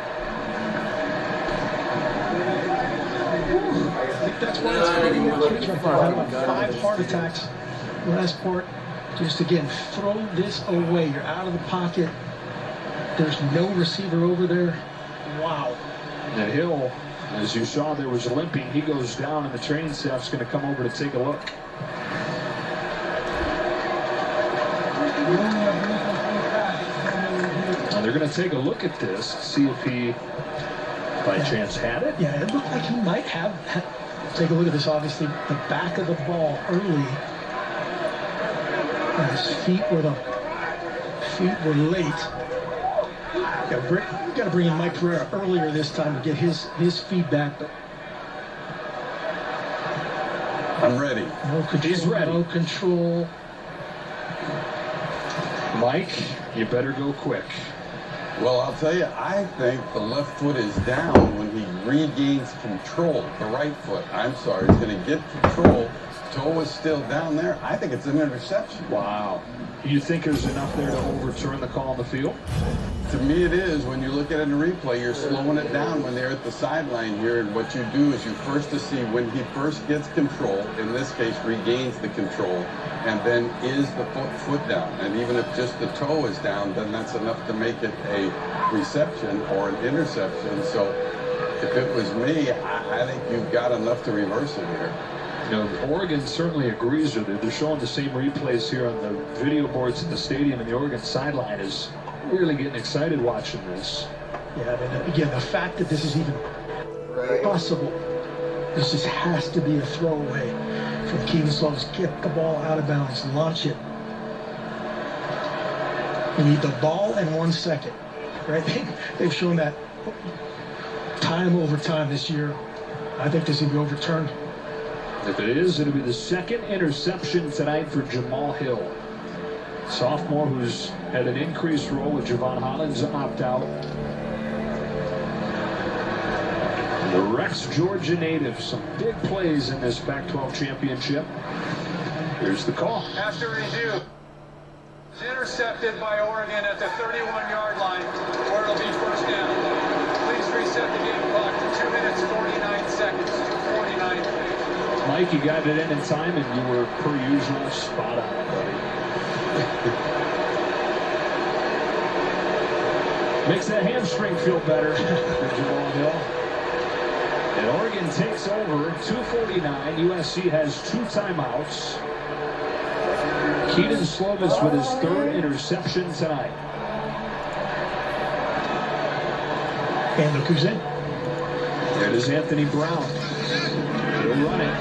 I think that's why it's very more kids right there. Had about 5 heart attacks. Last part, just again, throw this away. You're out of the pocket. There's no receiver over there. Wow. And Hill, as you saw, there was limping. He goes down, and the training staff's going to come over to take a look. And they're going to take a look at this, see if he, by chance, had it. Yeah, it looked like he might have. Take a look at this. Obviously, the back of the ball early. And his feet were late. Got to bring in Mike Pereira earlier this time to get his feedback. But I'm ready. No control. He's ready. No control. Mike, you better go quick. Well, I'll tell you, I think the left foot is down when he regains control. The right foot, I'm sorry, is going to get control. Toe is still down there. I think it's an interception. Wow. You think there's enough there to overturn the call on the field? To me it is. When you look at it in replay, you're slowing it down when they're at the sideline here, and what you do is you first to see when he first gets control, in this case regains the control, and then is the foot down. And even if just the toe is down, then that's enough to make it a reception or an interception. So if it was me, I think you've got enough to reverse it here. You know, Oregon certainly agrees with it. They're showing the same replays here on the video boards at the stadium, and the Oregon sideline is really getting excited watching this. Yeah, and again, the fact that this is even possible, this just has to be a throwaway for the Keelan Slovis. Get the ball out of bounds, launch it. You need the ball in 1 second, right? They've shown that time over time this year. I think this will be overturned. If it is, it'll be the second interception tonight for Jamal Hill. Sophomore who's had an increased role with Javon Hollins opt-out. The Rex, Georgia native, some big plays in this Pac-12 championship. Here's the call. After review, it's intercepted by Oregon at the 31-yard line, where it'll be first down. Please reset the game clock to 2 minutes, 49 seconds. 2:49. Mike, you got it in time, and you were, per usual, spot on, buddy. Makes that hamstring feel better for Jamal Hill. And Oregon takes over, 2:49. USC has 2 timeouts. Keelan Slovis with his 3rd interception tonight. And look who's in. There it is, Anthony Brown. He'll run it.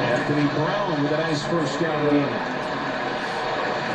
Anthony Brown with a nice first down game.